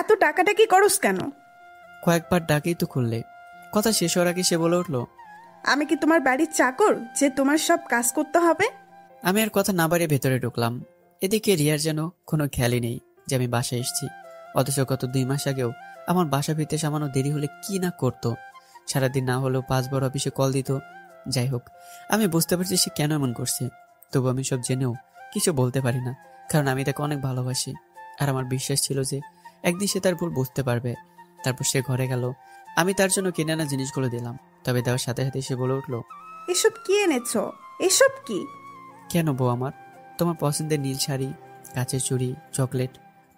এত টাকাটা কি করস কেন? কয়েকবার ডাকেই তো খুললে। কথা শেষ হওয়ার আগে সে বলে উঠল, আমি কি তোমার বাড়ির চাকর যে তোমার সব কাজ করতে হবে? আমি আর কথা না বাড়িয়ে ভেতরে ঢুকলাম। এদিকে রিয়ার যেন কোনো খেয়ালই নেই যে আমি বাসায় এসেছি। অথচ গত 2 মাস আগেও আমার বাসা ফিরতে সামান্য দেরি হলে কি না করতো। সারাদিন না হলেও 5 বার অফিসে কল দিত। যাই হোক, আমি বুঝতে পারছি সে কেন এমন করছে। তবু আমি সব জেনেও কিছু বলতে পারি না, কারণ আমি তাকে অনেক ভালোবাসি। আর আমার বিশ্বাস ছিল যে একদিন সে তার ভুল বুঝতে পারবে। তারপর সে ঘরে গেল। আমি তার জন্য কিনে আনা জিনিসগুলো দিলাম। তবে দেওয়ার সাথে সাথে সে বলে উঠলো, এসব কি এনেছো? এসব কি? কেন বউ আমার? তোমার পছন্দের নীল শাড়ি, কাচের চুড়ি, চকলেট।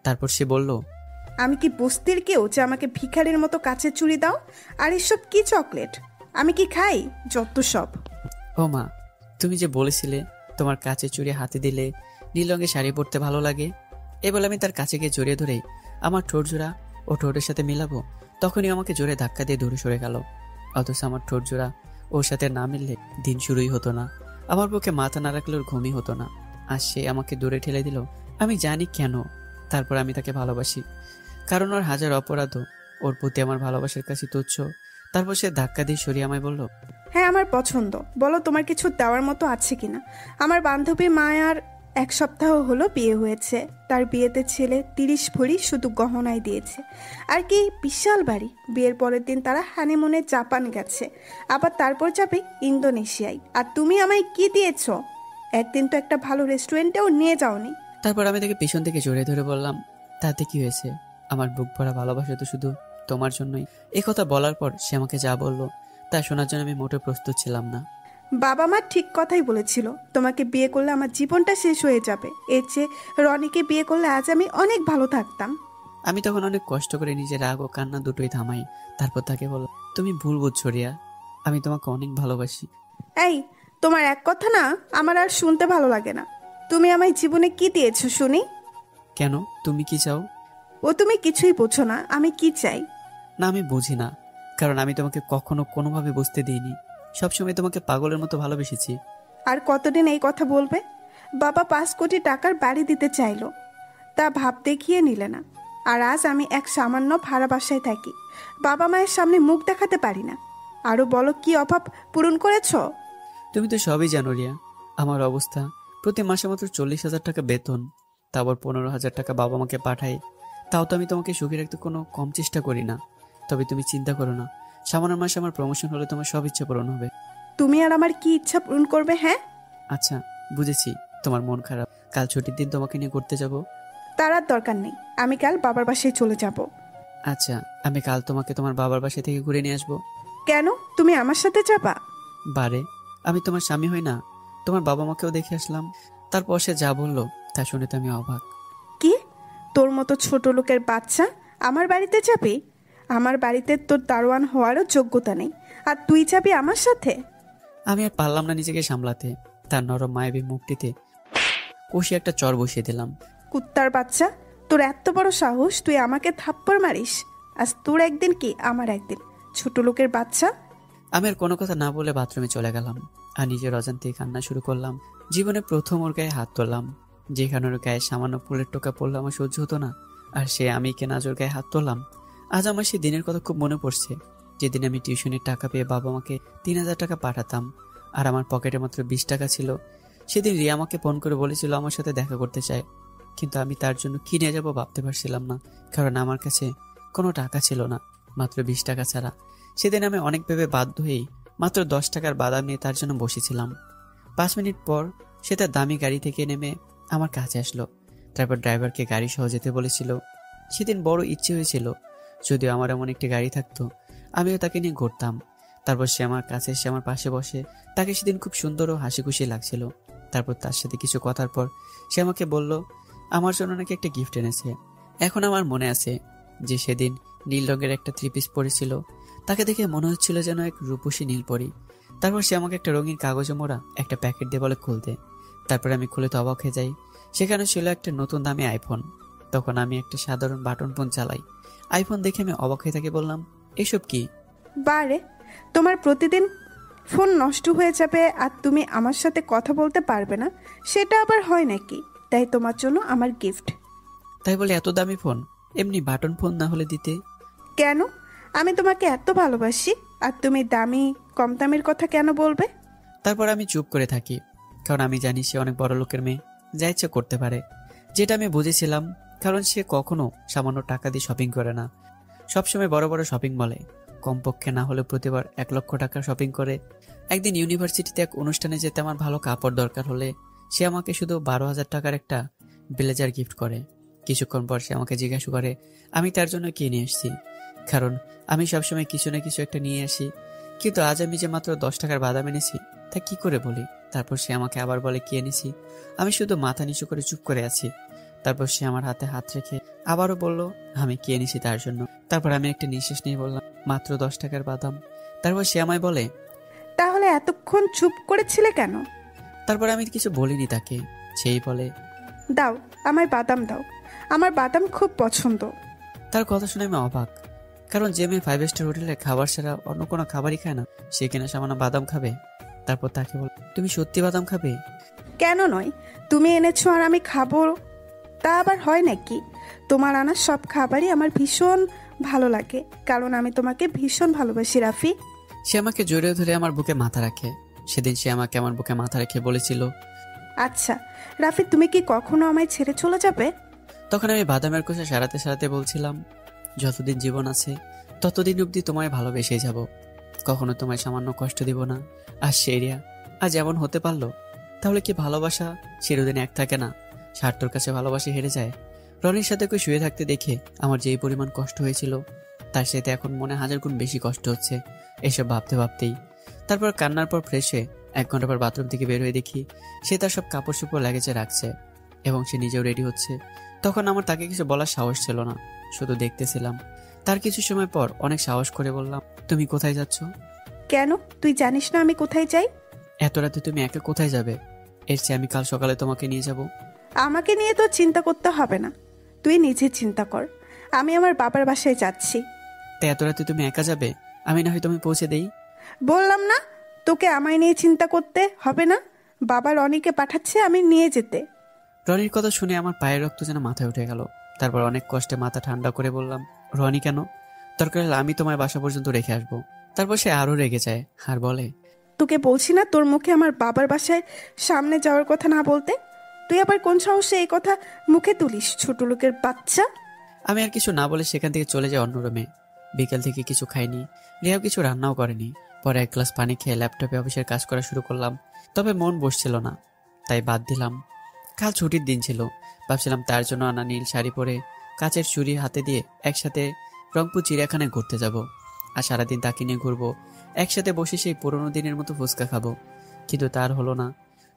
তারপর সে বলল, আমি কি বস্তির কেউ যে আমাকে ভিখারির মতো কাচের চুড়ি দাও? আর এসব কি চকলেট? আমি কি খাই? যত সব। ও মা, তুমি যে বলেছিলে তোমার কাচের চুড়ি হাতে দিলে নীল রঙের শাড়ি পরতে ভালো লাগে। এ বলে আমি তার কাছে গিয়ে জড়িয়ে ধরেই আমার ঠোঁট জোড়া ও ঠোঁটের সাথে মিলাবো, তখনই আমাকে জোরে ধাক্কা দিয়ে দূরে সরে গেল। অথচ আমার ঠোঁট জোড়া ওর সাথে না মিললে দিন শুরুই হতো না। আমার পক্ষে মাথা না রাখলে ওর ঘুমই হতো না। আর সে আমাকে দূরে ঠেলে দিল। আমি জানি কেন। তারপর আমি তাকে ভালোবাসি, কারণ ওর হাজার অপরাধও ওর প্রতি আমার ভালোবাসার কাছে তুচ্ছ। তারপর সে ধাক্কা দিয়ে সরিয়ে আমায় বলল, হ্যাঁ, আমার পছন্দ। বলো তোমার কিছু দেওয়ার মতো আছে কিনা? আমার বান্ধবী মায়ার 1 সপ্তাহ হলো বিয়ে হয়েছে। তার বিয়েতে ছেলে 30 ভরি শুধু গহনায় দিয়েছে। আর কি বিশাল বাড়ি। বিয়ের পরের দিন তারা হানিমুনে জাপান গেছে, আবার তারপর যাবে ইন্দোনেশিয়ায়। আর তুমি আমায় কি দিয়েছো? একদিন তো একটা ভালো রেস্টুরেন্টেও নিয়ে যাওনি। তারপর আমি তাকে পিছন থেকে জড়িয়ে ধরে বললাম, তাতে কি হয়েছে? আমার বুক ভরা ভালোবাসা তো শুধু তোমার জন্যই। এই কথা বলার পর সে আমাকে যা বলল তা শোনার জন্য আমি মোটেও প্রস্তুত ছিলাম না। বাবা মা ঠিক কথাই বলেছিল, তোমাকে বিয়ে করলে আমার জীবনটা শেষ হয়ে যাবে। এর চেয়ে রনিকে বিয়ে করলে আজ আমি অনেক ভালো থাকতাম। আমি তখন অনেক কষ্ট করে নিজের রাগ ও কান্না দুটোই থামাই। তারপর তাকে বললাম, তুমি ভুল বুঝছো রিয়া, আমি তোমাকে অনেক ভালোবাসি। এই, তোমার এক কথা না আমার আর শুনতে ভালো লাগে না। তুমি আমায় জীবনে কি দিয়েছো শুনি? কেন, তুমি কি চাও? ও তুমি কিছুই বোঝো না আমি কি চাই। না, আমি বুঝি না, কারণ আমি তোমাকে কখনো কোনোভাবে বুঝতে দিইনি। সবসময় তোমাকে পাগলের মতো ভালোবেসেছি। আর কতদিন এই কথা বলবে? বাবা 5 কোটি টাকার বাড়ি দিতে চাইলো, তা ভাব দেখিয়ে নিলে না। আর আজ আমি এক সামান্য ভাড়া বাসায় থাকি, বাবা মায়ের সামনে মুখ দেখাতে পারি না। আরো বলো কি অভাব পূরণ করেছো? তুমি তো সবই জানো রিয়া, আমার অবস্থা। প্রতি মাসে মাত্র 40,000 টাকা বেতন, তারপর 15,000 টাকা বাবা মাকে পাঠাই। তাও তো আমি তোমাকে সুখী রাখতে কোনো কম চেষ্টা করি না। তবে তুমি চিন্তা করো না, সামনের মাসে আমার প্রমোশন হলে তোমার সব ইচ্ছা পূরণ হবে। তুমি আর আমার কি ইচ্ছা পূরণ করবে? হ্যাঁ, আচ্ছা, বুঝেছি তোমার মন খারাপ। কাল ছুটির দিন তোমাকে নিয়ে ঘুরতে যাব। তার আর দরকার নেই, আমি কাল বাবার বাসায় চলে যাব। আচ্ছা, আমি কাল তোমাকে তোমার বাবার বাসা থেকে ঘুরে নিয়ে আসবো। কেন, তুমি আমার সাথে যাবা? বারে, আমি তোমার স্বামী হই না? তোমার বাবা মাকেও দেখে আসলাম। তারপর সে যা বললো তা শুনে তো আমি অবাক। কি, তোর মতো ছোট লোকের বাচ্চা আমার বাড়িতে যাবে? আমার বাড়িতে তোর দারোয়ান হওয়ারও যোগ্যতা নেই, আর তুই যাবি আমার সাথে? আমি আর পারলাম না নিজেকে সামলাতে। তার নরম মায়াবী মুখটিতে কষি একটা চর বসিয়ে দিলাম। কুত্তার বাচ্চা, তোর এত বড় সাহস, তুই আমাকে থাপ্পড় মারিস? আজ তোর একদিন কি আমার একদিন, ছোট লোকের বাচ্চা। আমি আর কোনো কথা না বলে বাথরুমে চলে গেলাম আর নিজের অজান্তেই কান্না শুরু করলাম। জীবনে প্রথম ওর গায়ে হাত তুললাম। যেখানে ওর গায়ে সামান্য ফুলের টোকা পড়লে আমার সহ্য হতো না, আর সে আমি কেনা ওর গায়ে হাত তুললাম। আজ আমার সেই দিনের কথা খুব মনে পড়ছে, যেদিন আমি টিউশনের টাকা পেয়ে বাবা মাকে 3,000 টাকা পাঠাতাম আর আমার পকেটে মাত্র 20 টাকা ছিল। সেদিন রিয়া আমাকে ফোন করে বলেছিল আমার সাথে দেখা করতে চায়, কিন্তু আমি তার জন্য কি নিয়ে যাবো ভাবতে পারছিলাম না, কারণ আমার কাছে কোনো টাকা ছিল না, মাত্র 20 টাকা ছাড়া। সেদিন আমি অনেক ভেবে বাধ্য হয়েই মাত্র 10 টাকার বাদাম নিয়ে তার জন্য বসেছিলাম। 5 মিনিট পর সে তার দামি গাড়ি থেকে নেমে আমার কাছে আসলো। তারপর ড্রাইভারকে গাড়ি সহ যেতে বলেছিল। সেদিন বড় ইচ্ছে হয়েছিল, যদিও আমার এমন একটি গাড়ি থাকতো আমিও তাকে নিয়ে ঘুরতাম। তারপর সে আমার কাছে এসে আমার পাশে বসে। তাকে সেদিন খুব সুন্দর ও হাসি খুশি লাগছিল। তারপর তার সাথে কিছু কথার পর সে আমাকে বলল আমার জন্য নাকি একটা গিফট এনেছে। এখন আমার মনে আছে যে সেদিন নীল রঙের একটা 3 পিস পরেছিল। তাকে দেখে মনে হচ্ছিল যেন এক রূপসী নীলপরি। তারপর সে আমাকে একটা রঙিন কাগজে মোড়া একটা প্যাকেট দিয়ে বলে খুলতে। তারপর আমি খুলে তো অবাক হয়ে যাই। সেখানে ছিল একটা নতুন দামি আইফোন। তখন আমি একটা সাধারণ বাটন ফোন চালাই। আইফোন দেখে আমি অবাক হয়ে তাকে বললাম, এসব কি? বারে, তোমার প্রতিদিন ফোন নষ্ট হয়ে যাবে আর তুমি আমার সাথে কথা বলতে পারবে না, সেটা আবার হয় নাকি? তাই তোমার জন্য আমার গিফট। তাই বলে এত দামি ফোন? এমনি বাটন ফোন না হলে দিতে। কেন? আমি তোমাকে এত ভালোবাসি আর তুমি দামি কম দামের কথা কেন বলবে? তারপর আমি চুপ করে থাকি, কারণ আমি জানি সে অনেক বড় লোকের মেয়ে, যা ইচ্ছে করতে পারে। যেটা আমি বুঝেছিলাম, কারণ সে কখনো সামান্য টাকা দিয়ে শপিং করে না, সবসময় বড় বড় শপিং মলে, কমপক্ষে না হলে প্রতিবার 1 লক্ষ টাকার শপিং করে। একদিন ইউনিভার্সিটিতে এক অনুষ্ঠানে যেতে আমার ভালো কাপড় দরকার হলে সে আমাকে শুধু 12,000 টাকার একটা ব্লেজার গিফট করে। কিছুক্ষণ পর সে আমাকে জিজ্ঞাসা করে আমি তার জন্য কি নিয়ে এসেছি, কারণ আমি সবসময় কিছু না কিছু একটা নিয়ে আসি। কিন্তু আজ আমি যে মাত্র 10 টাকার বাদাম এনেছি তা কি করে বলি? তারপর সে আমাকে আবার বলে কি এনেছি। আমি শুধু মাথা নিচু করে চুপ করে আছি। তারপর সে আমার হাতে হাত রেখে আবারও বলল আমি কি এনেছি তার জন্য। তারপর আমি একটা নিঃশ্বাস নিয়ে বললাম মাত্র 10 টাকার বাদাম। তারপর সে আমায় বলে তাহলে এতক্ষণ চুপ করেছিলে কেন? তারপর আমি কিছু বলিনি তাকে। সেই বলে দাও, আমায় বাদাম দাও, আমার বাদাম খুব পছন্দ। তার কথা শুনে আমি অবাক, কারণ যে মেয়ে 5 স্টার হোটেলে খাবার ছাড়া অন্য কোনো খাবারই খায় না, সে কিনা সামান্য বাদাম খাবে। তারপর তাকে বল তুমি সত্যি বাদাম খাবে? কেন নয়, তুমি এনেছো আর আমি খাবো, তা আবার হয় নাকি? তোমার আনা সব খাবারই আমার ভীষণ ভালো লাগে, কারণ আমি তোমাকে ভীষণ ভালোবাসি রাফি। সে আমাকে জড়িয়ে ধরে আমার বুকে মাথা রাখে। সেদিন সে আমাকে আমার বুকে মাথা রেখে বলেছিল আচ্ছা রাফি, তুমি কি কখনো আমায় ছেড়ে চলে যাবে? তখন আমি বাদামের কোষা সারাতে সারাতে বলছিলাম যতদিন জীবন আছে ততদিন অবধি তোমায় ভালোবেসে যাব, কখনো তোমায় সামান্য কষ্ট দিব না। আর সেরিয়া আজ এমন হতে পারলো, তাহলে কি ভালোবাসা চিরদিন এক থাকে না? স্বার্থর কাছে ভালোবাসা হেরে যায়। রনির সাথে কেউ শুয়ে থাকতে দেখে আমার যেই পরিমাণ কষ্ট হয়েছিল তার সাথে এখন মনে 1000 গুণ বেশি কষ্ট হচ্ছে এসব ভাবতে ভাবতেই। তারপর কান্নার পর ফ্রেশ হয়ে 1 ঘন্টা পর বাথরুম থেকে বের হয়ে দেখি সে তার সব কাপড় চোপড় লাগেজে রাখছে এবং সে নিজেও রেডি হচ্ছে। তখন আমার তাকে কিছু বলার সাহস ছিল না, শুধু দেখতেছিলাম। তার কিছু সময় পর অনেক সাহস করে বললাম তুমি কোথায় যাচ্ছ? কেন, তুই জানিস না আমি কোথায় যাই? এত রাতে তুমি একা কোথায় যাবে? এর চেয়ে আমি কাল সকালে তোমাকে নিয়ে যাব। আমাকে নিয়ে তো চিন্তা করতে হবে না, তুই নিজে চিন্তা কর। আমি আমার বাবার বাসায় যাচ্ছি। তাই এত রাতে তুমি একা যাবে? আমি না হয় তুমি পৌঁছে দেই। বললাম না তোকে আমায় নিয়ে চিন্তা করতে হবে না, বাবা রনিকে পাঠাচ্ছে আমি নিয়ে যেতে। রনির কথা শুনে আমার পায়ের রক্ত যেন মাথায় উঠে গেল। তারপর অনেক কষ্টে মাথা ঠান্ডা করে বললাম রনি কেন? দরকার হলে আমি তোমার বাসা পর্যন্ত রেখে আসবো। তারপর সে আরো রেগে যায় আর বলে তোকে বলছি না তোর মুখে আমার বাবার বাসায় সামনে যাওয়ার কথা না বলতে, তুই আবার কোন সাহসে এই কথা মুখে তুলিস, ছোট লোকের বাচ্চা। আমি আর কিছু না বলে সেখান থেকে চলে যাই অন্য রুমে। বিকেল থেকে কিছু খাইনি, রিয়াও কিছু রান্নাও করেনি। পরে 1 গ্লাস পানি খেয়ে ল্যাপটপে অফিসের কাজ করা শুরু করলাম। তবে মন বসছিল না, তাই বাদ দিলাম। কাল ছুটির দিন ছিল, ভাবছিলাম তার জন্য আনা নীল শাড়ি পরে কাচের চুড়ি হাতে দিয়ে একসাথে রংপুর চিড়িয়াখানায় ঘুরতে যাব। আর সারাদিন তাকে নিয়ে ঘুরবো, একসাথে বসে সেই পুরোনো দিনের মতো ফুচকা খাবো। কিন্তু তার হলো না।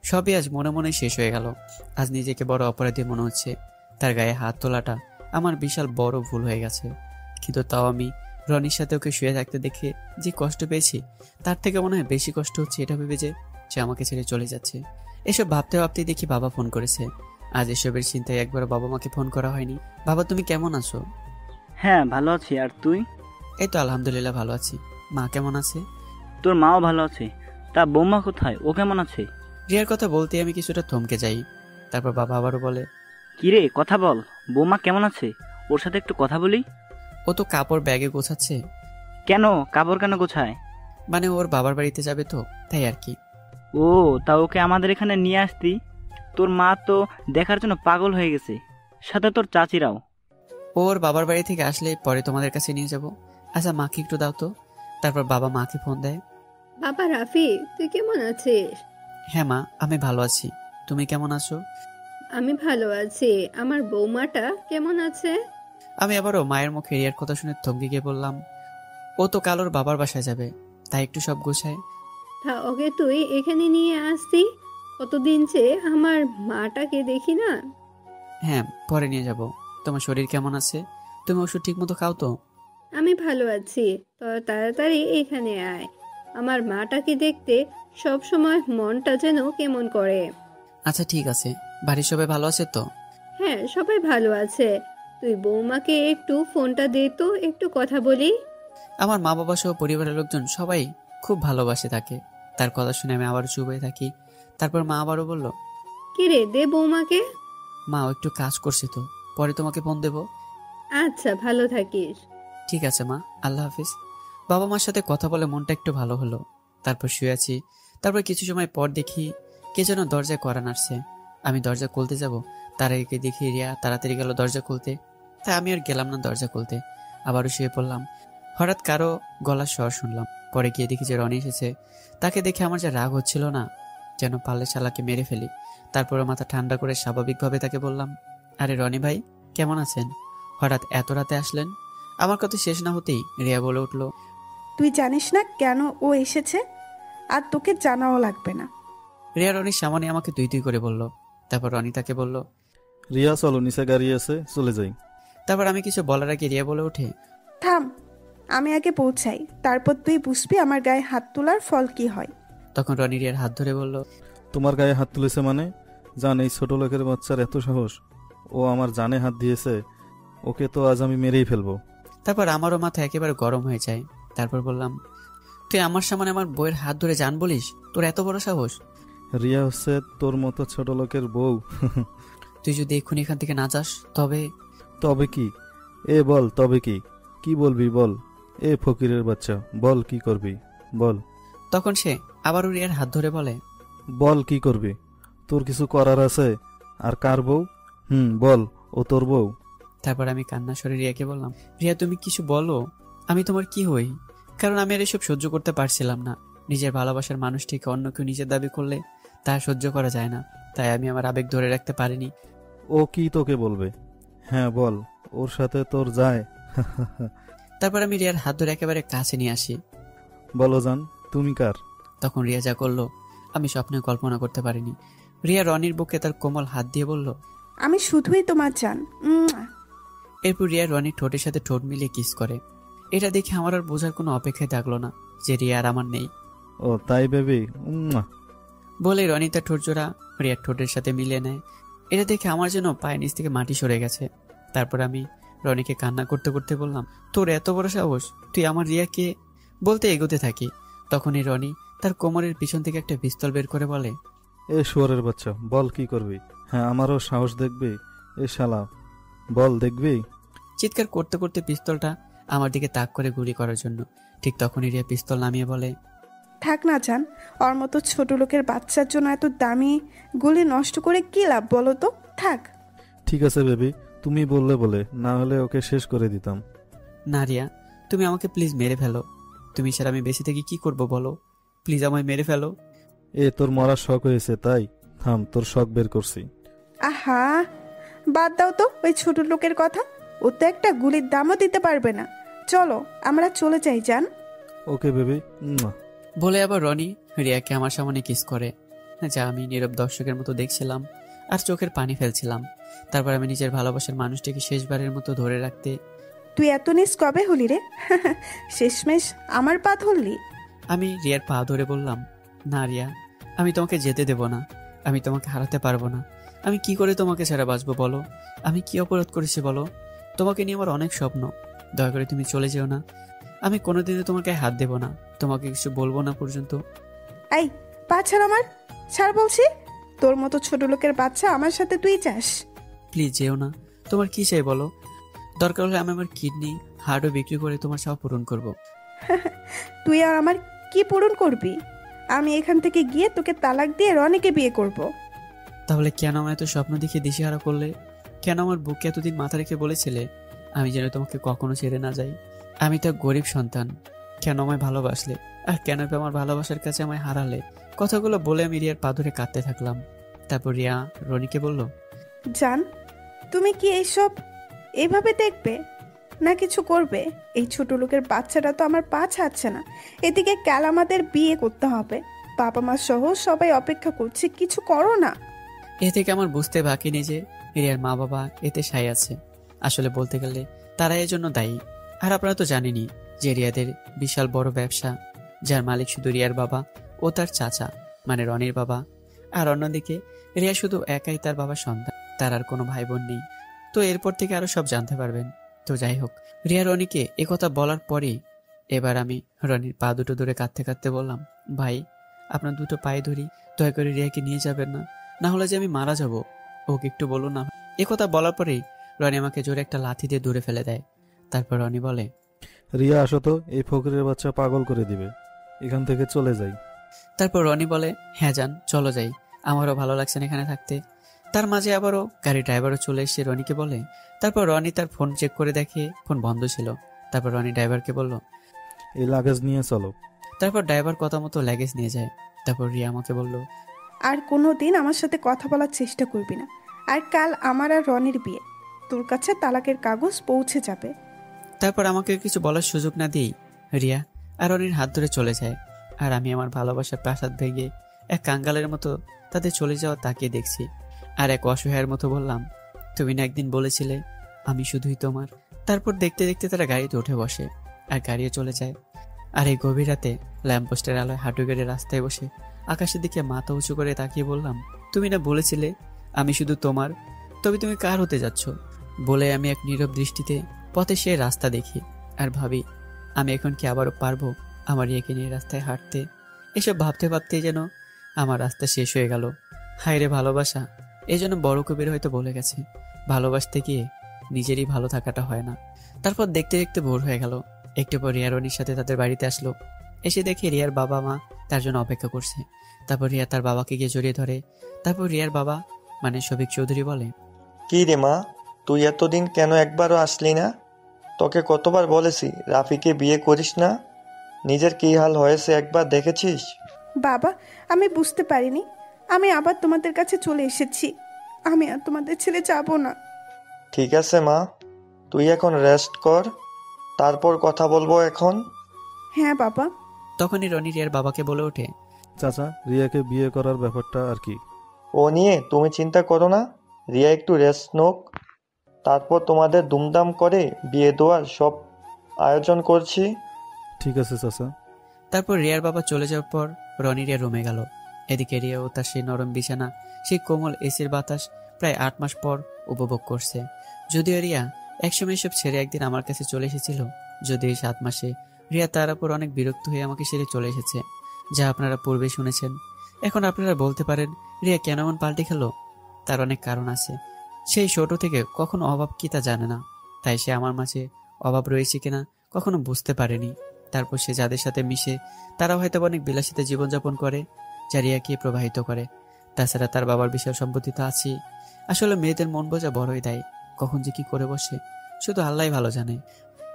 সবই আজ মনে মনে শেষ হয়ে গেল। আজ নিজেকে বড় অপরাধী মনে হচ্ছে। তার গায়ে হাত তোলাটা আমার বিশাল বড় ভুল হয়ে গেছে। কিন্তু তাও আমি রনির সাথে ওকে শুয়ে থাকতে দেখে যে কষ্ট পেয়েছি, তার থেকে মনে হয় বেশি কষ্ট হচ্ছে এটা ভেবে যে সে আমাকে ছেড়ে চলে যাচ্ছে। এসব ভাবতে ভাবতেই দেখি বাবা ফোন করেছে। আজ এসবের চিন্তায় একবার বাবা মাকে ফোন করা হয়নি। বাবা তুমি কেমন আছো? হ্যাঁ ভালো আছি, আর তুই? এই তো আলহামদুলিল্লাহ ভালো আছি। মা কেমন আছে? তোর মাও ভালো আছে। তা বৌমা কোথায়, ও কেমন আছে? রিয়ার কথা বলতে আমি কিছুটা থমকে যাই। তারপর বাবা আবারও বলে কিরে কথা বল, বৌমা কেমন আছে? ওর সাথে একটু কথা বলি। ও তো কাপড় ব্যাগে গোছাচ্ছে। কেন কাপড় কেন গোছায়? মানে ওর বাবার বাড়িতে যাবে তো, তাই আর কি। ও তা ওকে আমাদের এখানে নিয়ে আসতি। তোর মা তো দেখার জন্য পাগল হয়ে গেছে, সাথে তোর চাচিরাও। ওর বাবার বাড়ি থেকে আসলে পরে তোমাদের কাছে নিয়ে যাব। আচ্ছা মাকে একটু দাও তো। তারপর বাবা মাকে ফোন দেয়। বাবা রাফি, তুই কেমন আছিস? হ্যাঁ মা, আমি ভালো আছি। তুমি কেমন আছো? আমি ভালো আছি। আমার বৌমাটা কেমন আছে? আমি আবারও মায়ের মুখে রিয়ার কথা শুনে থমকে গিয়ে বললাম ও তো কাল ওর বাবার বাসায় যাবে, তাই একটু সব গোছায়। তা ওকে তুই এখানে নিয়ে আসতি, কতদিন যে আমার মাটাকে দেখি না। হ্যাঁ পরে নিয়ে যাব। তোমার শরীর কেমন আছে? তুমি ওষুধ ঠিক মতো খাও তো? আমি ভালো আছি, তো তাড়াতাড়ি এখানে আয়। আমার মাটাকে দেখতে সব সময় মনটা যেন কেমন করে। আচ্ছা ঠিক আছে। বাড়ির সবাই ভালো আছে তো? হ্যাঁ সবাই ভালো আছে। তুই বৌমাকে একটু ফোনটা দে তো, একটু কথা বলি। আমার মা বাবা সহ পরিবারের লোকজন সবাই খুব ভালোবাসে তাকে। তার কথা শুনে আমি আবারও চুপ হয়ে থাকি। তারপর মা আবারও বলল কি রে, দে বৌমাকে। মা ও একটু কাজ করছে তো, পরে তোমাকে ফোন দেবো। আচ্ছা, ভালো থাকিস। ঠিক আছে মা, আল্লাহ হাফিজ। বাবা মার সাথে কথা বলে মনটা একটু ভালো হলো। তারপর শুয়ে আছি। তারপর কিছু সময় পর দেখি কে যেন দরজায় কড়া নাড়ছে। আমি দরজা খুলতে যাব, তার আগে দেখি রিয়া তাড়াতাড়ি গেল দরজা খুলতে। তাই আমি আর গেলাম না দরজা খুলতে, আবারও শুয়ে পড়লাম। হঠাৎ কারো গলার স্বর শুনলাম। পরে গিয়ে দেখি যে রনি এসেছে। তাকে দেখে আমার যা রাগ হচ্ছিল না, যেন পারলে শালাকে মেরে ফেলি। তারপরে মাথা ঠান্ডা করে স্বাভাবিকভাবে তাকে বললাম, আরে রনি ভাই, কেমন আছেন? হঠাৎ এত রাতে আসলেন? আমার কথা শেষ না হতেই রিয়া বলে উঠলো, তুই জানিস না কেন ও এসেছে? আর তোকে জানাও লাগবে না। রিয়া রনির সামনে আমাকে তুই তুই করে বলল। তারপর রনি তাকে বলল। রিয়া চলো, নিচে গাড়ি আছে, চলে যাই। তারপর আমি কিছু বলার আগে রিয়া বলে ওঠে, থাম, আমি আগে পৌঁছাই, তারপর তুই বুঝবি আমার গায়ে হাত তোলার ফল কি হয়। তখন রনি রিয়ার হাত ধরে বলল, তোমার গায়ে হাত তুলেছে মানে? জান, এই ছোট লোকের বাচ্চার এত সাহস! ও আমার জানে হাত দিয়েছে। ওকে তো আজ আমি মেরেই ফেলবো। তারপর আমারও মাথা একেবারে গরম হয়ে যায়। তারপর বললাম, তুই আমার সামনে আমার বইয়ের হাত ধরে জান বলিস? তোর এত বড় সাহস? রিয়া হচ্ছে তোর মতো ছোট লোকের বউ। তুই যদি এক্ষুনি এখান থেকে না যাস তবে। তবে কি? এ বল, তবে কি? কি বলবি বল? এ ফকিরের বাচ্চা, বল কি করবি বল। তখন সে আবারও রিয়ার হাত ধরে বলে, বল কি করবি? তোর কিছু করার আছে? আর কার বউ? বল, ও তোর বউ। তারপর আমি কান্না সরে রিয়াকে বললাম, রিয়া তুমি কিছু বলো, আমি তোমার কি হই? কারণ আমি আর এসব সহ্য করতে পারছিলাম না। নিজের ভালোবাসার মানুষটিকে অন্য কেউ নিজের দাবি করলে তা সহ্য করা যায় না। তাই আমি আমার আবেগ ধরে রাখতে পারিনি। ও কি তোকে বলবে? হ্যাঁ বল, ওর সাথে তোর যায়? তারপর আমি রিয়ার হাত ধরে একেবারে কাছে নিয়ে আসি। বলো জান, তুমি কার? তখন রিয়া যা করলো আমি স্বপ্নে কল্পনা করতে পারিনি। রিয়া রনির বুকে তার কোমল হাত দিয়ে বলল, আমি শুধুই তোমার জান। এরপর রিয়া রনির ঠোঁটের সাথে ঠোঁট মিলিয়ে কিস করে। এটা দেখে আমার আর বোঝার কোনো অপেক্ষায় থাকলো না যে রিয়া আর আমার নেই। ও তাই বেবি। বলে রনি তার ঠোঁট জোড়া রিয়ার ঠোঁটের সাথে মিলিয়ে নেয়। এটা দেখে আমার যেন পায়ের নিচ থেকে মাটি সরে গেছে। তারপর আমি রনিকে কান্না করতে করতে বললাম, তোর এত বড় সাহস, তুই আমার রিয়াকে? বলতে এগোতে থাকি। তখনই রনি তার কোমরের পিছন থেকে একটা পিস্তল বের করে বলে, এ শুয়োরের বাচ্চা, বল কি করবি? হ্যাঁ, আমারও সাহস দেখবি? এ শালা, বল দেখবি? চিৎকার করতে করতে পিস্তলটা আমার দিকে তাক করে গুলি করার জন্য। ঠিক তখনই রিয়া পিস্তল নামিয়ে বলে, থাক না জান, ওর মতো ছোট লোকের বাচ্চার জন্য এত দামি গুলি নষ্ট করে কি লাভ বলো তো? থাক। ঠিক আছে বেবি, তুমি বললে বলে, না হলে ওকে শেষ করে দিতাম। না রিয়া, তুমি আমাকে প্লিজ মেরে ফেলো। তুমি ছাড়া আমি বেঁচে থেকে কি করব বলো? প্লিজ আমায় মেরে ফেলো। এ তোর মরার শখ হয়েছে তাই? থাম, তোর শখ বের করছি। আহা, বাদ দাও তো ওই ছোট লোকের কথা। ও তো একটা গুলির দামও দিতে পারবে না। চলো আমরা চলে যাই জান। Okay baby. বলে আবার রনি রিয়াকে আমার সামনে কিস করে, যা আমি নীরব দর্শকের মতো দেখছিলাম আর চোখের পানি ফেলছিলাম। তারপর আমি নিজের ভালোবাসার মানুষটিকে শেষবারের মতো ধরে রাখতে, তুই এত নিস কবে হলি রে? শেষমেশ আমার পা ধরলি। আমি রিয়ার পা ধরে বললাম, না রিয়া, আমি তোমাকে যেতে দেব না। আমি তোমাকে হারাতে পারবো না। আমি কি করে তোমাকে ছাড়া বাঁচবো বলো? আমি কি অপরাধ করেছি বলো? তোমাকে নিয়ে আমার অনেক স্বপ্ন। দয়া করে তুমি চলে যেও না। আমি কোনোদিনও তোমার গায়ে হাত দেব না, তোমাকে কিছু বলবো না পর্যন্ত। এই, পা ছাড় আমার, ছাড় বলছি। তোর মতো ছোট লোকের বাচ্চা আমার সাথে তুই চাস? প্লিজ যেও না। তোমার কি চাই বলো? দরকার হলে আমি আমার কিডনি হার্টও বিক্রি করে তোমার চাওয়া পূরণ করব। তুই আর আমার কি পূরণ করবি? আমি এখান থেকে গিয়ে তোকে তালাক দিয়ে রনিকে বিয়ে করব। তাহলে কেন আমার এত স্বপ্ন দেখে দিশেহারা করলে? কেন আমার বুকে এতদিন মাথা রেখে বলেছিলে আমি যেন তোমাকে কখনো ছেড়ে না যাই? আমি তো গরিব সন্তান। কেন আমায় ভালোবাসলে? আর কেন আমার ভালোবাসার কাছে আমায় হারালে? কথাগুলো বলে আমি রিয়ার পা ধরে কাঁদতে থাকলাম। তারপর রিয়া রনিকে বলল, জান, তুমি কি এইসব এভাবে দেখবে না কিছু করবে? এই ছোট লোকের বাচ্চাটা তো আমার পা ছাড়ছে না। এদিকে কাল আমাদের বিয়ে করতে হবে, বাবা মা সহ সবাই অপেক্ষা করছে, কিছু করো না। এ থেকে আমার বুঝতে বাকি নেই যে রিয়ার মা বাবা এতে সাই আছে। আসলে বলতে গেলে তারা এর জন্য দায়ী। আর আপনারা তো জানেনই যে রিয়াদের বিশাল বড় ব্যবসা, যার মালিক শুধু রিয়ার বাবা ও তার চাচা মানে রনির বাবা। আর অন্যদিকে রিয়া শুধু একাই তার বাবার সন্তান, তার আর কোনো ভাই বোন নেই। তো এরপর থেকে আরো সব জানতে পারবেন। তো যাই হোক, রিয়া রনিকে একথা বলার পরেই এবার আমি রনির পা দুটো ধরে কাঁদতে কাঁদতে বললাম, ভাই আপনার দুটো পায়ে ধরি, দয়া করে রিয়াকে নিয়ে যাবেন না, না হলে যে আমি মারা যাব। ওকে একটু বলুন না। একথা বলার পরেই রনি আমাকে জোরে একটা লাথি দিয়ে দূরে ফেলে দেয়। তারপর রনি বলে, রিয়া আসো তো, এই ফকিরের বাচ্চা পাগল করে দিবে, এখান থেকে চলে যাই। তারপর রনি বলে, হ্যাঁ যান, চলো যাই, আমারও ভালো লাগছে না এখানে থাকতে। তার মাঝে আবারও গাড়ি ড্রাইভারও চলে এসে রনিকে বলে। তারপর রনি তার ফোন চেক করে দেখে ফোন বন্ধ ছিল। তারপর রনি ড্রাইভারকে বলল। এই লাগেজ নিয়ে চলো। তারপর ড্রাইভার কথা মতো লাগেজ নিয়ে যায়। তারপর রিয়া আমাকে বলল, আর কোনো দিন আমার সাথে কথা বলার চেষ্টা করবি না। আর কাল আমার আর রনির বিয়ে, তোর কাছে তালাকের কাগজ পৌঁছে যাবে। তারপর আমাকে কিছু বলার সুযোগ না দিয়েই রিয়া আর রনির হাত ধরে চলে যায়। আর আমি আমার ভালোবাসার প্রাসাদ ভেঙে এক কাঙ্গালের মতো তাদের চলে যাওয়া তাকিয়ে দেখছি। আর এক অসহায়ের মতো বললাম, তুমি না একদিন বলেছিলে আমি শুধুই তোমার। তারপর দেখতে দেখতে তারা গাড়িতে উঠে বসে আর গাড়িও চলে যায়। আর এই গভীর রাতে ল্যাম্পপোস্টের আলোয় হাঁটু গেড়ে রাস্তায় বসে আকাশের দিকে মাথা উঁচু করে তাকিয়ে বললাম, তুমি না বলেছিলে আমি শুধু তোমার, তবে তুমি কার হতে যাচ্ছ? বলে আমি এক নীরব দৃষ্টিতে পথে সে রাস্তা দেখি আর ভাবি, আমি এখন কি আবারও পারবো আমার ইয়েকে নিয়ে রাস্তায় হাঁটতে? এসব ভাবতে ভাবতেই যেন আমার রাস্তা শেষ হয়ে গেল। হায় রে ভালোবাসা! এই জন্য বড় কবির হয়তো বলে গেছে, ভালোবাসতে গিয়ে নিজেরই ভালো থাকাটা হয় না। তারপর দেখতে দেখতে ভোর হয়ে গেল। একটু পর রিয়া রনির সাথে তাদের বাড়িতে আসলো। এসে দেখে রিয়ার বাবা মা তার জন্য অপেক্ষা করছে। তারপর রিয়া তার বাবাকে গিয়ে জড়িয়ে ধরে। তারপর রিয়ার বাবা মানে শফিক চৌধুরী বলে, কি রে মা, তুই এতদিন কেন একবারও আসলি না? তোকে কতবার বলেছি রাফিকে বিয়ে করিস না? নিজের কি হাল হয়েছে একবার দেখেছিস? বাবা, আমি বুঝতে পারিনি, আমি আবার তোমাদের কাছে চলে এসেছি। আমি আর তোমাদের ছেড়ে যাব না। ঠিক আছে মা, তুই এখন রেস্ট কর, তারপর কথা বলবো এখন। হ্যাঁ বাবা। তখনই রনি রিয়ার বাবাকে বলে ওঠে, চাচা, রিয়াকে বিয়ে করার ব্যাপারটা আর কি? ও নিয়ে তুমি চিন্তা করো না, রিয়া একটু রেস্ট নোক, তারপর তোমাদের দুমদাম করে বিয়ে দেওয়ার সব আয়োজন করছি। ঠিক আছে চাচা। তারপর রিয়ার বাবা চলে যাওয়ার পর রনি রিয়ার রুমে গেল। এদিকে রিয়া ও তার সেই নরম বিছানা, সেই কোমল এসির বাতাস প্রায় 8 মাস পর উপভোগ করছে। যদিও রিয়া একসময় এসব ছেড়ে একদিন আমার কাছে চলে এসেছিল, যদিও এই 7 মাসে রিয়া তার উপর অনেক বিরক্ত হয়ে আমাকে ছেড়ে চলে এসেছে, যা আপনারা পূর্বে শুনেছেন। এখন আপনারা বলতে পারেন রিয়া কেন এমন পাল্টে খেলো? তার অনেক কারণ আছে। সেই ছোট থেকে কখনো অভাব কি তা জানে না, তাই সে আমার মাঝে অভাব রয়েছে কিনা কখনো বুঝতে পারেনি। তারপর সে যাদের সাথে মিশে তারা হয়তো অনেক বিলাসিতা জীবনযাপন করে, যা রিয়াকে প্রবাহিত করে। তাছাড়া তার বাবার বিষয় সম্পত্তি তো আছেই। আসলে মেয়েদের মন বোঝা বড়ই দেয়, কখন যে কি করে বসে শুধু আল্লাহই ভালো জানে।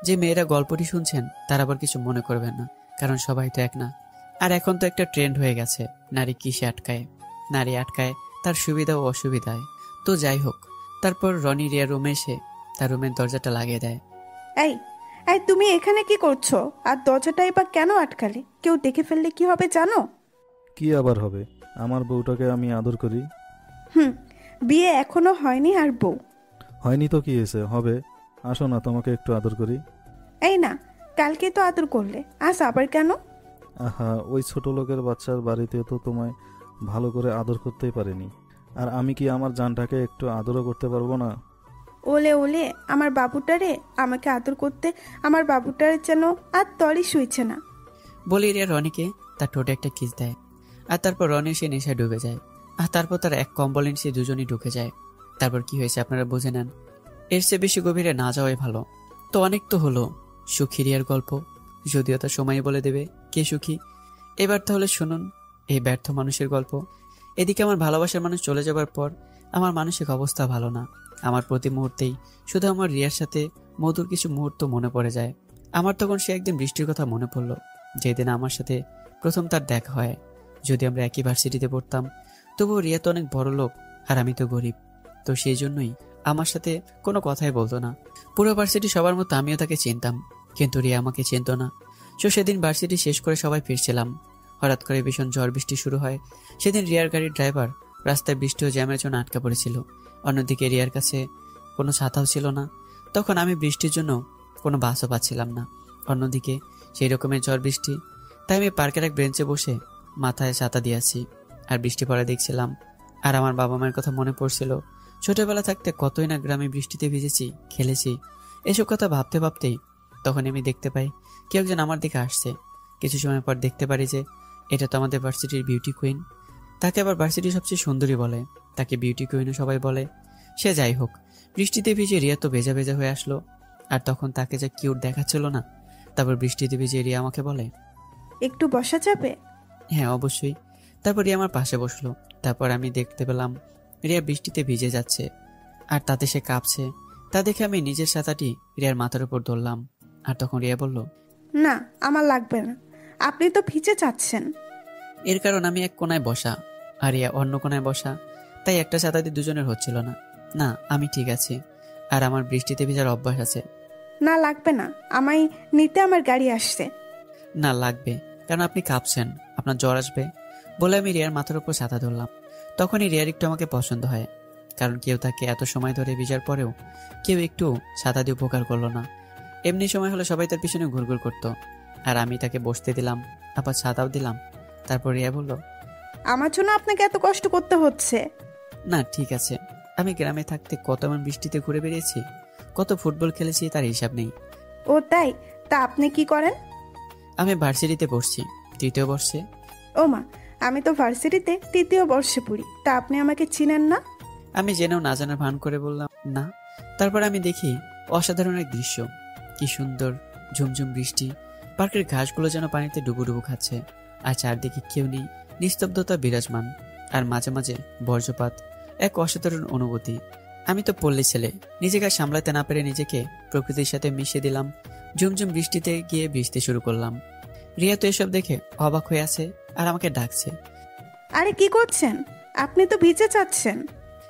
যে মেয়েরা গল্পটি শুনছেন তার আবার কিছু মনে করবেন না, কারণ সবাই তো এক না। আর এখন তো একটা ট্রেন্ড হয়ে গেছে, নারী কিসে আটকায়, নারী আটকায় তার সুবিধা ও অসুবিধায়। তো যাই হোক, তারপর রনি রিয়ার রুমে এসে তার রুমের দরজাটা লাগিয়ে দেয়। এই এই তুমি এখানে কি করছো? আর দরজাটাই বা কেন আটকালে? কেউ দেখে ফেললে কি হবে জানো? কি আবার হবে? আমার বউটাকে আমি আদর করি। বিয়ে এখনো হয়নি আর বউ? হয়নি তো কি হয়েছে, হবে। আসো না, তোমাকে একটু আদর করি। এই না, কালকে তো আদর করলে, আজ আবার কেন? আহা, ওই ছোট লোকের বাচ্চার বাড়িতে তো তোমায় ভালো করে আদর করতেই পারিনি, আর আমি কি আমার জানটাকে একটু আদরও করতে পারবো না? ওলে ওলে আমার বাবুটারে আমাকে আদর করতে আমার বাবুটারে যেন আর তরই শুইছে না। বলি রিয়া রনিকে তার ঠোঁটে একটা কিস দেয়। আর তারপর রনি সে নেশায় ডুবে যায়। আর তারপর তার এক কম্বলে সে দুজনই ঢুকে যায়। তারপর কি হয়েছে আপনারা বুঝে নেন। এর চেয়ে বেশি গভীরে না যাওয়াই ভালো। তো অনেক তো হলো সুখী রিয়ার গল্প, যদিও তার সময় বলে দেবে কে সুখী। এবার তাহলে শুনুন এই ব্যর্থ মানুষের গল্প। এদিকে আমার ভালোবাসার মানুষ চলে যাবার পর আমার মানসিক অবস্থা ভালো না। আমার প্রতি মুহূর্তেই শুধু আমার রিয়ার সাথে মধুর কিছু মুহূর্ত মনে পড়ে যায়। আমার তখন সে একদিন বৃষ্টির কথা মনে পড়লো, যেদিন আমার সাথে প্রথম তার দেখা হয়। যদি আমরা একই ভার্সিটিতে পড়তাম, তবুও রিয়া তো অনেক বড় লোক আর আমি তো গরিব, তো সেই জন্যই আমার সাথে কোনো কথাই বলতো না। পুরো ভার্সিটি সবার মতো আমিও তাকে চিনতাম, কিন্তু রিয়া আমাকে চিনতো না। তো সেদিন ভার্সিটি শেষ করে সবাই ফিরছিলাম, হঠাৎ করে ভীষণ ঝড় বৃষ্টি শুরু হয়। সেদিন রিয়ার গাড়ির ড্রাইভার রাস্তায় বৃষ্টি ও জ্যামের জন্য আটকা পড়েছিল। অন্যদিকে রিয়ার কাছে কোনো ছাতাও ছিল না। তখন আমি বৃষ্টির জন্য কোনো বাসও পাচ্ছিলাম না। অন্যদিকে সেই রকমের ঝড় বৃষ্টি, তাই আমি পার্কের এক বেঞ্চে বসে মাথায় ছাতা দিয়েছি আর বৃষ্টি পড়া দেখছিলাম। আর আমার বাবা মায়ের কথা মনে পড়ছিল। ছোটবেলা থাকতে কতই না গ্রামে বৃষ্টিতে ভিজেছি, খেলেছি। এসব কথা ভাবতে ভাবতেই তখন আমি দেখতে পাই কেউ একজন আমার দিকে আসছে। কিছু সময় পর দেখতে পারি যে এটা তো আমাদের ভার্সিটির বিউটি কুইন। তাকে আবার ভার্সিটির সবচেয়ে সুন্দরী বলে, তাকে বিউটি কুইনও সবাই বলে। সে যাই হোক, বৃষ্টিতে ভিজে রিয়া তো ভেজা ভেজা হয়ে আসলো, আর তখন তাকে যা কিউট দেখাচ্ছিল না। তারপর বৃষ্টিতে ভিজে রিয়া আমাকে বলে, একটু বসা যাবে? হ্যাঁ অবশ্যই। তারপর রিয়া আমার পাশে বসলো। তারপর আমি দেখতে পেলাম রিয়া বৃষ্টিতে ভিজে যাচ্ছে, আর তাতে সে কাঁপছে। তা দেখে আমি নিজের ছাতাটি রিয়ার মাথার উপর ধরলাম। আর তখন রিয়া বলল, না, আমার লাগবে না, আপনি তো ভিজে যাচ্ছেন। এর কারণ আমি এক কোনায় বসা আর রিয়া অন্য কোনায় বসা, তাই একটা ছাতা দিয়ে দুজনের হচ্ছিল না। না, আমি ঠিক আছি, আর আমার বৃষ্টিতে ভিজার অভ্যাস আছে। না লাগবে না, আমায় নিতে আমার গাড়ি আসছে। না লাগবে, কারণ আপনি কাঁপছেন, আপনার জ্বর আসবে। বলে আমি রিয়ার মাথার উপর ছাতা ধরলাম। তখনই রিয়ার একটু আমাকে পছন্দ হয়, কারণ কেউ তাকে এত সময় ধরে ভিজার পরেও কেউ একটু ছাতা দিয়ে উপকার করলো না। এমনি সময় হলে সবাই তার পিছনে ঘুরঘুর করতো, আর আমি তাকে বসতে দিলাম, আবার ছাতাও দিলাম। তারপর রিয়া বলল, আমার জন্য আপনাকে এত কষ্ট করতে হচ্ছে। না ঠিক আছে, আমি গ্রামে থাকতে কত এমন বৃষ্টিতে ঘুরে বেরিয়েছি, কত ফুটবল খেলেছি, তার হিসাব নেই। ও তাই? তা আপনি কি করেন? আমি ভার্সিটিতে পড়ছি, 3য় বর্ষে। ও মা, আমি তো ভার্সিটিতে 3য় বর্ষে পড়ি। তা আপনি আমাকে চিনেন না? আমি জেনেও না জানার ভান করে বললাম না। তারপর আমি দেখি অসাধারণ এক দৃশ্য, কি সুন্দর ঝুমঝুম বৃষ্টি, পার্কের ঘাসগুলো যেন পানিতে ডুবুডুবু খাচ্ছে, আর চারদিকে কেউ নেই, নিস্তব্ধতা বিরাজমান, আর মাঝে মাঝে বজ্রপাত। এক অসাধারণ অনুভূতি। আমি তো পল্লী ছেলে, নিজেকে আর সামলাতে না পেরে নিজেকে প্রকৃতির সাথে মিশিয়ে দিলাম। ঝুমঝুম বৃষ্টিতে গিয়ে ভিজতে শুরু করলাম। রিয়া তো এসব দেখে অবাক হয়ে আছে, আর আমাকে ডাকছে। আরে কি করছেন? আপনি তো ভিজে যাচ্ছেন।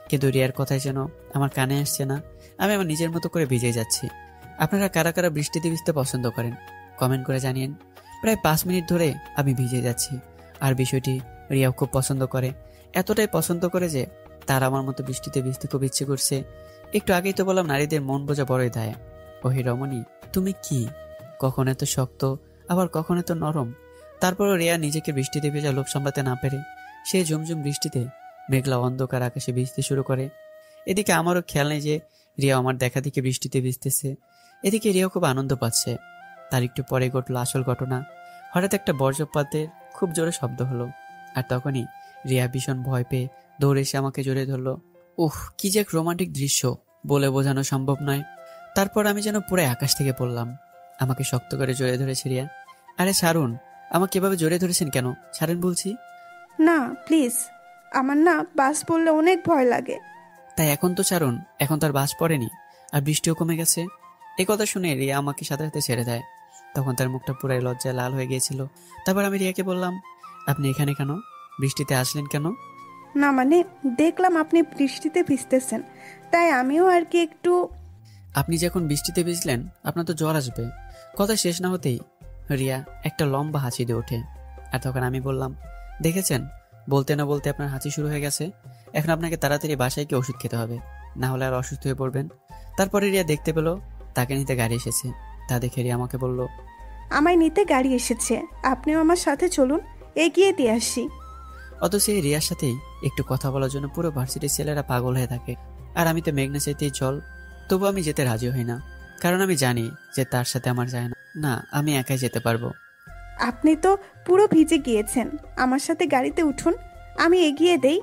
কিন্তু রিয়ার কথাই যেন আমার কানে আসছে না। আমি আমার নিজের মতো করে ভিজে যাচ্ছি। আপনারা কারা কারা বৃষ্টিতে ভিজতে পছন্দ করেন কমেন্ট করে জানিয়েন। প্রায় 5 মিনিট ধরে আমি ভিজে যাচ্ছি, আর বিষয়টি রিয়াও খুব পছন্দ করে। এতটাই পছন্দ করে যে তার আমার মতো বৃষ্টিতে ভিজতে খুব ইচ্ছে করছে। একটু আগেই তো বললাম নারীদের মন বোঝা বড়ই দায়। ওহি রমণী, তুমি কি কখন এত শক্ত, আবার কখন এত নরম? তারপরও রিয়া নিজেকে বৃষ্টিতে ভেজা লোভ সামলাতে না পেরে সে ঝুমঝুম বৃষ্টিতে মেঘলা অন্ধকার আকাশে ভিজতে শুরু করে। এদিকে আমারও খেয়াল নেই যে রিয়া আমার দেখা দেখে বৃষ্টিতে ভিজতেছে। এদিকে রিয়া খুব আনন্দ পাচ্ছে। তার একটু পরে ঘটলো আসল ঘটনা। হঠাৎ একটা বজ্রপাতের খুব জোরে শব্দ হলো, আর তখনই রিয়া ভীষণ ভয় পেয়ে দৌড়ে এসে আমাকে জড়িয়ে ধরলো। উহ, কি যে এক রোমান্টিক দৃশ্য, বলে বোঝানো সম্ভব নয়। তারপর আমি যেন পুরো আকাশ থেকে পড়লাম। আমাকে শক্ত করে জড়িয়ে ধরেছে রিয়া। আরে ছাড়ুন, আমাকে এভাবে জড়িয়ে ধরেছেন কেন? ছাড়েন বলছি। না প্লিজ, আমার না বাস পড়লে অনেক ভয় লাগে। তাই এখন তো ছাড়ুন, এখন তার বাস পড়েনি, আর বৃষ্টিও কমে গেছে। এই কথা শুনে রিয়া আমাকে সাথে সাথে ছেড়ে দেয়। তখন তার মুখটা পুরাই লজ্জায় লাল হয়ে গিয়েছিল। তারপর আমি রিয়াকে বললাম, আপনি এখানে কেন? বৃষ্টিতে আসলেন কেন? না মানে, দেখলাম আপনি বৃষ্টিতে ভিজতেছেন, তাই আমিও আর কি একটু। আপনি যখন বৃষ্টিতে ভিজলেন, আপনার তো জ্বর আসবে। কথা শেষ না হতেই রিয়া একটা লম্বা হাসি দিয়ে ওঠে। আর তখন আমি বললাম, দেখেছেন, বলতে না বলতে আপনার হাসি শুরু হয়ে গেছে। এখন আপনাকে তাড়াতাড়ি বাসায় গিয়ে ওষুধ খেতে হবে, না হলে আর অসুস্থ হয়ে পড়বেন। তারপরে রিয়া দেখতে পেল তাকে নিতে গাড়ি এসেছে। তা দেখে রিয়া আমাকে বলল, আমায় নিতে গাড়ি এসেছে, আপনিও আমার সাথে চলুন, এগিয়ে দিয়ে আসি। অথচ এই রিয়ার সাথেই একটু কথা বলার জন্য পুরো ভার্সিটির ছেলেরা পাগল হয়ে থাকে। আর আমি তো মেঘনা চাইতেই জল, তবু আমি যেতে রাজি হই না, কারণ আমি জানি যে তার সাথে আমার যায় না। না, আমি একাই যেতে পারবো। আপনি তো পুরো ভিজে গিয়েছেন, আমার সাথে গাড়িতে উঠুন, আমি এগিয়ে দেই।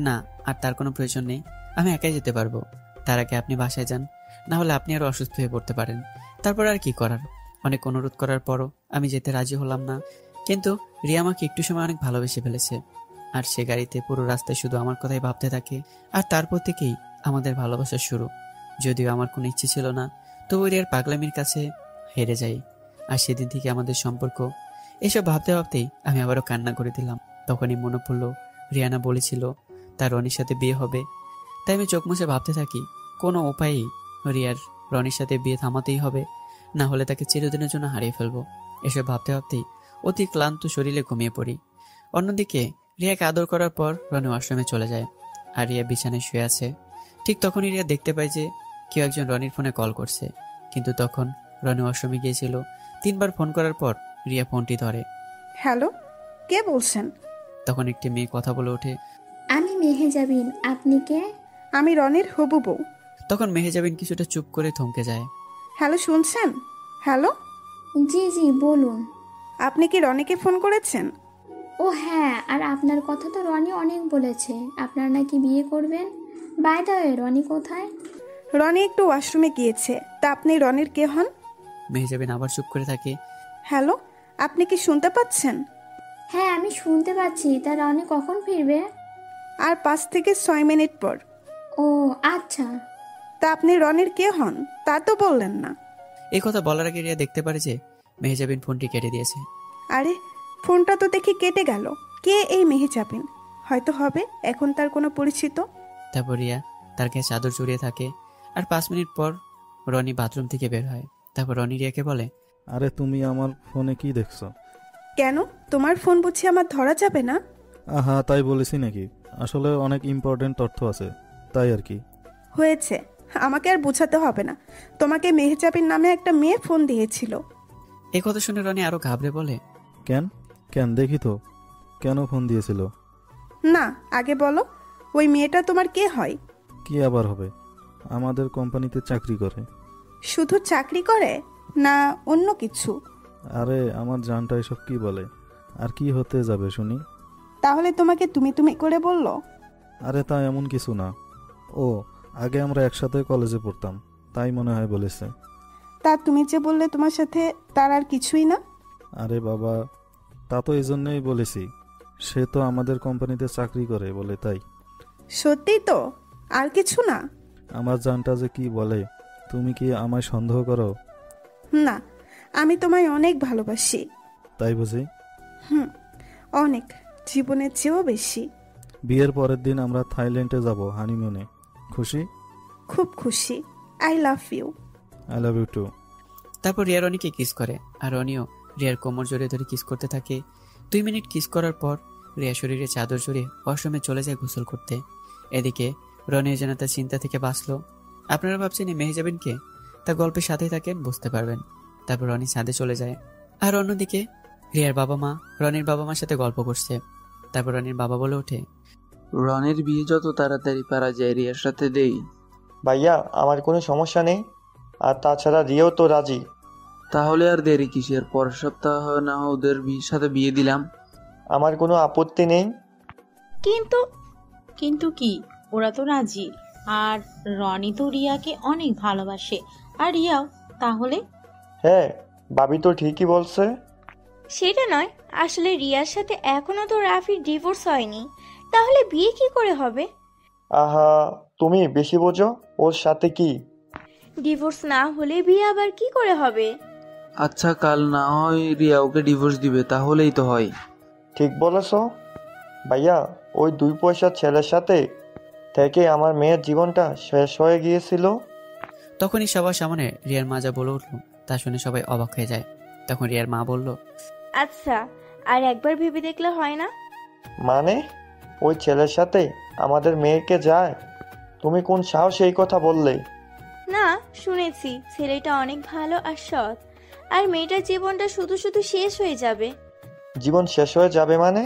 না, আর তার কোনো প্রয়োজন নেই, আমি একাই যেতে পারবো। তার আগে আপনি বাসায় যান, না হলে আপনি আরো অসুস্থ হয়ে পড়তে পারেন। তারপর আর কি করার, অনেক অনুরোধ করার পরও আমি যেতে রাজি হলাম না। কিন্তু রিয়া আমাকে একটু সময় অনেক ভালোবেসে ফেলেছে, আর সে গাড়িতে পুরো রাস্তায় শুধু আমার কথাই ভাবতে থাকে। আর তারপর থেকেই আমাদের ভালোবাসা শুরু। যদিও আমার কোনো ইচ্ছে ছিল না, তবু রিয়ার পাগলামির কাছে হেরে যাই। আর সেদিন থেকে আমাদের সম্পর্ক। এসব ভাবতে ভাবতেই আমি আবারও কান্না করে দিলাম। তখনই মনে পড়লো রিয়ানা বলেছিল তার রনির সাথে বিয়ে হবে। তাই আমি চোখ মুছে ভাবতে থাকি, কোনো উপায়েই রিয়ার রনির সাথে বিয়ে থামাতেই হবে, না হলে তাকে চিরদিনের জন্য হারিয়ে ফেলবো। এসব ভাবতে ভাবতেই অতি ক্লান্ত শরীরে ঘুমিয়ে পড়ি। অন্যদিকে রিয়াকে আদর করার পর রনি আশ্রমে চলে যায়, আর রিয়া বিছানায় শুয়ে আছে। ঠিক তখনই রিয়া দেখতে পায় যে কেউ একজন রনির ফোনে কল করছে। কিন্তু তখন রনি আশ্রমে গিয়েছিল। 3বার ফোন করার পর রিয়া ফোনটি ধরে। হ্যালো, কে বলছেন? তখন একটি মেয়ে কথা বলে ওঠে, আমি মেহেজাবিন, আপনি কে? আমি রনির হবু বউ। তখন মেহেজাবিন কিছুটা চুপ করে থমকে যায়। হ্যালো, শুনছেন? হ্যালো, জি জি বলুন। আপনি কি রনিকে ফোন করেছেন? ও হ্যাঁ, আর আপনার কথা তো রনি অনেক বলেছে, আপনার নাকি বিয়ে করবেন। বাই দ্য ওয়ে, রনি কোথায়? রনি একটু ওয়াশরুমে গিয়েছে। তা আপনি রনির কে হন? মেহজাবিন আবার চুপ করে থাকে। হ্যালো, আপনি কি শুনতে পাচ্ছেন? হ্যাঁ আমি শুনতে পাচ্ছি, তা রনি কখন ফিরবে? আর 5 থেকে 6 মিনিট পর। ও আচ্ছা। তা আপনি রনির কে হন তা তো বললেন না। এই কথা বলার আগে রিয়া দেখতে পারে যে মেহজাবিন ফোনটি কেটে দিয়েছে। আরে, ফোনটা তো দেখি কেটে গেল। কে এই মেহেজাবিন? হয়তো হবে এখন তার কোনো পরিচিত। তারপর রিয়া তার গায়ে চাদর জড়িয়ে থাকে। আর 5 মিনিট পর রনি বাথরুম থেকে বের হয়। তারপর রনি রিয়াকে বলে, আরে তুমি আমার ফোনে কি দেখছো? কেন, তোমার ফোন বুঝি আমার ধরা যাবে না? আহা, তাই বলেছি নাকি? আসলে অনেক ইম্পর্টেন্ট তথ্য আছে, তাই আর কি। হয়েছে, আমাকে আর বোঝাতে হবে না। তোমাকে মেহেজাবিন নামে একটা মেয়ে ফোন দিয়েছিল। এই কথা শুনে রনি আরো ঘাবড়ে বলে, কেন কেন দেখি তো, কেন ফোন দিয়েছিল? না, আগে বলো, ওই মেয়েটা তোমার কে হয়? কি আবার হবে, আমাদের কোম্পানিতে চাকরি করে। শুধু চাকরি করে না অন্য কিছু? আরে আমার জানটা এসব কি বলে, আর কি হতে যাবে শুনি। তাহলে তোমাকে তুমি তুমি করে বললো? আরে তা এমন কিছু না। ও, আগে আমরা একসাথে কলেজে পড়তাম, তাই মনে হয় বলেছে। তা তুমি যে বললে তোমার সাথে তার আর কিছুই না? আরে বাবা, তা তো এই জন্যই বলেছি, সে তো আমাদের কোম্পানিতে চাকরি করে বলে তাই। সত্যি তো, আর কিছু না? আমার জানটা যে কি বলে, তুমি কি আমায় সন্দেহ করো? না, আমি তোমায় অনেক ভালোবাসি। তাই বুঝি? অনেক, জীবনের চেয়েও বেশি। বিয়ের পরের দিন আমরা থাইল্যান্ডে যাব হানিমুনে। খুশি? খুব খুশি। I love you. I love you too. তারপর রিয়া রনিকে কিস করে। আর রনিও রিয়ার কোমর জড়িয়ে ধরে কিস করতে থাকে। 2 মিনিট কিস করার পর রিয়া শরীরে চাদর জড়িয়ে ওয়াশরুমে চলে যায় গোসল করতে। এদিকে রনি যেন তার চিন্তা থেকে বাঁচলো। আপনারা ভাবছেন এই মেহজাবিনকে? তা গল্পের সাথেই থাকেন, বুঝতে পারবেন। তারপর রনি ছাদে চলে যায়। আর অন্যদিকে রিয়ার বাবা মা রনির বাবা মার সাথে গল্প করছে। তারপর রনির বাবা বলে ওঠে, রনির বিয়ে যত তাড়াতাড়ি পারা যায় রিয়ার সাথে দেই। ভাইয়া, আমার কোনো সমস্যা নেই। আর তাছাড়া রিয়াও তো রাজি। তাহলে আর দেরি কিসের? পরের সপ্তাহ না ওদের সাথে বিয়ে দিলাম। আমার কোনো আপত্তি নেই। কিন্তু কিন্তু কি, ওরা তো রাজি। আর রনি তো রিয়াকে অনেক ভালোবাসে, আর রিয়াও। তাহলে? হ্যাঁ, ভাবি তো ঠিকই বলছে। সেটা নয়, আসলে রিয়ার সাথে এখনো তো রাফির ডিভোর্স হয়নি, তাহলে বিয়ে কি করে হবে? আহা, তুমি বেশি বোঝো। ওর সাথে কি? ডিভোর্স না হলে বিয়ে আবার কি করে হবে? আচ্ছা, কাল না হয় রিয়া ওকে ডিভোর্স দিবে, তাহলেই তো হয়। ঠিক বলেছ ভাইয়া। ওই 2 পয়সার ছেলের সাথে থেকে আমার মেয়ের জীবনটা শেষ হয়ে গিয়েছিল। তখনই সবার সামনে রিয়ার মা যা বলে উঠল তা শুনে সবাই অবাক হয়ে যায়। তখন রিয়ার মা বলল, আচ্ছা, আর একবার ভেবে দেখলে হয় না? মানে ওই ছেলের সাথে আমাদের মেয়েকে যায়? তুমি কোন সাহসে এই কথা বললে? না, শুনেছি ছেলেটা অনেক ভালো আর সৎ, আর মেয়েটার জীবনটা শুধু শুধু শেষ হয়ে যাবে। জীবন শেষ হয়ে যাবে মানে?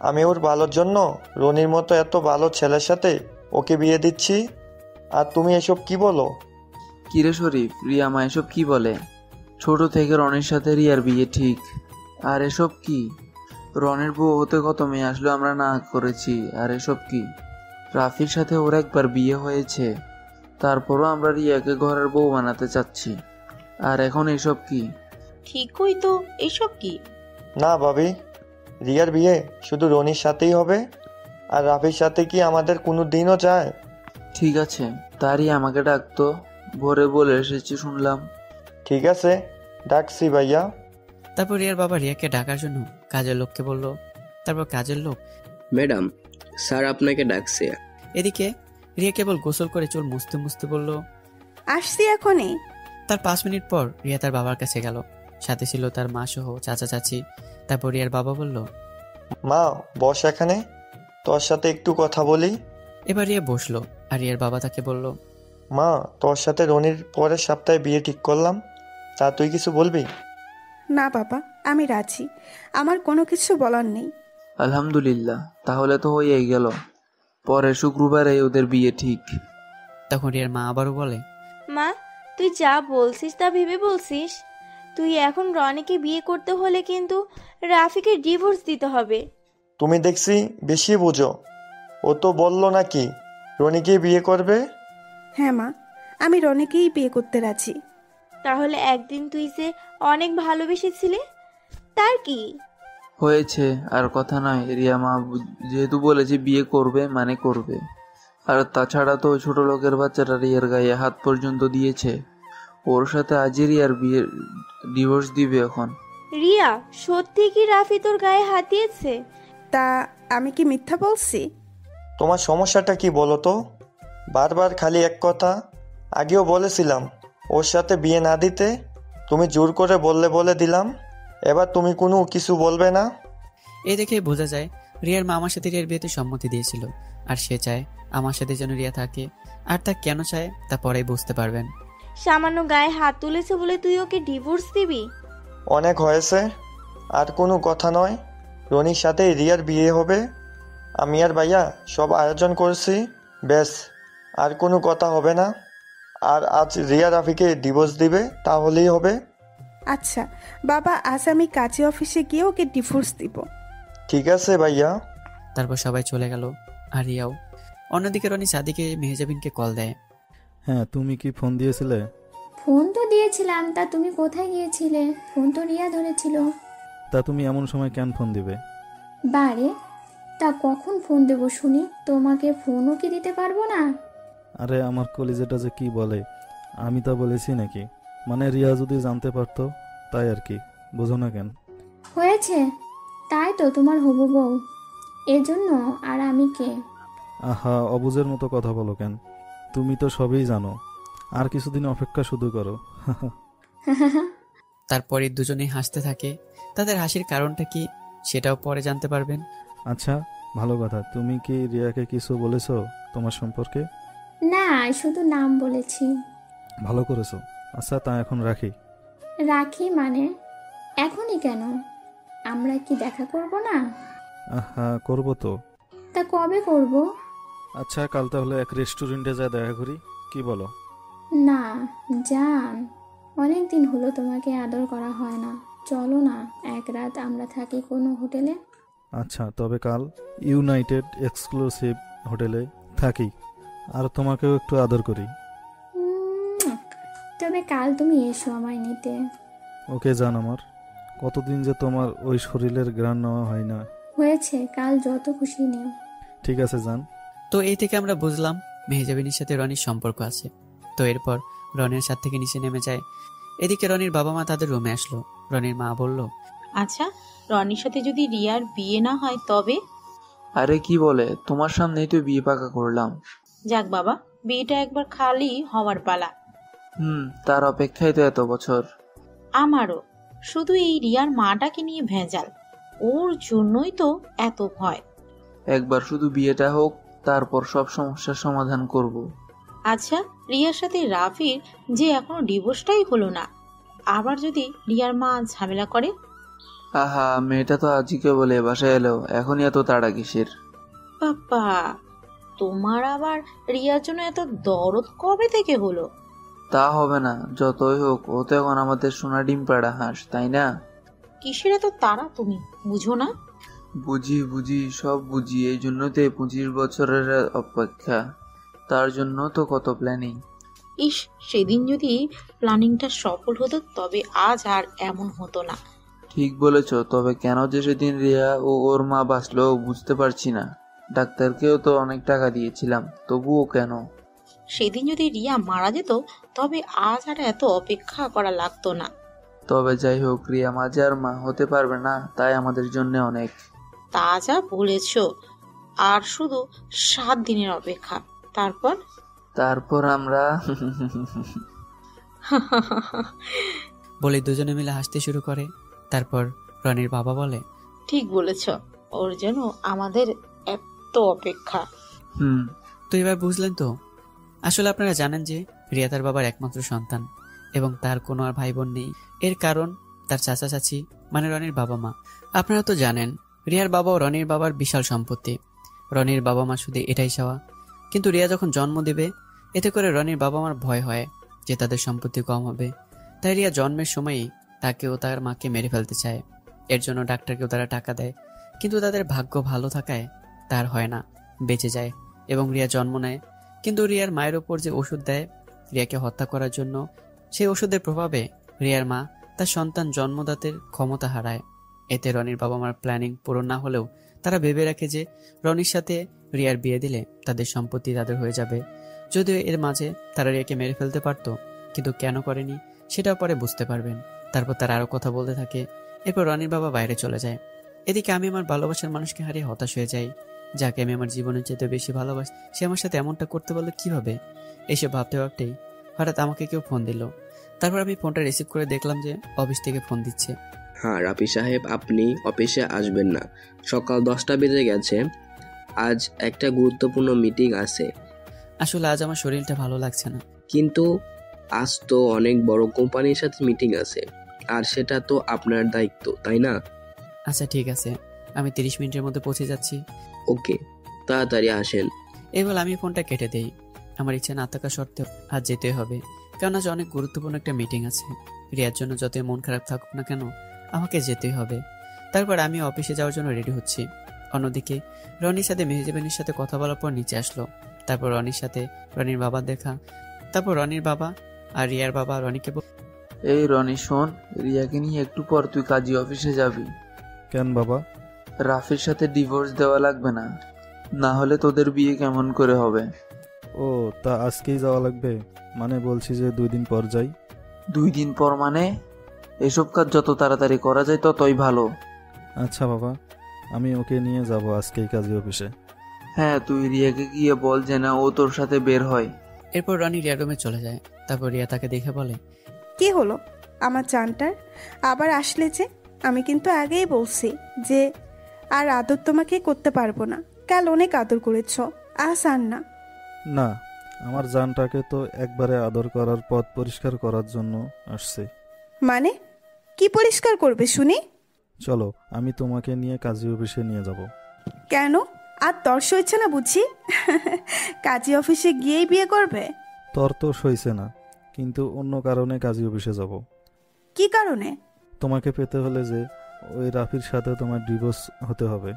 আমি ওর ভালোর জন্য রনির মতো এত ভালো ছেলের সাথে ওকে বিয়ে দিচ্ছি, আর তুমি এসব কি বলো? কিরে শরীফ, রিয়া মা এসব কি বলে? ছোট থেকে রনির সাথে রিয়ার বিয়ে ঠিক, আর এসব কি? রনির বউ হতে কত মেয়ে আসলে আমরা না করেছি, আর এসব কি? রাফির সাথে ওর একবার বিয়ে হয়েছে, তারপরও আমরা রিয়াকে ঘরের বউ বানাতে চাচ্ছি, আর এখন এসব কি? ঠিকই তো, এসব কি? না ভাবি, রিয়ার বিয়ে শুধু রনির সাথেই হবে, আর রাফির সাথে কি আমাদের কোনো দিনও যায়? ঠিক আছে, তারই আমাকে ডাকতো, ভোরে বলে এসেছি শুনলাম। ঠিক আছে, ডাকছি ভাইয়া। তারপর রিয়ার বাবা রিয়াকে ডাকার জন্য কাজের লোককে বলল। তারপর কাজের লোক, ম্যাডাম, স্যার আপনাকে ডাকছে। এদিকে রিয়া কেবল গোসল করে চুল মুছতে মুছতে বলল, আসছি এখনই। তার 5 মিনিট পর রিয়া তার বাবার কাছে গেল। সাথে ছিল তার মা সহ চাচা চাচি। তারপর রিয়ার বাবা বলল, মা বস এখানে, তোর সাথে একটু কথা বলি। এবার রিয়া বসলো। আর রিয়ার বাবা তাকে বলল, মা, তোর সাথে রনির পরের সপ্তাহে বিয়ে ঠিক করলাম, তা তুই কিছু বলবি? না বাবা, আমি রাজি, আমার কোনো কিছু বলার নেই। আলহামদুলিল্লাহ, তাহলে তো হয়েই গেল, পরের শুক্রবারে ওদের বিয়ে ঠিক। তখন রিয়ার মা আবারও বলে, মা, তুই যা বলছিস তা ভেবে বলছিস? তুই এখন রনিকে বিয়ে করতে হলে কিন্তু রাফিকে ডিভোর্স দিতে হবে। তুমি দেখছি বেশি বুঝো। ও তো বললো নাকি রনিকে বিয়ে করবে। হ্যাঁ মা, আমি রনিকেই বিয়ে করতে রাজি। তাহলে একদিন তুই যে অনেক ভালোবেসেছিলি, তার কি হয়েছে? আর কথা নয়, রিয়া মা যেহেতু বলেছে বিয়ে করবে মানে করবে। আর তাছাড়া তো ওই ছোট লোকের বাচ্চাটা রিয়ার গায়ে হাত পর্যন্ত দিয়েছে। ওর সাথে আজই রিয়ার বিয়ে ডিভোর্স দিবে এখন। রিয়া, সত্যি কি রাফি তোর গায়ে হাত দিয়েছে? তা আমি কি মিথ্যা বলছি? তোমার সমস্যাটা কি বলো তো? বারবার খালি এক কথা। আগেও বলেছিলাম ওর সাথে বিয়ে না দিতে, তুমি জোর করে বলে দিলাম। এবার তুমি কোনো কিছু বলবে না? এই দেখে বোঝা যায় রিয়ার মা আমার সাথে রিয়ার বিয়েতে সম্মতি দিয়েছিল, আর সে চায় আমার সাথে যেন রিয়া থাকে। আর তা কেন চায় তা পরেই বুঝতে পারবেন। সামান্য গায়ে হাত তুলেছে বলে তুই ওকে ডিভোর্স দিবি? অনেক হয়েছে, আর কোনো কথা নয়। রনির সাথে রিয়ার বিয়ে হবে। আমি আর ভাইয়া সব আয়োজন করছি, ব্যাস, আর কোনো কথা হবে না। আর আজ রিয়া রাফিকে ডিভোর্স দিবে, তাহলেই হবে। আচ্ছা বাবা, আজ আমি কাজী অফিসে গিয়ে ওকে ডিভোর্স দিব। ঠিক আছে ভাইয়া। তারপর সবাই চলে গেল, আর রিয়াও। অন্যদিকে রনি সাদিকে মেহজাবিনকে কল দেয়। হ্যাঁ, তুমি কি ফোন দিয়েছিলে? ফোন তো দিয়েছিলাম, তা তুমি কোথায় গিয়েছিলে? ফোন তো রিয়া ধরেছিল। তা তুমি এমন সময় কেন ফোন দিবে? বারে, তা কখন ফোন দেবো শুনি? তোমাকে ফোনও কি দিতে পারবো না? আরে আমার কলিজাটা যে কি বলে, আমি তা বলেছি নাকি? মানে রিয়া যদি জানতে পারতো, তাই আর কি। বোঝো না কেন? হয়েছে, তাই তো তোমার হবু বউ, এজন্য। আর আমি কে? আহা, অবুঝের মতো কথা বলো কেন? তুমি তো সবই জানো। আর কিছুদিন অপেক্ষা শুধু করো। তারপরে দুজনেই হাসতে থাকে। তাদের হাসির কারণটা কি সেটাও পরে জানতে পারবেন। আচ্ছা, ভালো কথা। তুমি কি রিয়াকে কিছু বলেছো তোমার সম্পর্কে? না, শুধু নাম বলেছি। ভালো করেছো। আচ্ছা, তা এখন রাখি। রাখি মানে? এখনই কেন? আমরা কি দেখা করব না? আহা, করবো তো। তা কবে করব? আচ্ছা, কাল তাহলে এক রেস্টুরেন্টে যা দেখা করি, কি বলো? না জান, অনেক দিন হলো তোমাকে আদর করা হয় না। চলো না, এক রাত আমরা থাকি কোনো হোটেলে। আচ্ছা, তবে কাল ইউনাইটেড এক্সক্লুসিভ হোটেলে থাকি, আর তোমাকেও একটু আদর করি। তবে কাল তুমি এসো আমায় নিতে। ওকে জান আমার, কতদিন যে তোমার ওই শরীরের ঘ্রাণ নেওয়া হয় না। হয়েছে, কাল যত খুশি নিও। ঠিক আছে জান। তো এই থেকে আমরা বুঝলাম মেহজাবিনের সাথে রনির সম্পর্ক আছে। তো এরপর রনির সাথে থেকে নিচে নেমে যায়। এদিকে রনির বাবা মা তাদের রুমে আসলো। রনির মা বলল, আচ্ছা, রনির সাথে যদি রিয়ার বিয়ে না হয় তবে? আরে কি বলে, তোমার সামনেই তো বিয়ে পাকা করলাম। যাক বাবা, বিয়েটা একবার খালি হওয়ার পালা। তার অপেক্ষায় তো এত বছর। আমারও, শুধু এই রিয়ার মাটাকে নিয়ে ভেজাল, ওর জন্যই তো এত ভয়। একবার শুধু বিয়েটা হোক, তারপর সব সমস্যার সমাধান করব। আচ্ছা, রিয়ার সাথে রাফির যে এখনো ডিভোর্সটাই হলো না, আবার যদি রিয়ার মা ঝামেলা করে? আহা, মেয়েটা তো আজকে বলে বাসায় এলো, এখনই এত তাড়া কিসের? বাবা, তোমার আবার রিয়ার জন্য এত দরদ কবে থেকে হলো? তা হবে না, যতই হোক ও তো এখন আমাদের সোনা ডিম পাড়া হাঁস, তাই না? কিসের এত তাড়া তুমি বুঝো না? বুঝি, সব বুঝি। এই জন্য তো 25 বছরের অপেক্ষা, তার জন্য তো কত প্ল্যানিং। ইস, সেদিন যদি প্ল্যানিংটা সফল হতো তবে আজ আর এমন হতো না। ঠিক বলেছ, তবে কেন যে সেদিন রিয়া ও ওর মা বাঁচলো বুঝতে পারছি না। ডাক্তারকেও তো অনেক টাকা দিয়েছিলাম, তবুও কেন? সেদিন যদি রিয়া মারা যেত তবে আজ আর এত অপেক্ষা করা লাগতো না। তবে যাই হোক, রিয়া মাঝে আর মা হতে পারবে না, তাই আমাদের জন্য অনেক। তা যা বলেছ, আর শুধু 7 দিনের অপেক্ষা, তারপর আমরা বলে দুজনে মিলে হাসতে শুরু করে। তারপর রনির বাবা বলে, ঠিক বলেছ, ওর জন্য আমাদের এত অপেক্ষা। তো এবার বুঝলেন তো? আসলে আপনারা জানেন যে রিয়া তার বাবার একমাত্র সন্তান এবং তার কোনো আর ভাই বোন নেই। এর কারণ তার চাচা চাচি মানে রনির বাবা মা। আপনারা তো জানেন রিয়ার বাবা ও রনির বাবার বিশাল সম্পত্তি। রনির বাবা মা শুধু এটাই চাওয়া। কিন্তু রিয়া যখন জন্ম দেবে, এতে করে রনির বাবা মার ভয় হয় যে তাদের সম্পত্তি কম হবে। তাই রিয়া জন্মের সময়ই তাকে ও তার মাকে মেরে ফেলতে চায়। এর জন্য ডাক্তারকেও তারা টাকা দেয়, কিন্তু তাদের ভাগ্য ভালো থাকায় তার হয় না, বেঁচে যায় এবং রিয়া জন্ম নেয়। কিন্তু রিয়ার মায়ের ওপর যে ওষুধ দেয় রিয়াকে হত্যা করার জন্য। সেই ওষুধের প্রভাবে রিয়ার মা তার সন্তান জন্মদাতের ক্ষমতা হারায়। এতে রনির বাবা মার প্ল্যানিং পূরণ না হলেও তারা ভেবে রাখে যে রনির সাথে রিয়ার বিয়ে দিলে তাদের সম্পত্তি তাদের হয়ে যাবে। যদিও এর মাঝে তারা রিয়াকে মেরে ফেলতে পারত, কিন্তু কেন করেনি সেটাও পরে বুঝতে পারবেন। তারপর তারা আরো কথা বলতে থাকে। এরপর রনির বাবা বাইরে চলে যায়। এদিকে আমি আমার ভালোবাসার মানুষকে হারিয়ে হতাশ হয়ে যাই। যাকে আমি আমার জীবনের চেয়ে বেশি ভালোবাসি, সে আমার সাথে এমনটা করতে পারলো কিভাবে? এসব ভাবতে ভাবতেই হঠাৎ আমাকে কেউ ফোন দিল। তারপর আমি ফোনটা রিসিভ করে দেখলাম যে অফিস থেকে ফোন দিচ্ছে। হ্যাঁ রাফি সাহেব, আপনি অফিসে আসবেন না, সকাল 10টা বেজে গেছে, আজ একটা গুরুত্বপূর্ণ মিটিং আছে। আসলে আজ আমার শরীরটা ভালো লাগছে না। কিন্তু আজ তো অনেক বড় কোম্পানির সাথে মিটিং আছে, আর সেটা তো আপনার দায়িত্ব, তাই না? আচ্ছা ঠিক আছে, আমি 30 মিনিটের মধ্যে পৌঁছে যাচ্ছি। ওকে, তাড়াতাড়ি আসেন। এই বলে আমি ফোনটা কেটে দেই। আমার ইচ্ছা না থাকা সত্ত্বেও আজ যেতে হবে, কারণ আজ অনেক গুরুত্বপূর্ণ একটা মিটিং আছে। রিয়ার জন্য যতই মন খারাপ থাকুক না কেন, আমাকে যেতেই হবে। তারপর আমি অফিসে যাওয়ার জন্য রেডি হচ্ছি। অন্যদিকে রনির সাথে মেহজাবিনের সাথে কথা বলার পর নিচে আসলো। তারপর রনির সাথে রনির বাবার দেখা। তারপর রনির বাবা আর রিয়ার বাবা রনিকে এই রনি শোন, রিয়াকে নিয়ে একটু পর তুই কাজী অফিসে যাবি। কেন বাবা? রাফির সাথে ডিভোর্স দেওয়া লাগবে না, না হলে তোদের বিয়ে কেমন করে হবে? ও তা আজকেই যাওয়া লাগবে? মানে বলছি যে 2 দিন পর যাই। 2 দিন পর মানে? এসব কাজ যত তাড়াতাড়ি করা যায় ততই ভালো। আচ্ছা বাবা, আমি ওকে নিয়ে যাব আজকেই কাজী অফিসে। হ্যাঁ, তুই রিয়াকে গিয়ে বল যে না ও তোর সাথে বের হয়। এরপর রনি রিয়ার রুমে চলে যায়। তারপর রিয়া তাকে দেখে বলে, কি হলো আমার জানটার, আবার আসলে যে? আমি কিন্তু আগেই বলছি যে আর আদর তোমাকে করতে পারবো না। কাল অনেক আদর করেছ, আজ আর না। না, আমার জানটাকে তো একবারে আদর করার পথ পরিষ্কার করার জন্য আসছে। মানে কি পরিষ্কার করবে শুনি? চলো, আমি তোমাকে নিয়ে কাজী অফিসে নিয়ে যাব। কেন, আর তর সইছে না বুঝি? কাজী অফিসে গিয়েই বিয়ে করবে? তোর তো সইছে না, কিন্তু অন্য কারণে কাজী অফিসে যাব। কি কারণে? তোমাকে পেতে হলে যে ওই রাফির সাথে তোমার ডিভোর্স হতে হবে,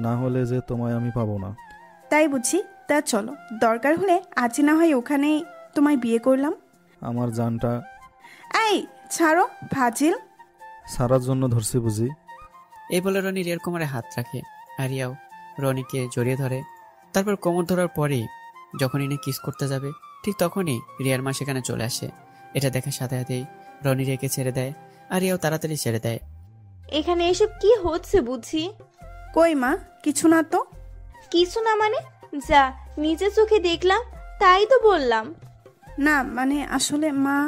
না হলে যে তোমায় আমি পাবো না। তাই বুঝি? তা চলো, দরকার হলে আজ না হয় ওখানেই তোমায় বিয়ে করলাম। আমার জানটা এই ছাড়ো ফাজিল। সারার জন্য ধরছি বুঝি? এই বলে রনি রিয়ার কোমরে হাত রাখে আর রিয়াও রনিকে জড়িয়ে ধরে। তারপর কোমর ধরার পরেই যখন ইনি কিস করতে যাবে, ঠিক তখনই রিয়ার মা সেখানে চলে আসে। এটা দেখার সাথে সাথেই রনি রিয়াকে ছেড়ে দেয় আর রিয়াও তাড়াতাড়ি ছেড়ে দেয়। এখানে এসব কি হচ্ছে বুঝি? কই মা, কিছু না তো। কিছু না মানে? যা নিজে চোখে দেখলাম তাই তো বললাম। না মানে আসলে মা।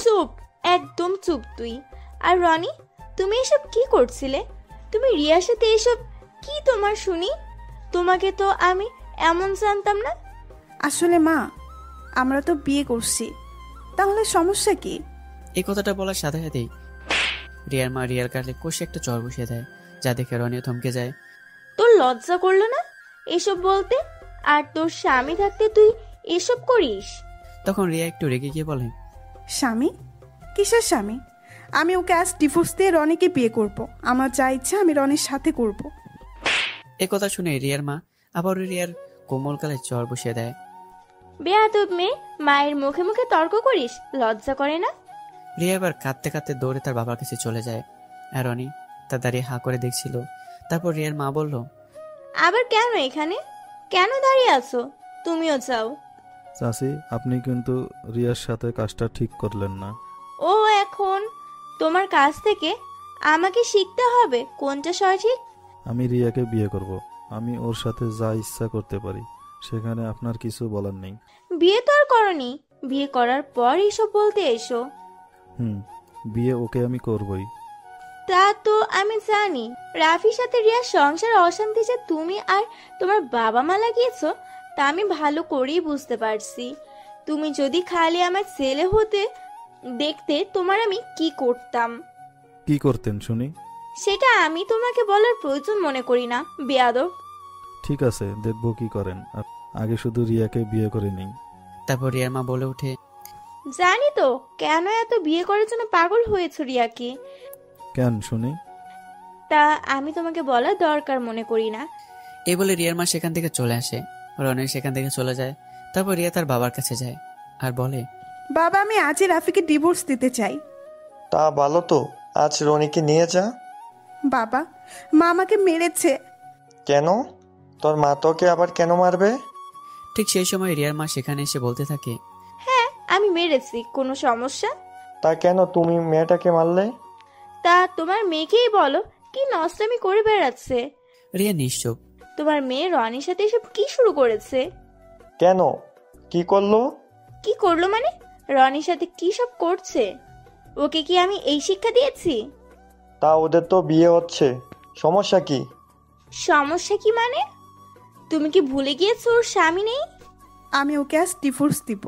চুপ, একদম চুপ তুই। আর রনি, তুমি এসব কি করছিলে? তুমি রিয়ার সাথে এসব কি তোমার শুনি? তোমাকে তো আমি এমন জানতাম না। আসলে মা, আমরা তো বিয়ে করছি, তাহলে সমস্যা কি? এই কথাটা বলার সাথে সাথেই রিয়ার মা রিয়ার গালে কষে একটা চর বসিয়ে দেয়, যা দেখে রনিও থমকে যায়। তোর লজ্জা করলো না এসব বলতে? আর তোর স্বামী থাকতে তুই এসব করিস? তখন রিয়া একটু রেগে গিয়ে বলে, স্বামী? কিসের স্বামী? আমি ওকে আজ ডিভোর্স দিয়ে রনিকে বিয়ে করব। আমার যা ইচ্ছা আমি রনির সাথে করব। এ কথা শুনে রিয়ার মা আবার রিয়ার কোমল গালে চর বসিয়ে দেয়। বেয়াদব মেয়ে, মায়ের মুখে মুখে তর্ক করিস, লজ্জা করে না? রিয়া এবার কাঁদতে কাঁদতে দৌড়ে তার বাবার কাছে চলে যায়। আর রনি তার দাঁড়িয়ে হাঁ করে দেখছিল। তারপর রিয়ার মা বলল, আবার কেন এখানে? কেন দাঁড়িয়ে আছো? তুমিও যাও। চাচি, আপনি কিন্তু রিয়ার সাথে কাজটা ঠিক করলেন না। ও এখন তোমার কাছ থেকে আমাকে শিখতে হবে কোনটা সঠিক। আমি রিয়াকে বিয়ে করব, আমি ওর সাথে যা ইচ্ছা করতে পারি, সেখানে আপনার কিছু বলার নেই। বিয়ে তো আর করনি, বিয়ে করার পর এসব বলতে এসো। বিয়ে ওকে আমি করবই। তা তো আমি জানি। রাফির সাথে রিয়ার সংসার অশান্তি যে তুমি আর তোমার বাবা মা লাগিয়েছো তা আমি ভালো করেই বুঝতে পারছি। তুমি যদি খালি আমার ছেলে হতে দেখতে, তোমার আমি কি করতাম। কি করতেন শুনি? সেটা আমি তোমাকে বলার প্রয়োজন মনে করি না, বেয়াদব। ঠিক আছে, দেখবো কি করেন। আগে শুধু রিয়াকে বিয়ে করে নেই। তারপর রিয়ার মা বলে ওঠে, জানি তো কেন এত বিয়ে করার জন্য পাগল হয়েছো রিয়াকে। কেন শুনি? তা আমি তোমাকে বলার দরকার মনে করি না। এই বলে রিয়ার মা সেখান থেকে চলে আসে। রনি সেখান থেকে চলে যায়। তারপর রিয়া তার বাবার কাছে যায় আর বলে, বাবা, আমি আজই রাফিকে ডিভোর্স দিতে চাই। তা ভালো তো, আজ রনিকে নিয়ে যা। বাবা, মা আমাকে মেরেছে। কেন? তোর মা তোকে আবার কেন মারবে? ঠিক সেই সময় রিয়ার মা সেখানে এসে বলতে থাকে, হ্যাঁ আমি মেরেছি, কোনো সমস্যা? তা কেন তুমি মেয়েটাকে মারলে? তা তোমার মেয়েকেই বলো কি নষ্টামি করে বেড়াচ্ছে। রিয়া নিশ্চুপ। তোমার মেয়ে রনির সাথে এসব কি শুরু করেছে? কেন? কি করলো? কি করলো মানে? রনির সাথে কি সব করছে? ওকে কি আমি এই শিক্ষা দিয়েছি? তা ওদের তো বিয়ে হচ্ছে, সমস্যা কি? সমস্যা কি মানে? তুমি কি ভুলে গিয়েছো ওর স্বামী নেই? আমি ওকে আজ ডিভোর্স দিব।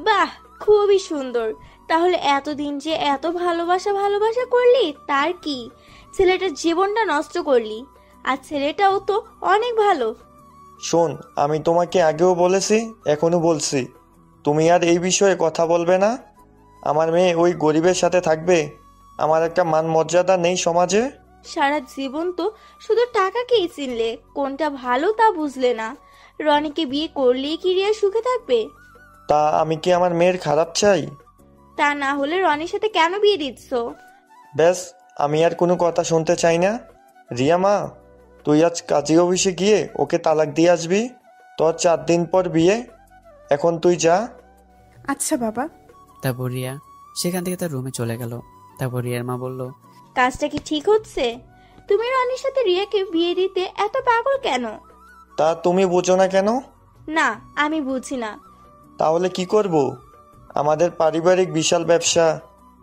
বাহ, খুবই সুন্দর। তাহলে এতদিন যে এত ভালোবাসা ভালোবাসা করলি, তার কি? ছেলেটার জীবনটা নষ্ট করলি। আর ছেলেটাও তো অনেক ভালো। শোন, আমি তোমাকে আগেও বলেছি, এখনো বলছি, তুমি আর এই বিষয়ে কথা বলবে না। আমার মেয়ে ওই গরিবের সাথে থাকবে? আমার একটা মান মর্যাদা নেই সমাজে? সারা জীবন তো শুধু টাকাকেই চিনলে, কোনটা ভালো তা বুঝলে না। রনিকে বিয়ে করলেই কি রিয়া সুখে থাকবে? তা আমি কি আমার মেয়ের খারাপ চাই? তা না হলে রনির সাথে কেন বিয়ে দিচ্ছ? ব্যাস, আমি আর কোনো কথা শুনতে চাই না। রিয়া মা, তুই আজ কাজী অফিসে গিয়ে ওকে তালাক দিয়ে আসবি। তোর 4 দিন পর বিয়ে, এখন তুই যা। আচ্ছা বাবা। তারপর রিয়া সেখান থেকে তার রুমে চলে গেল। তারপর রিয়ার মা বলল, কাজটা কি ঠিক হচ্ছে? তুমি রনির সাথে রিয়াকে বিয়ে দিতে এত পাগল কেন? তা তুমি বোঝো না কেন? না, আমি বুঝি না। তাহলে কি করব? আমাদের পারিবারিক বিশাল ব্যবসা,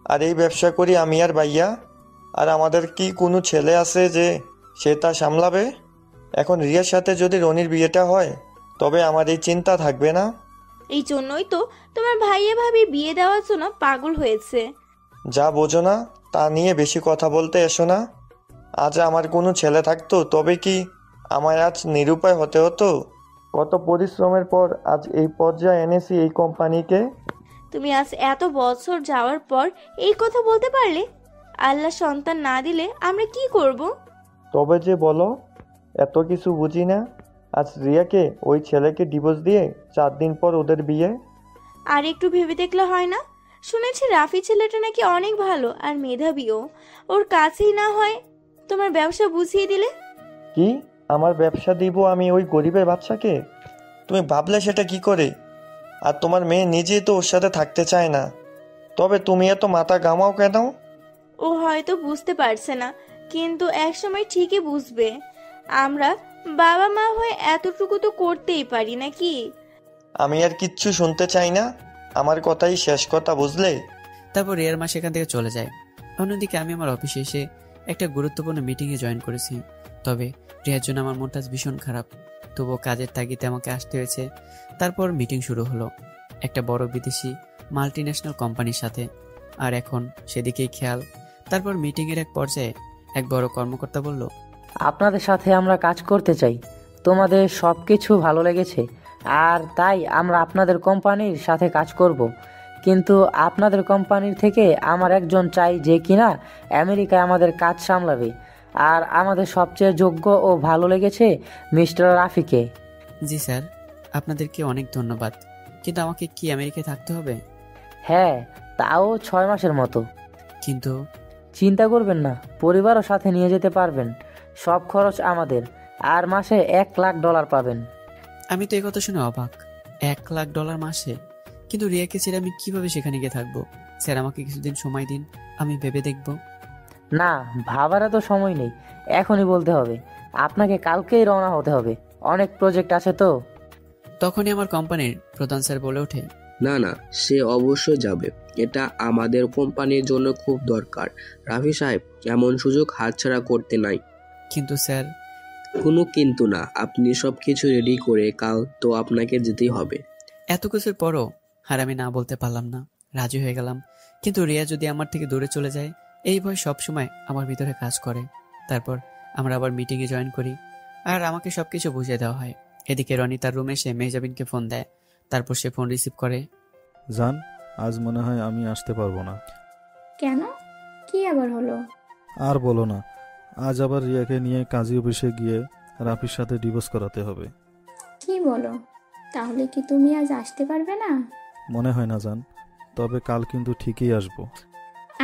আর এই ব্যবসা করি আমি আর ভাইয়া। আর আমাদের কি কোনো ছেলে আছে যে সে তা সামলাবে? এখন রিয়ার সাথে যদি রনির বিয়েটা হয়, তবে আমার এই চিন্তা থাকবে না। এই জন্যই তো তোমার ভাইয়া ভাবি বিয়ে দেওয়ার জন্য পাগল হয়েছে। যা বোঝো না তা নিয়ে বেশি কথা বলতে এসো না। আজ আমার কোনো ছেলে থাকতো, তবে কি আমায় আজ নিরুপায় হতে হতো? কত পরিশ্রমের পর আজ এই পর্যায়ে এনেছি এই কোম্পানিকে। তুমি আজ এত বছর যাওয়ার পর এই কথা বলতে পারলে? আল্লাহ সন্তান না দিলে আমরা কি করব? তবে যে বলো, এত কিছু বুঝি না। আজ রিয়াকে ওই ছেলেকে ডিভোর্স দিয়ে 4 দিন পর ওদের বিয়ে। আর একটু ভেবে দেখলে হয় না? শুনেছি রাফি ছেলেটা নাকি অনেক ভালো আর মেধাবীও। ওর কাছেই না হয় তোমার ব্যবসা বুঝিয়ে দিলে? কি? আমার ব্যবসা দিব আমি ওই গরিবের বাচ্চাকে? তুমি ভাবলে সেটা কি করে? আর তোমার মেয়ে নিজেই তো ওর সাথে থাকতে চায় না, তবে তুমি এত মাথা ঘামাও কেন? ও হয়তো বুঝতে পারছে না, কিন্তু একসময় ঠিকই বুঝবে। আমরা বাবা মা হয়ে এতটুকু তো করতেই পারি নাকি? আমি আর কিচ্ছু শুনতে চাই না, আমার কথাই শেষ কথা, বুঝলে? তারপর রিয়ার মা সেখান থেকে চলে যায়। অন্যদিকে আমি আমার অফিসে এসে একটা গুরুত্বপূর্ণ মিটিংয়ে জয়েন করেছি। তবে রিয়ার জন্য আমার মনটা ভীষণ খারাপ। তবুও কাজের তাগিদে আমাকে আসতে হয়েছে। তারপর মিটিং শুরু হলো একটা বড় বিদেশি মাল্টিন্যাশনাল কোম্পানির সাথে। আর এখন সেদিকেই খেয়াল। তারপর মিটিংয়ের এক পর্যায়ে এক বড় কর্মকর্তা বলল, আপনাদের সাথে আমরা কাজ করতে চাই। তোমাদের সব কিছু ভালো লেগেছে, আর তাই আমরা আপনাদের কোম্পানির সাথে কাজ করব। কিন্তু আপনাদের কোম্পানির থেকে আমার একজন চাই যে কিনা আমেরিকায় আমাদের কাজ সামলাবে। আর আমাদের সবচেয়ে যোগ্য ও ভালো লেগেছে মিস্টার রাফিকে। জি স্যার, আপনাদেরকে অনেক ধন্যবাদ। কিন্তু আমাকে কি আমেরিকায় থাকতে হবে? হ্যাঁ, তাও 6 মাসের মতো। কিন্তু চিন্তা করবেন না, পরিবারও সাথে নিয়ে যেতে পারবেন। সব খরচ আমাদের। আর মাসে $1,00,000 পাবেন। আমি তো এই কথা শুনে অবাক। $1,00,000 মাসে? কিন্তু রিয়াকে ছেড়ে আমি কিভাবে সেখানে গিয়ে থাকবো? স্যার, আমাকে কিছুদিন সময় দিন, আমি ভেবে দেখব। না, ভাবার এত সময় নেই, এখনই বলতে হবে। আপনাকে কালকেই রওনা হতে হবে, অনেক প্রজেক্ট আছে তো। তখনই আমার কোম্পানির প্রধান স্যার বলে ওঠে, না না, সে অবশ্যই যাবে। এটা আমাদের কোম্পানির জন্য খুব দরকার। রাফি সাহেব, এমন সুযোগ হাতছাড়া করতে নাই। কিন্তু স্যার। কোনো কিন্তু না, আপনি সব কিছু রেডি করে কাল তো আপনাকে যেতেই হবে। এত কিছুর পরও আর আমি না বলতে পারলাম না, রাজি হয়ে গেলাম। কিন্তু রিয়া যদি আমার থেকে দূরে চলে যায়, এই ভয় সবসময় আমার ভিতরে কাজ করে। তারপর আমরা আবার মিটিংয়ে জয়েন করি, আর আমাকে সবকিছু বুঝিয়ে দেওয়া হয়। এদিকে রনি তার রুমে এসে মেহজাবিনকে ফোন দেয়। তারপর সে ফোন রিসিভ করে। জান, আজ মনে হয় আমি আসতে পারবো না। কেন? কি আবার হলো? আর বলো না, আজ আবার রিয়াকে নিয়ে কাজী অফিসে গিয়ে রাফির সাথে ডিভোর্স করাতে হবে। কি বলো? তাহলে কি তুমি আজ আসতে পারবে না? মনে হয় না জান, তবে কাল কিন্তু ঠিকই আসবো।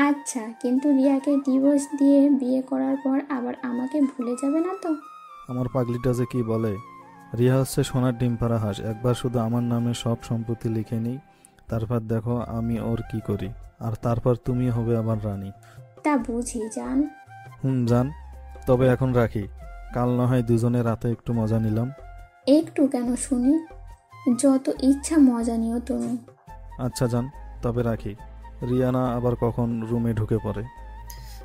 আচ্ছা, কিন্তু রিয়াকে ডিভোর্স দিয়ে বিয়ে করার পর আবার আমাকে ভুলে যাবে না তো? আমার পাগলিটা যে কি বলে! রিয়া হচ্ছে সোনার ডিম পাড়া হাঁস। একবার শুধু আমার নামে সব সম্পত্তি লিখে নিই, তারপর দেখো আমি ওর কি করি। আর তারপর তুমি হবে আমার রানী। তা বুঝি জান। জান। তবে এখন রাখি, কাল না হয় দুজনে রাতে একটু মজা নিলাম। একটু কেন শুনি, যত ইচ্ছা মজা নিও তুমি। আচ্ছা জান, তবে রাখি। রিয়ানা আবার কখন রুমে ঢুকে পড়ে।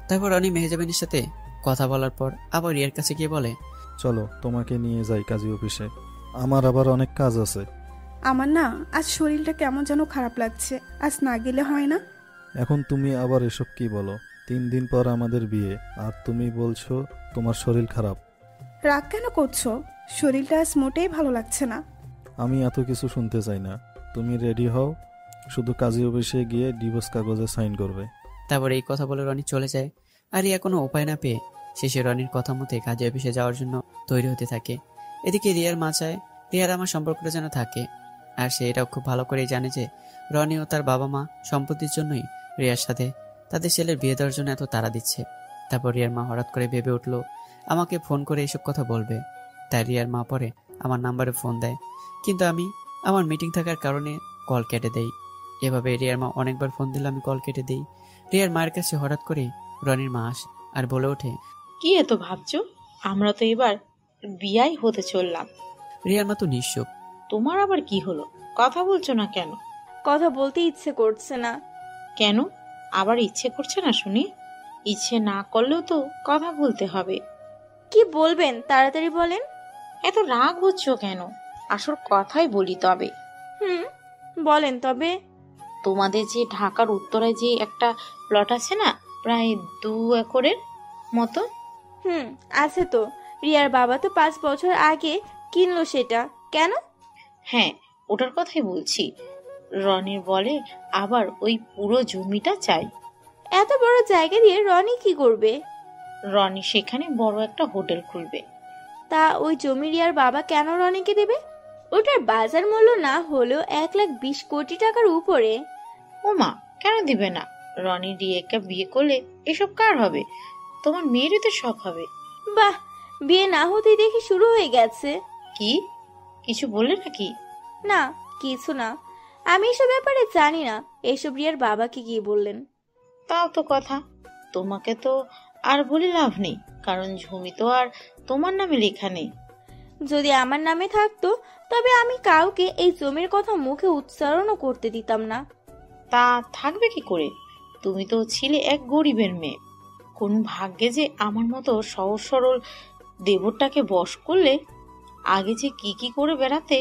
তারপর রনি মেহজাবিনের সাথে কথা বলার পর আবার রিয়ার কাছে গিয়ে বলে, চলো তোমাকে নিয়ে যাই কাজী অফিসে, আমার আবার অনেক কাজ আছে। আমার না আজ শরীরটা কেমন যেন খারাপ লাগছে, আজ না গেলে হয় না? এখন তুমি আবার এসব কি বলো? 3 দিন পর আমাদের বিয়ে, আর তুমি বলছো তোমার শরীর খারাপ। রাগ কেন করছো? শরীরটা আজ মোটেই ভালো লাগছে না। আমি এত কিছু শুনতে চাই না, তুমি রেডি হও, শুধু কাজী অফিসে গিয়ে ডিভোর্স কাগজে সাইন করবে। তারপর এই কথা বলে রনি চলে যায়। আর রিয়া কোনো উপায় না পেয়ে শেষে রনির কথা মতে কাজে অফিসে যাওয়ার জন্য তৈরি হতে থাকে। এদিকে রিয়ার মা চায় রিয়ার আমার সম্পর্কটা যেন থাকে, আর সে এটাও খুব ভালো করেই জানে যে রনি ও তার বাবা মা সম্পত্তির জন্যই রিয়ার সাথে তাদের ছেলের বিয়ে দেওয়ার জন্য এত তাড়া দিচ্ছে। তারপর রিয়ার মা হঠাৎ করে ভেবে উঠলো আমাকে ফোন করে এইসব কথা বলবে, তাই রিয়ার মা পরে আমার নাম্বারে ফোন দেয়, কিন্তু আমি আমার মিটিং থাকার কারণে কল কেটে দেই। এভাবে রিয়ার মা অনেকবার ফোন দিলে আমি কল কেটে দিই। রিয়ার মায়ের কাছে হঠাৎ করে রনির মা আসে আর বলে ওঠে, কি এত ভাবছো? আমরা তো এবার বিয়াই হতে চললাম। রিয়ার মা তো নিশ্চুপ। তোমার আবার কি হলো? কথা বলছো না কেন? কথা বলতে ইচ্ছে করছে না। কেন আবার ইচ্ছে করছে না শুনি? ইচ্ছে না করলেও তো কথা বলতে হবে। কি বলবেন তাড়াতাড়ি বলেন। এত রাগ হচ্ছ কেন? আসল কথাই বলি তবে। বলেন তবে। তোমাদের যে ঢাকার উত্তরায় যে একটা প্লট আছে না, প্রায় 2 একরের মতো। আছে তো। রিয়ার বাবা তো 5 বছর আগে কিনলো সেটা। কেন? হ্যাঁ, ওটার কথাই বলছি। রনির বলে আবার ওই পুরো জমিটা চাই। এত বড় জায়গা দিয়ে রনি কি করবে? রনি সেখানে বড় একটা হোটেল খুলবে। তা ওই জমি রিয়ার বাবা কেন রনিকে দেবে? ওটার বাজার মূল্য না হলেও 1,20 কোটি টাকার উপরে। ওমা, কেন দিবে না? রনি রিয়াকে বিয়ে করলে এসব কার হবে? তোমার মেয়েরই তো শখ হবে। বাহ, বিয়ে না হতেই দেখি শুরু হয়ে গেছে। কি কিছু বললে নাকি? না, কিছু না। আমি এসব ব্যাপারে জানি না। এসব রিয়ার বাবাকে গিয়ে বললেন। তাও তো কথা। তোমাকে তো আর বলে লাভ নেই, কারণ জমি তো আর তোমার নামে লেখা নেই। যদি আমার নামে থাকতো তবে আমি কাউকে এই জমির কথা মুখে উচ্চারণও করতে দিতাম না। তা থাকবে কি করে? তুমি তো ছিলে এক গরিবের মেয়ে। কোন ভাগ্যে যে আমার মতো সহজ সরল দেবরটাকে বশ করলে। আগে যে কি কি করে বেড়াতে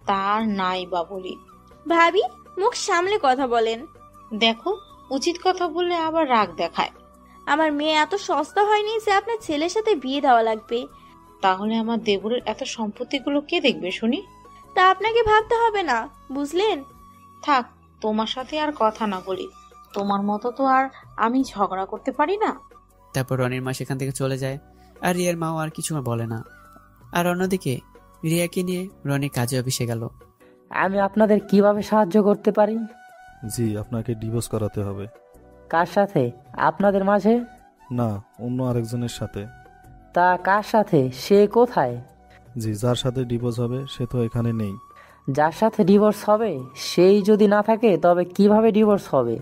তার নাই বা বলি। ভাবি, মুখ সামলে কথা বলেন। দেখো, উচিত কথা বললে আবার রাগ দেখায়। আমার মেয়ে এত সস্তা হয়নি যে আপনার ছেলের সাথে বিয়ে দেওয়া লাগবে। তাহলে আমার দেবরের এত সম্পত্তিগুলো কে দেখবে শুনি? তা আপনাকে ভাবতে হবে না, বুঝলেন? থাক, তোমার সাথে আর কথা না বলি। তোমার মতো তো আর আমি ঝগড়া করতে পারি না। তারপর রনির মা সেখান থেকে চলে যায়, আর রিয়ার মাও আর কিছু বলে না। আর অন্যদিকে রিয়াকে নিয়ে রনি কাজে অফিসে গেল। আমি আপনাদের কিভাবে সাহায্য করতে পারি? জি, আপনাকে ডিভোর্স করাতে হবে। কার সাথে? আপনাদের মাঝে? না, অন্য আরেকজনের সাথে। তা কার সাথে? সে কোথায়? জি, যার সাথে ডিভোর্স হবে সে তো এখানে নেই। যার সাথে ডিভোর্স হবে সেই যদি না থাকে তবে কিভাবে ডিভোর্স হবে?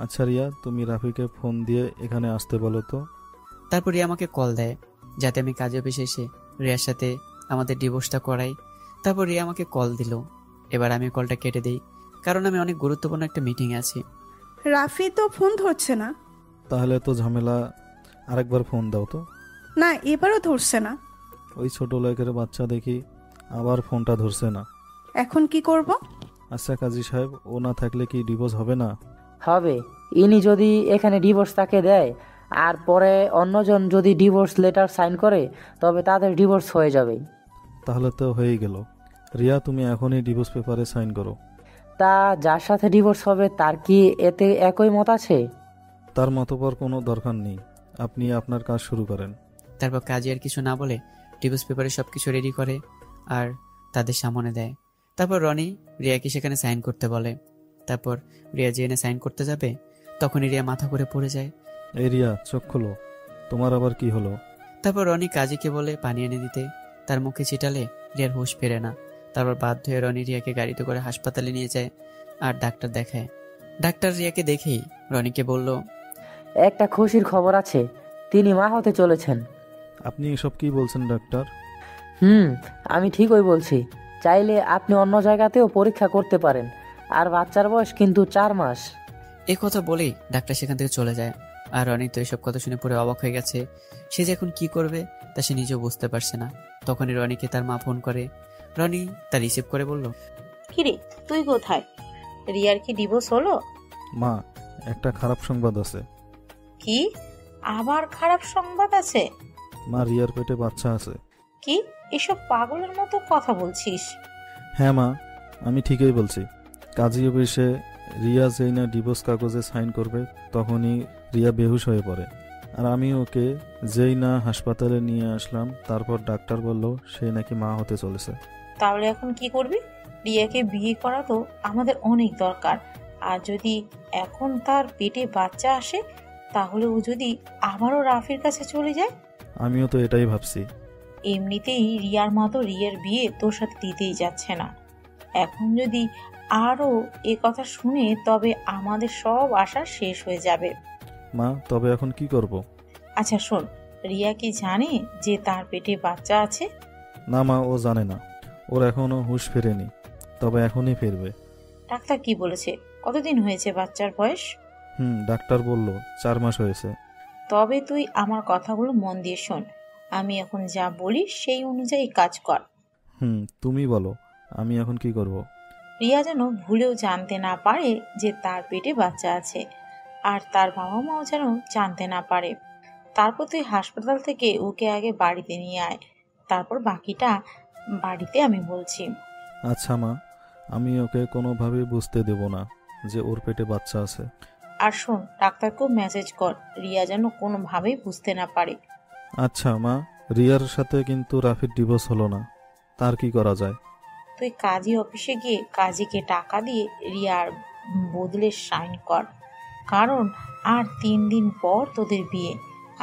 আচ্ছা রিয়া, তুমি রাফিকে ফোন দিয়ে এখানে আসতে বলো তো। তারপর রিয়া আমাকে কল দেয় যাতে আমি কাজে অফিসে এসে রিয়ার সাথে আমাদের ডিভোর্সটা করাই। তারপর রিয়া আমাকে কল দিল। এবার আমি কলটা কেটে দিই, কারণ আমি অনেক গুরুত্বপূর্ণ একটা মিটিংয়ে আছি। রাফি তো ফোন ধরছে না। তাহলে তো ঝামেলা, আরেকবার ফোন দাও তো। না, এবারও ধরছে না। ওই ছোট লোকের বাচ্চা দেখি আবার ফোনটা ধরছে না। এখন কি করব? আচ্ছা কাজী সাহেব, ও না থাকলে কি ডিভোর্স হবে না? হবে। ইনি যদি এখানে ডিভোর্স তাকে দেয় আর পরে অন্যজন যদি ডিভোর্স লেটার সাইন করে তবে তাদের ডিভোর্স হয়ে যাবে। তাহলে তো হয়েই গেল। রিয়া, তুমি এখনই ডিভোর্স পেপারে সাইন করো। তা যার সাথে ডিভোর্স হবে তার কি এতে একই মত আছে? তার মতপর কোনো দরকার নেই, আপনি আপনার কাজ শুরু করেন। তারপর কাজী আর কিছু না বলে ডিভোর্স পেপারে সবকিছু রেডি করে আর তাদের সামনে দেয়। তারপর রনি রিয়াকে সেখানে সাইন করতে বলে। তারপর রিয়া জেনে সাইন করতে যাবে, তখনই রিয়া মাথা করে পড়ে যায়। এই রিয়া, চোখ খোলো, তোমার আবার কি হলো? তারপর রনি কাজীকে বলে পানি এনে দিতে, তার মুখে ছিটালে রিয়ার হুঁশ ফেরে না। তারপর বাধ্য হয়ে রনি রিয়াকে গাড়িতে করে হাসপাতালে নিয়ে যায় আর ডাক্তার দেখায়। ডাক্তার রিয়াকে দেখেই রনিকে বলল, একটা খুশির খবর আছে, তিনি মা হতে চলেছেন। আপনি এসব কি বলছেন ডাক্তার? আমি ঠিকই বলছি। চাইলে আপনি অন্য জায়গাতেও পরীক্ষা করতে পারেন। আর বাচ্চার বয়স কিন্তু 4 মাস। এই কথা বলেই ডাক্তার সেখান থেকে চলে যায়। আর রনি তো এসব কথা শুনে পুরো অবাক হয়ে গেছে। সে যে এখন কি করবে তা সে নিজেও বুঝতে পারছে না। তখনই রনিকে তার মা ফোন করে। রনি তা রিসিভ করে বলল, কিরে তুই কোথায়? রিয়ার কি ডিভোর্স হলো? মা, একটা খারাপ সংবাদ আছে। কি আবার খারাপ সংবাদ আছে? মা, রিয়ার পেটে বাচ্চা আছে। কি এসব পাগলের মতো কথা বলছিস? হ্যাঁ মা, আমি ঠিকই বলছি। কাজী অফিসে রিয়া যেই না ডিভোর্স কাগজে সাইন করবে তখনই রিয়া বেহুশ হয়ে পড়ে। আর আমি ওকে যেই না হাসপাতালে নিয়ে আসলাম, তারপর ডাক্তার বলল সে নাকি মা হতে চলেছে। তাহলে এখন কি করবি? রিয়াকে বিয়ে করা তো আমাদের অনেক দরকার। আর যদি এখন তার পেটে বাচ্চা আসে, তাহলে ও যদি আবারও রাফির কাছে চলে যায়? আমিও তো এটাই ভাবছি। এমনিতেই রিয়ার মা তো রিয়ার বিয়ে তোর সাথে দিতেই যাচ্ছে না। এখন যদি আরও এ কথা শুনে, তবে আমাদের সব আশা শেষ হয়ে যাবে। মা, তবে এখন কি করব? আচ্ছা শোন, রিয়া কি জানে যে তার পেটে বাচ্চা আছে? না মা, ও জানে না। ওর এখনো হুঁশ ফেরেনি, তবে এখনই ফিরবে। ডাক্তার কি বলেছে? কতদিন হয়েছে বাচ্চার বয়স? ডাক্তার বলল 4 মাস হয়েছে। তবে তুই আমার কথাগুলো মন দিয়ে শোন। আমি এখন যা বলি সেই অনুযায়ী কাজ কর। তুমি বলো, আমি এখন কি করব? রিয়া যেন ভুলেও জানতে না পারে যে তার পেটে বাচ্চা আছে, আর তার বাবা মাও যেন জানতে না পারে। তারপর তুই হাসপাতাল থেকে ওকে আগে বাড়িতে নিয়ে আয়, তারপর বাকিটা বাড়িতে আমি বলছি। আচ্ছা মা, আমি ওকে কোনোভাবেই বুঝতে দেব না যে ওর পেটে বাচ্চা আছে। আর শোন, ডাক্তারকেও মেসেজ কর, রিয়া যেন কোনোভাবেই বুঝতে না পারে। আচ্ছা মা, রিয়ার সাথে কিন্তু রাফির ডিভোর্স হলো না, তার কি করা যায়? তুই কাজী অফিসে গিয়ে কাজীকে টাকা দিয়ে রিয়ার বদলে সাইন কর, কারণ আর 3 দিন পর তোদের বিয়ে।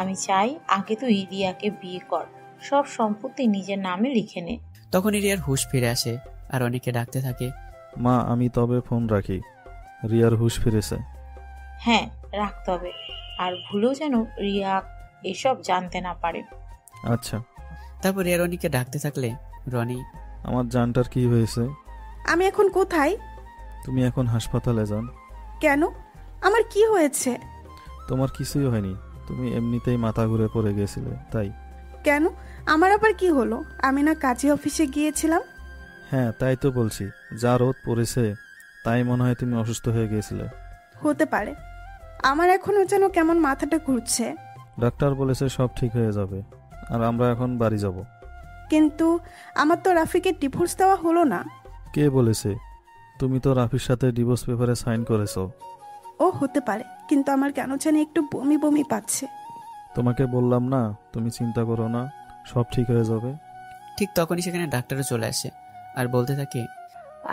আমি চাই আগে তুই রিয়াকে বিয়ে কর, সব সম্পত্তি নিজের নামে লিখে নে। তখনই রিয়ার হুঁশ ফিরে আসে আর অনেকে ডাকতে থাকে। মা, আমি তবে ফোন রাখি, রিয়ার হুঁশ ফিরেছে। হ্যাঁ, রাখতে হবে। আর ভুলেও যেন রিয়া এসব জানতে না পারে। আচ্ছা। তারপর রিয়া রনিকে ডাকতে থাকলে, রনি, আমার জানটার কি হয়েছে? আমি এখন কোথায়? তুমি এখন হাসপাতালে যান। কেন? আমার কি হয়েছে? তোমার কিছুই হয়নি, তুমি এমনিতেই মাথা ঘুরে পড়ে গেছিলে তাই। কেন? আমার আবার কি হলো? আমি না কাজী অফিসে গিয়েছিলাম। হ্যাঁ, তাই তো বলছি, যা রোদ পড়েছে তাই মনে হয় তুমি অসুস্থ হয়ে গিয়েছিলে। হতে পারে। আমার এখনো যেন কেমন মাথাটা ঘুরছে। ডাক্তার বলেছে সব ঠিক হয়ে যাবে, আর আমরা এখন বাড়ি যাব। কিন্তু আমার তো রাফিকে ডিভোর্স দেওয়া হলো না। কে বলেছে? তুমি তো রাফির সাথে ডিভোর্স পেপারে সাইন করেছো। ও হতে পারে, কিন্তু আমার কেন জানি একটু বমি বমি পাচ্ছে। তোমাকে বললাম না, তুমি চিন্তা করো না, সব ঠিক হয়ে যাবে। ঠিক তখনই সেখানে ডাক্তারও চলে আসে আর বলতে থাকে,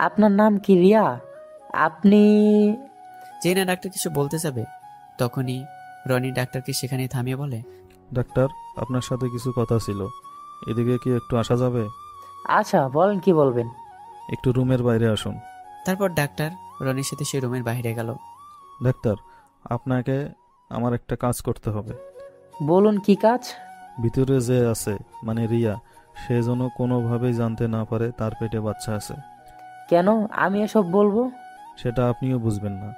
আপনার নাম কি রিয়া? আপনি? যেই না ডাক্তার কিছু বলতে যাবে, তখনই রনি ডাক্তারকে সেখানে থামিয়ে বলে, ডাক্তার, আপনার সাথে কিছু কথা ছিল, এদিকে কি একটু আসা যাবে? আচ্ছা, বলেন কি বলবেন। একটু রুমের বাইরে আসুন। তারপর ডাক্তার রনির সাথে সে রুমের বাইরে গেল। ডাক্তার, আপনাকে আমার একটা কাজ করতে হবে। বলুন কি কাজ? ভিতরে যে আছে, মানে রিয়া, সে যেন কোনোভাবেই জানতে না পারে তার পেটে বাচ্চা আছে। কেন আমি এসব বলবো? সেটা আপনিও বুঝবেন না,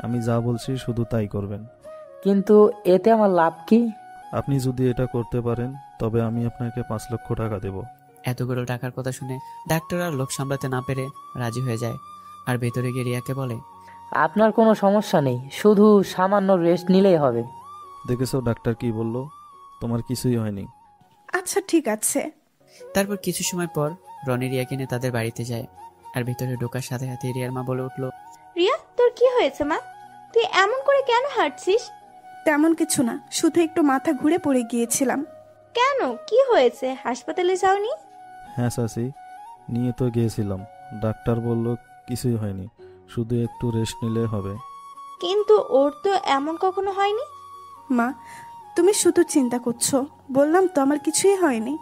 আমি যা বলছি শুধু তাই করবেন। কিন্তু এতে আমার লাভ কি? আপনি যদি এটা করতে পারেন তবে আমি আপনাকে 5 লক্ষ টাকা দেব। এতগুলো টাকার কথা শুনে ডাক্তার আর লোক সামলাতে না পেরে রাজি হয়ে যায় আর ভেতরে গিয়ে রিয়াকে বলে, আপনার কোনো সমস্যা নেই, শুধু সামান্য রেস্ট নিলেই হবে। দেখেছো ডাক্তার কি বলল? তোমার কিছুই হয়নি। আচ্ছা ঠিক আছে। তারপর কিছু সময় পর রনি রিয়াকে নিয়ে তাদের বাড়িতে যায় আর ভেতরে ঢোকার সাথে সাথে রিয়ার মা বলে উঠল, রিয়া, তোর কি হয়েছে মা? তুই এমন করে কেন হাঁটছিস? তেমন কিছু না, শুধু একটু মাথা ঘুরে পড়ে গিয়েছিলাম। কেন, কি হয়েছে? হাসপাতালে যাওনি? হ্যাঁ চাচি, নিয়ে তো গিয়েছিলাম, ডাক্তার বলল কিছুই হয়নি, শুধু একটু রেস্ট নিলে হবে। কিন্তু ওর তো এমন কখনো হয়নি। মা, তুমি শুধু চিন্তা করছো। বললাম তো আমার কিছুই হয়নি।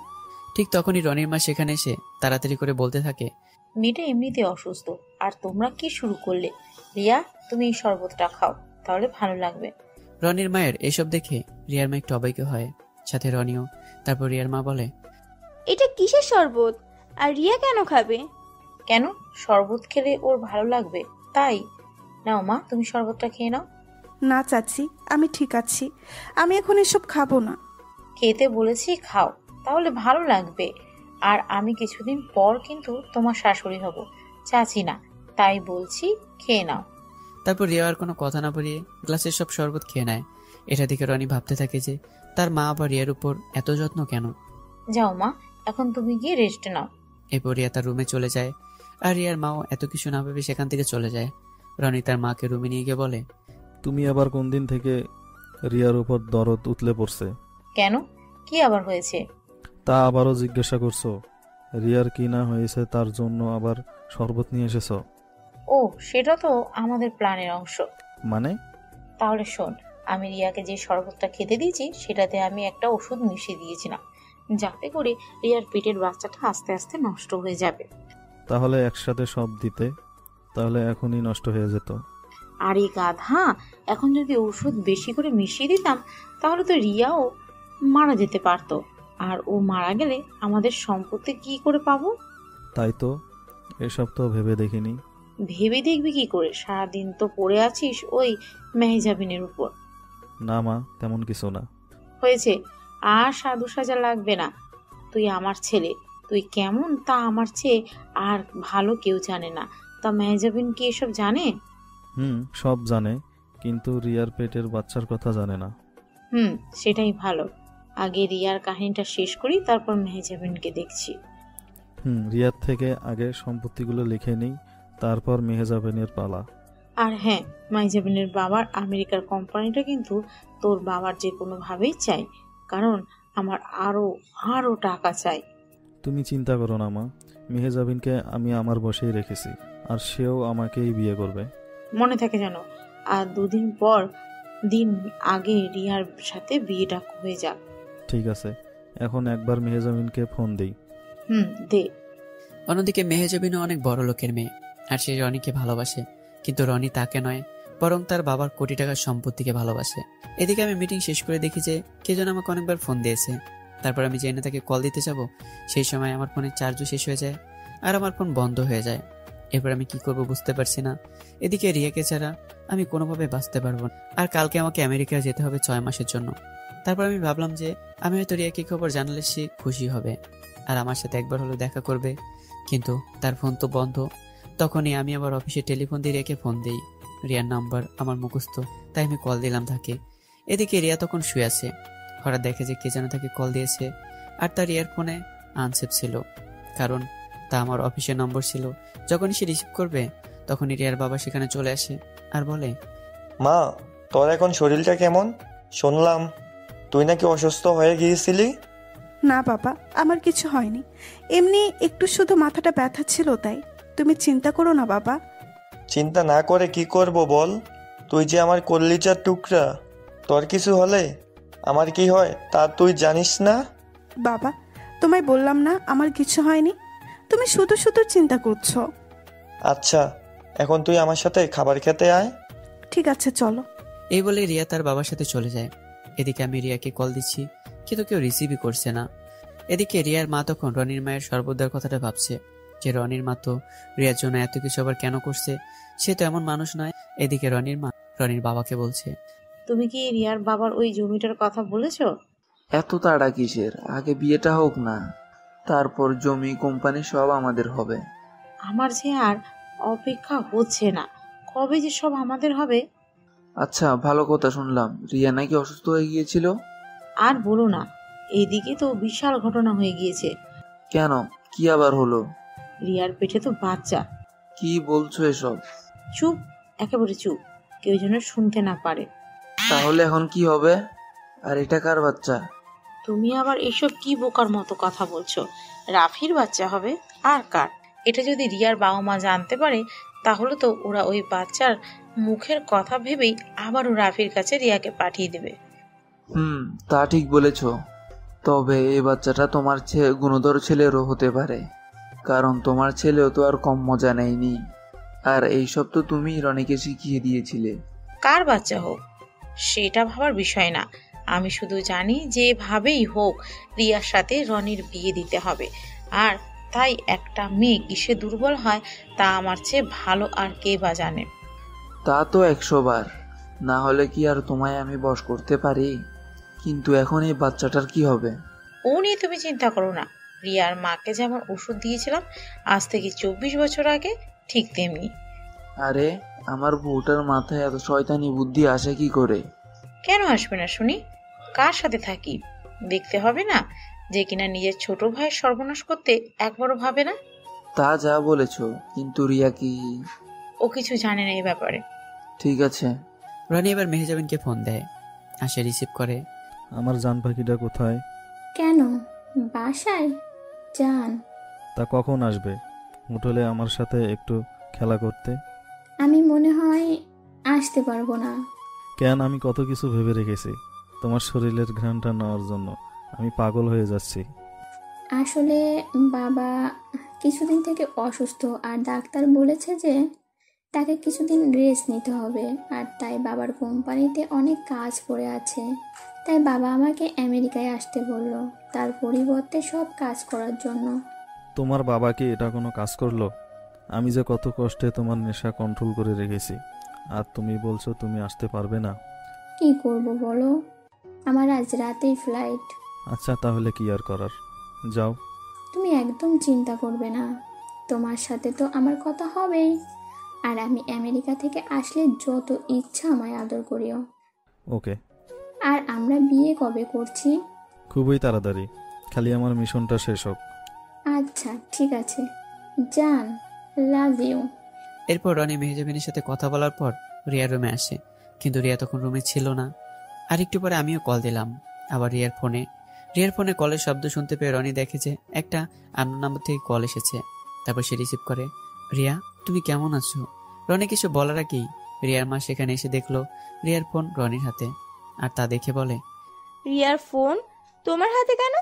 ঠিক তখনই রনির মা সেখানে এসে তাড়াতাড়ি করে বলতে থাকে, মেয়েটা এমনিতে অসুস্থ, আর তোমরা কি শুরু করলে? রিয়া, তুমি এই শরবতটা খাও, তাহলে ভালো লাগবে। রনির মায়ের এসব দেখে রিয়ার মা একটু অবাক হয়, সাথে রনিও। তারপর রিয়ার মা বলে, এটা কিসের শরবত, আর রিয়া কেন খাবে? কেন, শরবত খেলে ওর ভালো লাগবে তাই। নাও মা, তুমি শরবতটা খেয়ে নাও। না চাচি, আমি ঠিক আছি। আমি এখন এসব খাবো না। খেতে বলেছি খাও, তাহলে ভালো লাগবে। আর আমি কিছুদিন পর কিন্তু তোমার শাশুড়ি হব, চাচি না, তাই বলছি খেয়ে নাও। তারপর রিয়া আর কোনো কথা না বলিয়ে গ্লাসের সব শরবত খেয়ে নেয়। এটা দেখে রনি ভাবতে থাকে যে তার মা আবার রিয়ার উপর এত যত্ন কেন। যাও মা, এখন তুমি গিয়ে রেস্ট নাও। এরপর রিয়া তার রুমে চলে যায়, আর রিয়ার মাও এত কিছু না ভেবে সেখান থেকে চলে যায়। রনি তার মাকে রুমে নিয়ে গিয়ে বলে, তুমি আবার কোন দিন থেকে রিয়ার উপর দরদ উতলে পড়ছে? কেন, কি আবার হয়েছে? তা আবারও জিজ্ঞাসা করছো? রিয়ার কি না হয়েছে তার জন্য আবার শরবত নিয়ে এসেছ? ও, সেটা তো আমাদের প্ল্যানের অংশ। মানে? তাহলে শোন, আমি রিয়াকে যে শরবতটা খেতে দিয়েছি সেটাতে আমি একটা ওষুধ মিশিয়ে দিয়েছিলাম, যাতে করে রিয়ার পেটের বাচ্চাটা আস্তে আস্তে নষ্ট হয়ে যাবে। তাহলে একসাথে সব দিতে, তাহলে এখনই নষ্ট হয়ে যেত। আর এই গাধা, এখন যদি ওষুধ বেশি করে মিশিয়ে দিতাম তাহলে তো রিয়াও মারা যেতে পারতো, আর ও মারা গেলে আমাদের সম্পত্তি কি করে পাবো? তাই তো, এসব তো ভেবে দেখিনি। ভেবে দেখবি কি করে? সারাদিন তো পড়ে আছিস ওই মেহজাবিনের উপর। না মা, তেমন কিছু না। হয়েছে, আর সাধু সাজা লাগবে না। তুই আমার ছেলে, তুই কেমন তা আমার চেয়ে আর ভালো কেউ জানে না। তা মেহজাবিন কি এসব জানে? সব জানে, কিন্তু রিয়ার পেটের বাচ্চার কথা জানে না। সেটাই ভালো। আগে রিয়ার কাহিনীটা শেষ করি, তারপর মেহজাবিনকে দেখছি। রিয়ার থেকে আগে সম্পত্তিগুলো লিখে নিই, তারপর মেহজাবিনের পালা। আর হ্যাঁ, মেহজাবিনের বাবার আমেরিকার কোম্পানিটা কিন্তু তোর বাবার যে কোনো ভাবেই চাই, কারণ আমার আরো আরো টাকা চাই। তুমি চিন্তা করো না মা, মেহজাবিনকে আমি আমার বসেই রেখেছি, আর সেও আমাকেই বিয়ে করবে। মনে থাকে জানো, আর 2 দিন আগে রিয়ার সাথে বিয়েটা হয়ে যাক। ঠিক আছে, এখন একবার মেহজাবিনকে ফোন দিই। দে। অন্যদিকে মেহজাবিনও অনেক বড় লোকের মেয়ে, আর সে রনিকে ভালোবাসে, কিন্তু রনি তাকে নয়, বরং তার বাবার কোটি টাকার সম্পত্তিকে ভালোবাসে। এদিকে আমি মিটিং শেষ করে দেখি যে কে যেন আমাকে অনেকবার ফোন দিয়েছে। তারপর আমি জেনে তাকে কল দিতে যাব, সেই সময় আমার ফোনের চার্জও শেষ হয়ে যায়, আর আমার ফোন বন্ধ হয়ে যায়। এরপর আমি কি করব বুঝতে পারছি না। এদিকে রিয়াকে ছাড়া আমি কোনোভাবে বাঁচতে পারবো না, আর কালকে আমাকে আমেরিকায় যেতে হবে 6 মাসের জন্য। তারপর আমি ভাবলাম যে আমি হয়তো রিয়াকে খবর জানালে সে খুশি হবে, আর আমার সাথে একবার হলো দেখা করবে, কিন্তু তার ফোন তো বন্ধ। তখনই আমি আবার অফিসে টেলিফোন দিয়ে রিয়াকে ফোন দিই। রিয়ার নাম্বার আমার মুখস্থ, তাই আমি কল দিলাম তাকে। এদিকে রিয়া তখন শুয়ে আছে, হঠাৎ দেখে যে কে যেন তাকে কল দিয়েছে, আর তার রিয়ার ফোনে আনসেভ ছিল, কারণ তা আমার অফিসের নম্বর ছিল। যখনই সে রিসিভ করবে তখনই রিয়ার বাবা সেখানে চলে আসে আর বলে, মা, তোর এখন শরীরটা কেমন? শুনলাম তুই নাকি অসুস্থ হয়ে গিয়েছিলি। না বাবা, আমার কিছু হয়নি, এমনি একটু শুধু মাথাটা ব্যথা ছিল তাই। তুমি চিন্তা করো না বাবা। চিন্তা না করে কি করব বল? তুই যে আমার কলিজার টুকরা, তোর কিছু হলে আমার কি হয় তা তুই জানিস না? বাবা, তোমায় বললাম না আমার কিছু হয়নি, তুমি শুধু শুধু চিন্তা করছো। আচ্ছা, এখন তুই আমার সাথে খাবার খেতে আয়। ঠিক আছে, চলো। এই বলে রিয়া তার বাবার সাথে চলে যায়। এদিকে আমি রিয়াকে কল দিচ্ছি, কিন্তু কেউ রিসিভই করছে না। এদিকে রিয়ার মা তখন রনির মায়ের সর্বদার কথাটা ভাবছে, যে রনির মা তো রিয়ার জন্য এত কিছু আবার কেন করছে, সে তো এমন মানুষ নয়। এদিকে রনির মা রনির বাবাকে বলছে, তুমি কি রিয়ার বাবার ওই জমিটার কথা বলেছো? এত তাড়া কিসের? আগে বিয়েটা হোক না, তারপর জমি কোম্পানি সব আমাদের হবে। আমার যে আর অপেক্ষা হচ্ছে না, কবে যে সব আমাদের হবে। আচ্ছা, ভালো কথা শুনলাম রিয়া নাকি অসুস্থ হয়ে গিয়েছিল। আর বলো না, এদিকে তো বিশাল ঘটনা হয়ে গিয়েছে। কেন, কি আবার হলো? রিয়ার পেটে তো বাচ্চা। কি বলছো এসব? চুপ, একেবারে চুপ, কেউ যেন শুনতে না পারে। তাহলে এখন কি হবে? আর এটা কার বাচ্চা? তুমি আবার এসব কি বোকার মতো কথা বলছো? রাফির বাচ্চা হবে, আর কার? এটা যদি রিয়ার বাবা মা জানতে পারে তাহলে তো ওরা ওই বাচ্চার মুখের কথা ভেবেই আবারও রাফির কাছে রিয়াকে পাঠিয়ে দেবে। তা ঠিক বলেছ। তবে এই বাচ্চাটা তোমার গুণধর ছেলেরও হতে পারে, কারণ তোমার ছেলেও তো আর কম মজা নেয়নি। আর এইসব তো তুমি রনিকে শিখিয়ে দিয়েছিলে। কার বাচ্চা হোক সেটা ভাবার বিষয় না, আমি শুধু জানি যেভাবেই হোক রিয়ার সাথে রনির বিয়ে দিতে হবে। আর তাই একটা মেয়ে কিসে দুর্বল হয় তা আমার চেয়ে ভালো আর কে বা জানে। তা তো 100 বার, না হলে কি আর তোমায় আমি বশ করতে পারি? কিন্তু এখন এই বাচ্চাটার কি হবে? ও নিয়ে তুমি চিন্তা করো না। রিয়ার মাকে যেমন ওষুধ দিয়েছিলাম আজ থেকে 24 বছর আগে, ঠিক তেমনি। আরে আমার বউটার মাথায় এত শয়তানি বুদ্ধি আসে কি করে? কেন আসবে না শুনি? কার সাথে থাকি দেখতে হবে না, যে কিনা নিজের ছোট ভাইয়ের সর্বনাশ করতে একবারও ভাবে না। তা যা বলেছ, কিন্তু রিয়া কি? ও কিছু জানে না এই ব্যাপারে। ঠিক আছে। রনি এবার মেহজাবিনকে ফোন দেয়, আসে রিসিভ করে। আমার জান পাখিটা কোথায়? কেন, বাসায় যান? তা কখন আসবে হোটেলে আমার সাথে একটু খেলা করতে? আমি মনে হয় আসতে পারবো না। কেন? আমি কত কিছু ভেবে রেখেছি তোমার শরীরের ঘ্রাণটা নেওয়ার জন্য। আমি পাগল হয়ে যাচ্ছি। আসলে বাবা কিছুদিন থেকে অসুস্থ, আর ডাক্তার বলেছে যে তাকে কিছুদিন রেস্ট নিতে হবে। আর তাই বাবার কোম্পানিতে অনেক কাজ পড়ে আছে, তাই বাবা আমাকে আমেরিকায় আসতে বলল তার পরিবর্তে সব কাজ করার জন্য। তোমার বাবা কি এটা কোনো কাজ করলো? আমি যে কত কষ্টে তোমার নেশা কন্ট্রোল করে রেখেছি, আর তুমি বলছো তুমি আসতে পারবে না। কি করব বলো, আমার আজ রাতেই ফ্লাইট। আচ্ছা তাহলে কি আর করার, যাও। তুমি একদম চিন্তা করবে না, তোমার সাথে তো আমার কথা হবেই। আর আমি আমেরিকা থেকে আসলে যত ইচ্ছা আমায় আদর করিও। ওকে। আর আমরা বিয়ে কবে করছি? খুবই তাড়াতাড়ি, খালি আমার মিশনটা শেষ হোক। আচ্ছা ঠিক আছে, জান, লাভ ইউ। এরপর রনি মেহজাবিনের সাথে কথা বলার পর রিয়ার রুমে আসে, কিন্তু রিয়া তখন রুমে ছিল না। আর একটু পরে আমিও কল দিলাম আবার রিয়ার ফোনে কলের শব্দ শুনতে পেয়ে রনি দেখে যে একটা আননোন নাম্বার থেকে কল এসেছে। তারপর সে রিসিভ করে। রিয়া, তুমি কেমন আছো? রনি কিছু বলার আগেই রিয়ার মা সেখানে এসে দেখলো রিয়ার ফোন রনির হাতে, আর তা দেখে বলে, রিয়ার ফোন তোমার হাতে কেন?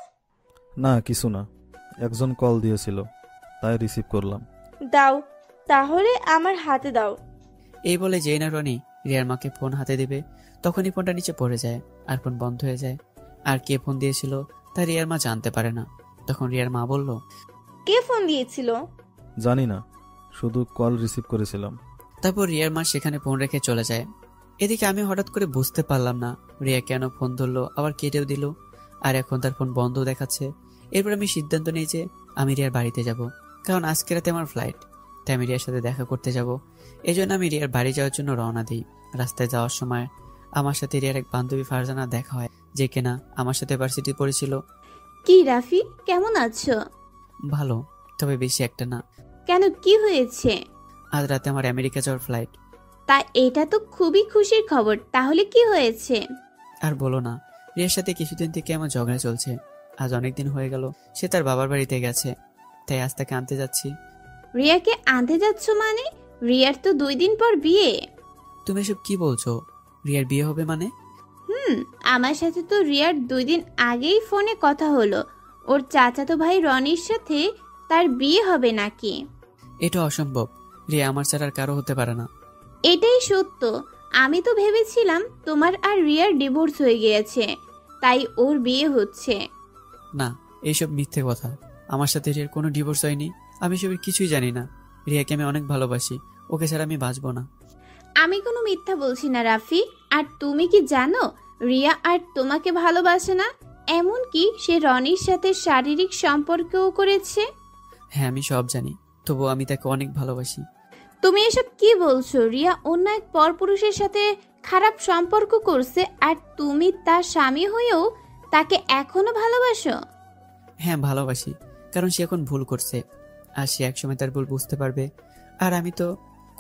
না কিছু না, একজন কল দিয়েছিল তাই রিসিভ করলাম। দাও তাহলে আমার হাতে দাও। এই বলে যেই না রনি রিয়ার মাকে ফোন হাতে দেবে, তখনই ফোনটা নিচে পড়ে যায় আর ফোন বন্ধ হয়ে যায়। আর কে ফোন দিয়েছিল তা রিয়ার মা জানতে পারে না। তখন রিয়ার মা বলল, কে ফোন দিয়েছিল? জানি না, শুধু কল রিসিভ করেছিলাম। তারপর রিয়ার মা সেখানে ফোন রেখে চলে যায়। এদিকে আমি হঠাৎ করে বুঝতে পারলাম না রিয়া কেন ফোন ধরলো আবার কেটেও দিল, আর এখন তার ফোন বন্ধ দেখাচ্ছে। এরপর আমি সিদ্ধান্ত নিই যে আমি রিয়ার বাড়িতে যাব, কারণ আজকে রাতে আমার ফ্লাইট, তাই আমি রিয়ার সাথে দেখা করতে যাব। এই জন্য আমি রিয়ার বাড়ি যাওয়ার জন্য রওনা দিই। রাস্তায় যাওয়ার সময় আমার সাথে রিয়ার এক বান্ধবী ফারজানা দেখা হয়, যে কিনা আমার সাথে ভার্সিটি পড়েছিল। কি রাফি, কেমন আছো? ভালো, তবে বেশি একটা না। কেন, কি হয়েছে? আজ রাতে আমার আমেরিকা যাওয়ার ফ্লাইট। তা এটা তো খুবই খুশির খবর, তাহলে কি হয়েছে? আর বলো না, রিয়ার সাথে কিছুদিন থেকে আমার ঝগড়া চলছে। আজ অনেকদিন হয়ে গেল সে তার বাবার বাড়িতে গেছে, তাই আজ তাকে আনতে যাচ্ছি। রিয়াকে আনতে যাচ্ছ মানে? রিয়ার তো 2 দিন পর বিয়ে। তুমি এসব কি বলছো? রিয়ার বিয়ে হবে মানে? আমার সাথে তো রিয়ার 2 দিন আগেই ফোনে কথা হলো, ওর চাচাতো ভাই রনির সাথে তার বিয়ে হবে নাকি। এটা অসম্ভব, রিয়া আমার ছাড়া আর কারো হতে পারে না। এটাই সত্য, আমি তো ভেবেছিলাম তোমার আর রিয়ার ডিভোর্স হয়ে গিয়েছে, তাই ওর বিয়ে হচ্ছে। না, এইসব মিথ্যে কথা। আমার সাথে রিয়ার কোনো ডিভোর্স হয়নি, আমি এসবের কিছুই জানি না। রিয়াকে আমি অনেক ভালোবাসি, ওকে ছাড়া আমি বাঁচবো না। আমি কোনো মিথ্যা বলছি না রাফি। আর তুমি কি জানো রিয়া আর তোমাকে ভালোবাসে না, এমনকি সে রনির সাথে শারীরিক সম্পর্কও করেছে। হ্যাঁ আমি সব জানি, তবুও আমি তাকে অনেক ভালোবাসি। তুমি এসব কি বলছো? রিয়া অন্য এক পরপুরুষের সাথে খারাপ সম্পর্ক করছে, আর তুমি তার স্বামী হয়েও তাকে এখনো ভালোবাসো? হ্যাঁ ভালোবাসি, কারণ সে এখন ভুল করছে, আর সে একসময় তার ভুল বুঝতে পারবে। আর আমি তো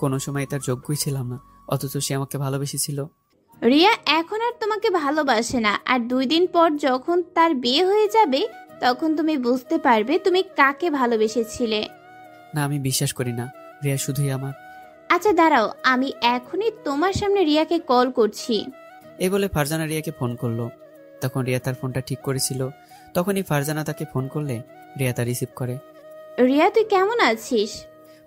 কোনো সময় তার যোগ্যই ছিলাম না, অথচ সে আমাকে ভালোবেসেছিল। রিয়া এখন আর তোমাকে ভালোবাসে না, আর 2 দিন পর যখন তার বিয়ে হয়ে যাবে তখন তুমি বুঝতে পারবে তুমি কাকে ভালোবেসেছিলে। না, আমি বিশ্বাস করি না, রিয়া শুধুই আমার। আচ্ছা দাঁড়াও, আমি এখনই তোমার সামনে রিয়াকে কল করছি। এই বলে ফারজানা রিয়াকে ফোন করলো। তখন রিয়া তার ফোনটা ঠিক করেছিল। তখনই ফারজানা তাকে ফোন করলে রিয়া তা রিসিভ করে। রিয়া তুই কেমন আছিস?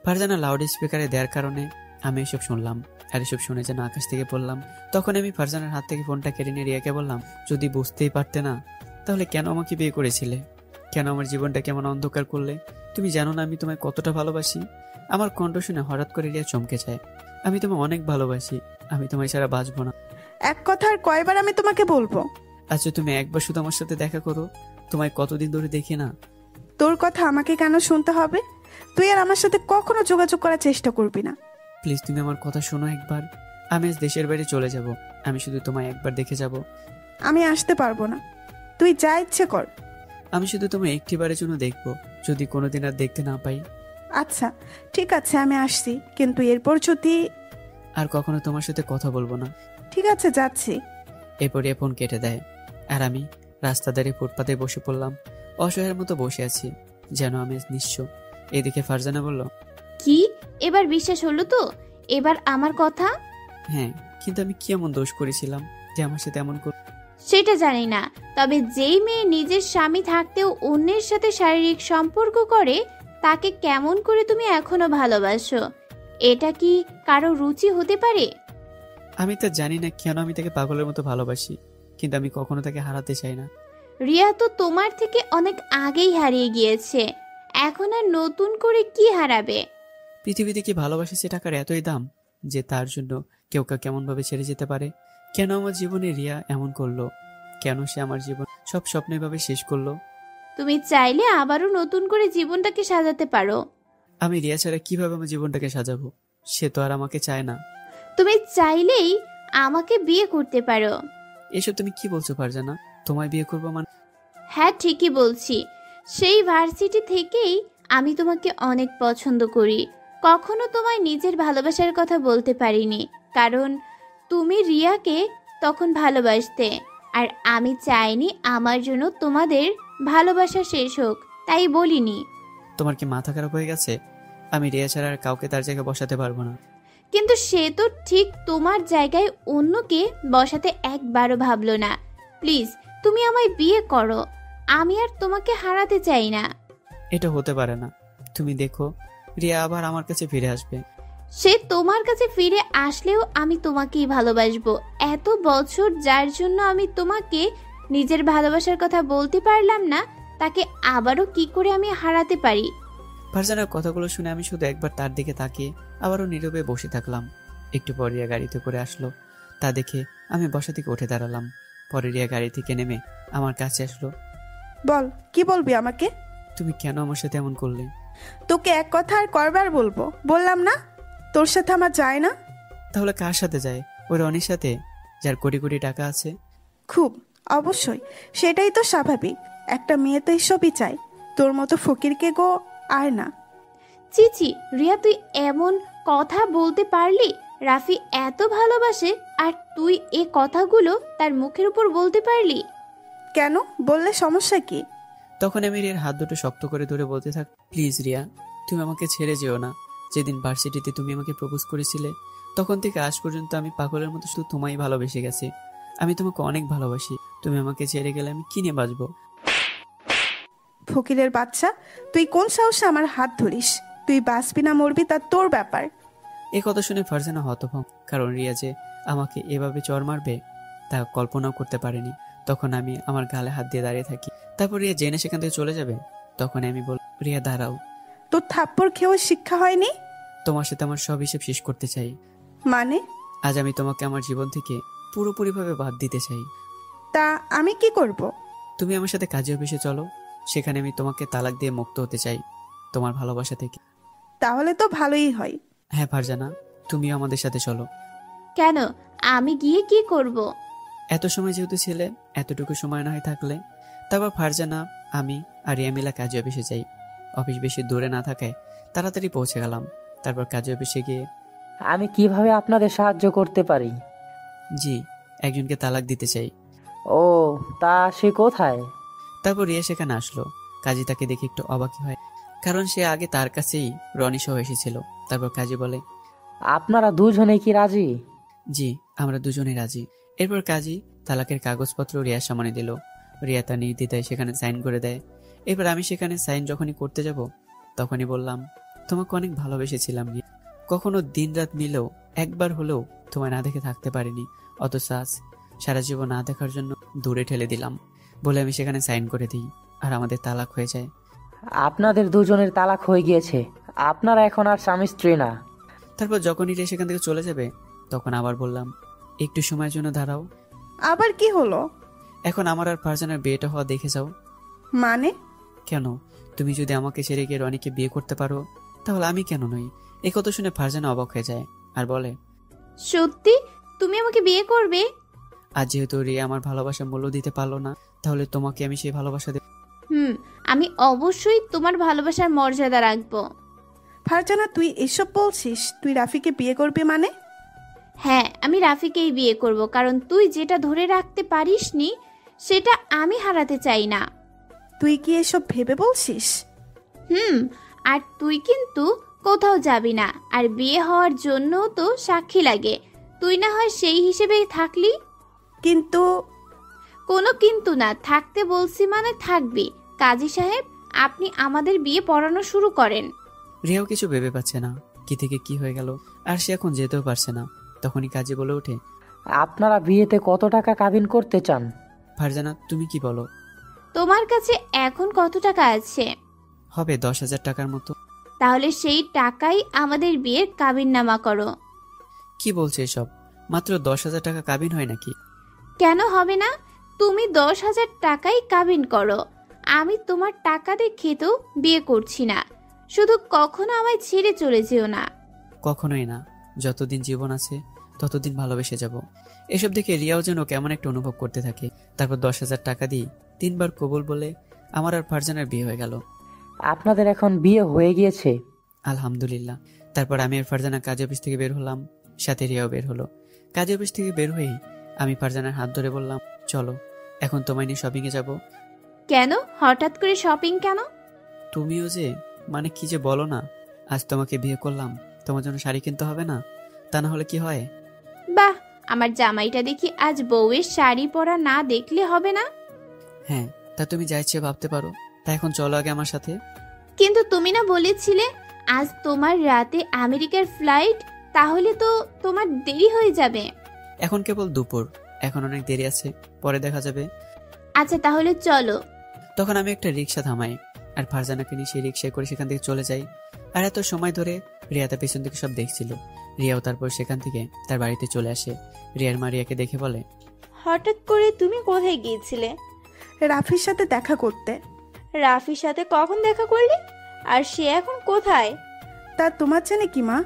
ফারজানা লাউড স্পিকারে দেওয়ার কারণে আমি এসব শুনলাম, আর এসব শুনে যেন আকাশ থেকে পড়লাম। তখন আমি ফারজানার হাত থেকে ফোনটা কেড়ে নিয়ে রিয়াকে বললাম, যদি বুঝতেই পারতে না তাহলে কেন আমাকে বিয়ে করেছিলে? কেন আমার জীবনটা কেমন অন্ধকার করলে? তুমি জানো না আমি তোমায় কতটা ভালোবাসি? আমার কণ্ঠ শুনে হঠাৎ করে রিয়া চমকে যায়। আমি তোমায় অনেক ভালোবাসি, আমি তোমায় ছাড়া বাঁচবো না। এক কথা আর কয়বার আমি তোমাকে বলবো? আচ্ছা তুমি একবার শুধু আমার সাথে দেখা করো, তোমায় কতদিন ধরে দেখি না। তোর কথা আমাকে কেন শুনতে হবে? তুই আর আমার সাথে কখনো যোগাযোগ করার চেষ্টা করবি না। প্লিজ তুমি আমার কথা শোনো একবার। আমি আজ দেশের বাইরে চলে যাব, আমি শুধু তোমায় একবার দেখে যাব। আমি আসতে পারবো না, তুই যা ইচ্ছে কর। আমি শুধু তোমায় একটিবারের জন্য দেখবো, যদি কোনোদিন আর দেখতে না পাই। আচ্ছা ঠিক আছে, আমি আসছি, কিন্তু এরপর যদি আর কখনো তোমার সাথে কথা বলবো না। ঠিক আছে, যাচ্ছি। এরপরে ফোন কেটে দেয়, আর আমি রাস্তা ধারে ফুটপাতে বসে পড়লাম। অসহায়ের মতো বসে আছি, যেন আমি নিঃস্ব। এদিকে ফারজানা বলল, কি এবার বিশ্বাস হলো তো? এবার আমার কথা? হ্যাঁ, কিন্তু আমি কি এমন দোষ করেছিলাম যে আমার সাথে এমন কর? সেটা জানি না, তবে যেই মেয়ে নিজের স্বামী থাকতেও অন্যের সাথে শারীরিক সম্পর্ক করে তাকে কেমন করে তুমি এখনো ভালোবাসো? এটা কি কারো রুচি হতে পারে? আমি তো জানি না কেন আমি তাকে পাগলের মতো ভালোবাসি, কিন্তু আমি কখনো তাকে হারাতে চাই না। রিয়া তো তোমার থেকে অনেক আগেই হারিয়ে গিয়েছে, এখন আর নতুন করে কি হারাবে? পৃথিবীতে কি ভালোবাসা টাকার এতই দাম যে তার জন্য কেউ কেমন ভাবে ছেড়ে যেতে পারে? কেন আমার জীবনে রিয়া এমন করলো? কেন সে আমার জীবন সব স্বপ্নের ভাবে শেষ করলো? তুমি চাইলে আবারও নতুন করে জীবনটাকে সাজাতে পারো। আমি রিয়া ছাড়া কিভাবে আমার জীবনটাকে সাজাবো? সে তো আর আমাকে চায় না। তুমি চাইলেই আমাকে বিয়ে করতে পারো। এসব তুমি কি বলছো ফারজানা? তোমায় বিয়ে করবো মানে? হ্যাঁ ঠিকই বলছি, সেই ভার্সিটি থেকেই আমি তোমাকে অনেক পছন্দ করি। কখনো তোমায় নিজের ভালোবাসার কথা বলতে পারিনি, কারণ তুমি রিয়াকে তখন ভালোবাসতে, আর আমি চাইনি আমার জন্য তোমাদের ভালোবাসা শেষ হোক, তাই বলিনি। তোমার কি মাথা খারাপ হয়ে গেছে? আমি রিয়া ছাড়া আর কাউকে তার জায়গায় বসাতে পারবো না। কিন্তু সে তো ঠিক তোমার জায়গায় অন্যকে বসাতে একবারও ভাবলো না। প্লিজ তুমি আমায় বিয়ে করো, আমি আর তোমাকে হারাতে চাই না। এটা হতে পারে না। তুমি দেখো, রিয়া আবার আমার কাছে ফিরে আসবে। সে তোমার কাছে ফিরে আসলেও আমি তোমাকেই ভালোবাসবো। এত বছর যার জন্য আমি তোমাকে নিজের ভালোবাসার কথা বলতে পারলাম না, তাকে আবারও কি করে আমি হারাতে পারি? ফারজানার কথাগুলো শুনে আমি শুধু একবার তার দিকে তাকিয়ে আবারও নীরবে বসে থাকলাম। একটু পর রিয়া গাড়িতে করে আসলো, তা দেখে আমি বসা থেকে উঠে দাঁড়ালাম। পরে রিয়া গাড়ি থেকে নেমে আমার কাছে আসলো। বল, কি বলবি আমাকে? তুমি কেন আমার সাথে এমন করলে? তোকে এক কথা আর কয়বার বলবো? বললাম না তোর সাথে আমার যায় না। তাহলে কার সাথে যায়? ওই রনির সাথে, যার কোটি কোটি টাকা আছে? খুব অবশ্যই, সেটাই তো স্বাভাবিক। একটা মেয়ে তো এসবই চায়। তোর মতো ফকিরকে গো আর না। চিচি রিয়া, তুই এমন কথা বলতে পারলি? রাফি এত ভালোবাসে আর তুই এ কথাগুলো তার মুখের উপর বলতে পারলি? কেন? বললে সমস্যা কি? তখন আমি রিয়ার হাত দুটো শক্ত করে ধরে বলতে থাক, প্লিজ রিয়া, তুমি আমাকে ছেড়ে যেও না। যেদিন ভার্সিটিতে তুমি আমাকে প্রপোজ করেছিলে, তখন থেকে আজ পর্যন্ত আমি পাগলের মতো শুধু তোমায় ভালোবেসে গেছি। আমি তোমাকে অনেক ভালোবাসি। তুমি আমাকে ছেড়ে গেলে আমি কি নিয়ে বাঁচবো? ফকিরের বাচ্চা, তুই কোন সাহসে আমার হাত ধরিস? তুই বাঁচবি না মরবি তা তোর ব্যাপার। এই কথা শুনে ফারজানা হতভম্ব, কারণ রিয়া যে আমাকে এভাবে চড় মারবে তা কল্পনাও করতে পারেনি। তখন আমি আমার গালে হাত দিয়ে দাঁড়িয়ে থাকি। তারপর রিয়া জেনে সেখান থেকে চলে যাবে। তখন আমি বল, রিয়া দাঁড়াও। তোর থাপ্পড় খেয়েও শিক্ষা হয়নি? তোমার সাথে আমার সব হিসেব শেষ করতে চাই। মানে? আজ আমি তোমাকে আমার জীবন থেকে পুরোপুরিভাবে বাদ দিতে চাই। তা আমি কি করব? তুমি আমার সাথে কাজে অফিসে চলো, সেখানে আমি তোমাকে তালাক দিয়ে মুক্ত হতে চাই তোমার ভালোবাসা থেকে। তাহলে তো ভালোই হয়। হ্যাঁ ফারজানা, তুমিও আমাদের সাথে চলো। কেন? আমি গিয়ে কি করব? এত সময় যেহেতু ছেলে, এতটুকু সময় না হয় থাকলে। তারপর ফারজানা, আমি আর রিয়া মিলা কাজে অফিসে যাই। অফিস বেশি দূরে না থাকায় তাড়াতাড়ি পৌঁছে গেলাম। তারপর কাজে অফিসে গিয়ে, আমি কিভাবে আপনাদের সাহায্য করতে পারি? জি, একজনকে তালাক দিতে চাই। ও, তা সে কোথায়? তারপর রিয়া সেখানে আসলো। কাজী তাকে দেখে একটু অবাক হয়, কারণ সে আগে তার কাছেই রনি সহ এসেছিল। তারপর কাজী বলে, আপনারা দুজনে কি রাজি? জি, আমরা দুজনেই রাজি। এরপর কাজী তালাকের কাগজপত্র রিয়ার সামনে দিল। রিয়া তার নির্দ্বিধায় সেখানে সাইন করে দেয়। এবার আমি সেখানে সাইন যখনই করতে যাব তখনই বললাম, তোমাকে অনেক ভালোবেসেছিলাম রিয়া। কখনো দিনরাত মিলেও একবার হলেও তোমায় না দেখে থাকতে পারিনি, অথচ আজ সারা জীবন না দেখার জন্য দূরে ঠেলে দিলাম বলে আমি সেখানে সাইন করে দিই, আর আমাদের তালাক হয়ে যায়। আপনাদের দুজনের তালাক হয়ে গিয়েছে, আপনারা এখন আর স্বামী স্ত্রী না। তারপর যখনই রিয়া সেখান থেকে চলে যাবে তখন আবার বললাম, একটু সময়ের জন্য দাঁড়াও। আবার কি হলো? এখন আমার আর ফারজানার বিয়েটা হওয়া দেখে যাও। মানে? কেন? তুমি যদি আমাকে ছেড়ে গিয়ে রনিকে বিয়ে করতে পারো তাহলে আমি কেন নই? এই কথা শুনে ফারজানা অবাক হয়ে যায় আর বলে, সত্যি তুমি আমাকে বিয়ে করবে? আজ যেহেতু রিয়া আমার ভালোবাসা মূল্য দিতে পারলো না, তাহলে তোমাকে আমি সেই ভালোবাসা দেব। আমি অবশ্যই তোমার ভালোবাসার মর্যাদা রাখবো। ফারজানা, তুই এসব বলছিস? তুই রাফিকে বিয়ে করবি মানে? হ্যাঁ, আমি রাফিকেই বিয়ে করব, কারণ তুই যেটা ধরে রাখতে পারিসনি সেটা আমি হারাতে চাই না। তুই কি এসব ভেবে বলছিস? আর তুই কিন্তু কোথাও যাবি না, আর বিয়ে হওয়ার জন্যও তো সাক্ষী লাগে। তুই না হয় সেই হিসেবেই থাকলি। কিন্তু কোনো কিন্তু না, থাকতে বলছি মানে থাকবি। কাজী সাহেব, আপনি আমাদের বিয়ে পড়ানো শুরু করেন। রিয়াও কিছু ভেবে পাচ্ছে না কি থেকে কি হয়ে গেল, আর সে এখন যেতেও পারছে না। তখনই কাজী বলে ওঠে, আপনারা বিয়েতে কত টাকা কাবিন করতে চান? ফারজানা, তুমি কি বলো? তোমার কাছে এখন কত টাকা আছে? হবে 10,000 টাকার মতো। তাহলে সেই টাকাই আমাদের বিয়ের কাবিননামা করো। কি বলছে এসব? মাত্র 10,000 টাকা কাবিন হয় নাকি? কেন হবে না? তুমি 10,000 টাকাই কাবিন করো। আমি তোমার টাকা দেখে তো বিয়ে করছি না। শুধু কখনো আমায় ছেড়ে চলে যেও না। কখনোই না, যতদিন জীবন আছে ততদিন ভালোবেসে যাব। এসব দেখে রিয়াও যেন কেমন একটা অনুভব করতে থাকে। তারপর 10,000 টাকা দিয়ে 3 বার কবুল বলে আমার আর ফারজানার বিয়ে হয়ে গেল। আপনাদের এখন বিয়ে হয়ে গিয়েছে? আলহামদুলিল্লাহ। তারপর আমি আর ফারজানা কাজ অফিস থেকে বের হলাম, সাথে রিয়াও বের হলো। কাজ অফিস থেকে বের হয়েই আমি ফারজানার হাত ধরে বললাম, চলো এখন তোমায় নিয়ে শপিং এ যাবো। কেন হঠাৎ করে শপিং কেন? তুমিও যে মানে কি যে বলো না, আজ তোমাকে বিয়ে করলাম, তোমার জন্য শাড়ি কিনতে হবে না? তা না হলে কি হয়? বাহ, আমার জামাইটা দেখি আজ বউয়ের শাড়ি পরা না দেখলে হবে না। হ্যাঁ, তা তুমি যা ইচ্ছে ভাবতে পারো। তা এখন চলো আগে আমার সাথে। কিন্তু তুমি না বলেছিলে আজ তোমার রাতে আমেরিকার ফ্লাইট, তাহলে তো তোমার দেরি হয়ে যাবে। এখন কেবল দুপুর, এখন অনেক দেরি আছে, পরে দেখা যাবে। আচ্ছা তাহলে চলো। তখন আমি একটা রিক্সা থামাই আর ফারজানাকে নিয়ে সেই রিক্সায় করে সেখান থেকে চলে যাই। আর এত সময় ধরে রিয়া তার পেছন থেকে সব দেখছিল। রিয়াও তারপর সেখান থেকে তার বাড়িতে চলে আসে। রিয়ার মা রিয়াকে দেখে বলে, হঠাৎ করে তুমি কোথায় গিয়েছিলে? রাফির সাথে দেখা করতে। রাফির সাথে কখন দেখা করলি? আর সে এখন কোথায়? তা তোমার জেনে কি মা?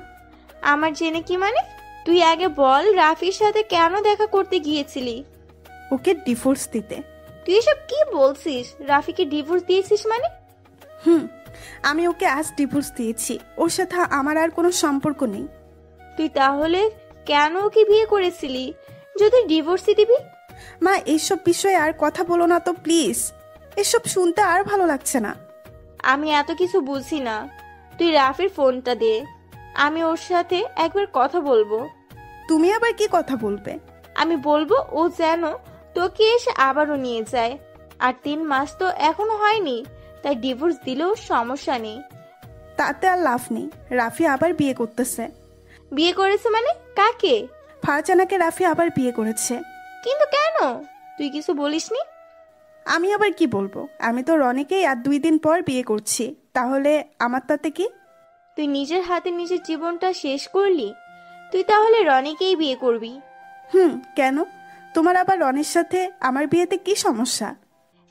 আমার জেনে কি মানে? তুই আগে বল, রাফির সাথে কেন দেখা করতে গিয়েছিলি? ওকে ডিভোর্স দিতে। তুই এসব কি বলছিস? রাফিকে ডিভোর্স দিয়েছিস মানে? আমি ওকে আজ ডিভোর্স দিয়েছি। ওর সাথে আমার আর কোনো সম্পর্ক নেই। তুই তাহলে কেন ওকে বিয়ে করেছিলি যদি ডিভোর্সই দিবি? মা, এইসব বিষয়ে আর কথা বলো না তো প্লিজ। এসব শুনতে আর ভালো লাগছে না। আমি এত কিছু বুঝি না। তুই রাফির ফোনটা দে, আমি ওর সাথে একবার কথা বলবো। তুমি আবার কি কথা বলবে? আমি বলবো ও যেন তোকে এসে আবারও নিয়ে যায়। আর 3 মাস তো এখনো হয়নি, তাই ডিভোর্স দিলেও সমস্যা নেই। তাতে আর লাভ নেই। রাফি আবার বিয়ে করতেছে। বিয়ে করেছে মানে? কাকে? ফারজানাকে রাফি আবার বিয়ে করেছে। কিন্তু কেন? তুই কিছু বলিসনি? আমি আবার কি বলবো? আমি তো রনিকেই আর 2 দিন পর বিয়ে করছি, তাহলে আমার তাতে কি? তুই নিজের হাতে নিজের জীবনটা শেষ করলি, তুই তাহলে রনিকেই বিয়ে করবি? কেন? তোমার আবার রনির সাথে আমার বিয়েতে কি সমস্যা?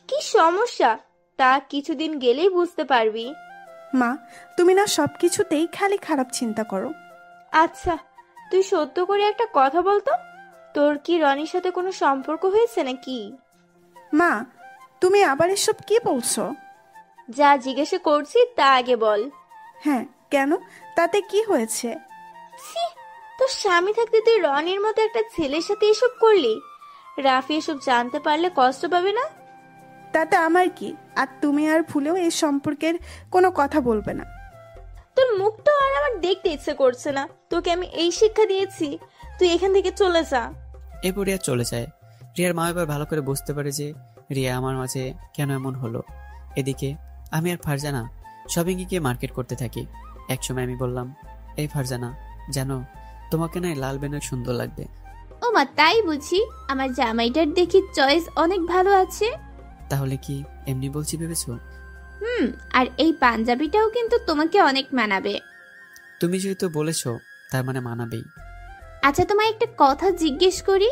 কি সমস্যা তা কিছুদিন গেলেই বুঝতে পারবি। মা, তুমি না সবকিছুতেই খালি খারাপ চিন্তা করো। আচ্ছা, তুই সত্য করে একটা কথা বলতো, তোর কি রনির সাথে কোনো সম্পর্ক হয়েছে নাকি? মা, তুমি আবার এসব কি বলছো? যা জিজ্ঞাসা করছি তা আগে বল। হ্যাঁ, কেন? তাতে কি হয়েছে? তোর স্বামী থাকতে তুই রনির মতো একটা ছেলের সাথে এসব করলি? রাফি এসব জানতে পারলে কষ্ট পাবে না? তাতে আমার কি? আর তুমি আর ভুলেও এই সম্পর্কের কোনো কথা বলবে না। তোর মুখ মুখটা আর আমার দেখতে ইচ্ছে করছে না। তোকে আমি এই শিক্ষা দিয়েছি, তুই এখান থেকে চলে যা। এরপর রিয়া চলে যায়। রিয়ার মা এবার ভালো করে বুঝতে পারে যে রিয়া আমার মাঝে কেন এমন হলো। এদিকে আমি আর ফারজানা শপিংয়ে গিয়ে মার্কেট করতে থাকি। একসময় আমি বললাম, এই ফারজানা, জানো তোমাকে না এই লাল বেনার সুন্দর লাগবে। ও মা, তাই বুঝি? আমার জামাইটার দেখি চয়েস অনেক ভালো আছে। তাহলে কি এমনি বলছি ভেবেছো? আর এই পাঞ্জাবিটাও কিন্তু তোমাকে অনেক মানাবে। তুমি যেহেতু বলেছো তার মানে মানাবেই। আচ্ছা, তোমায় একটা কথা জিজ্ঞেস করি।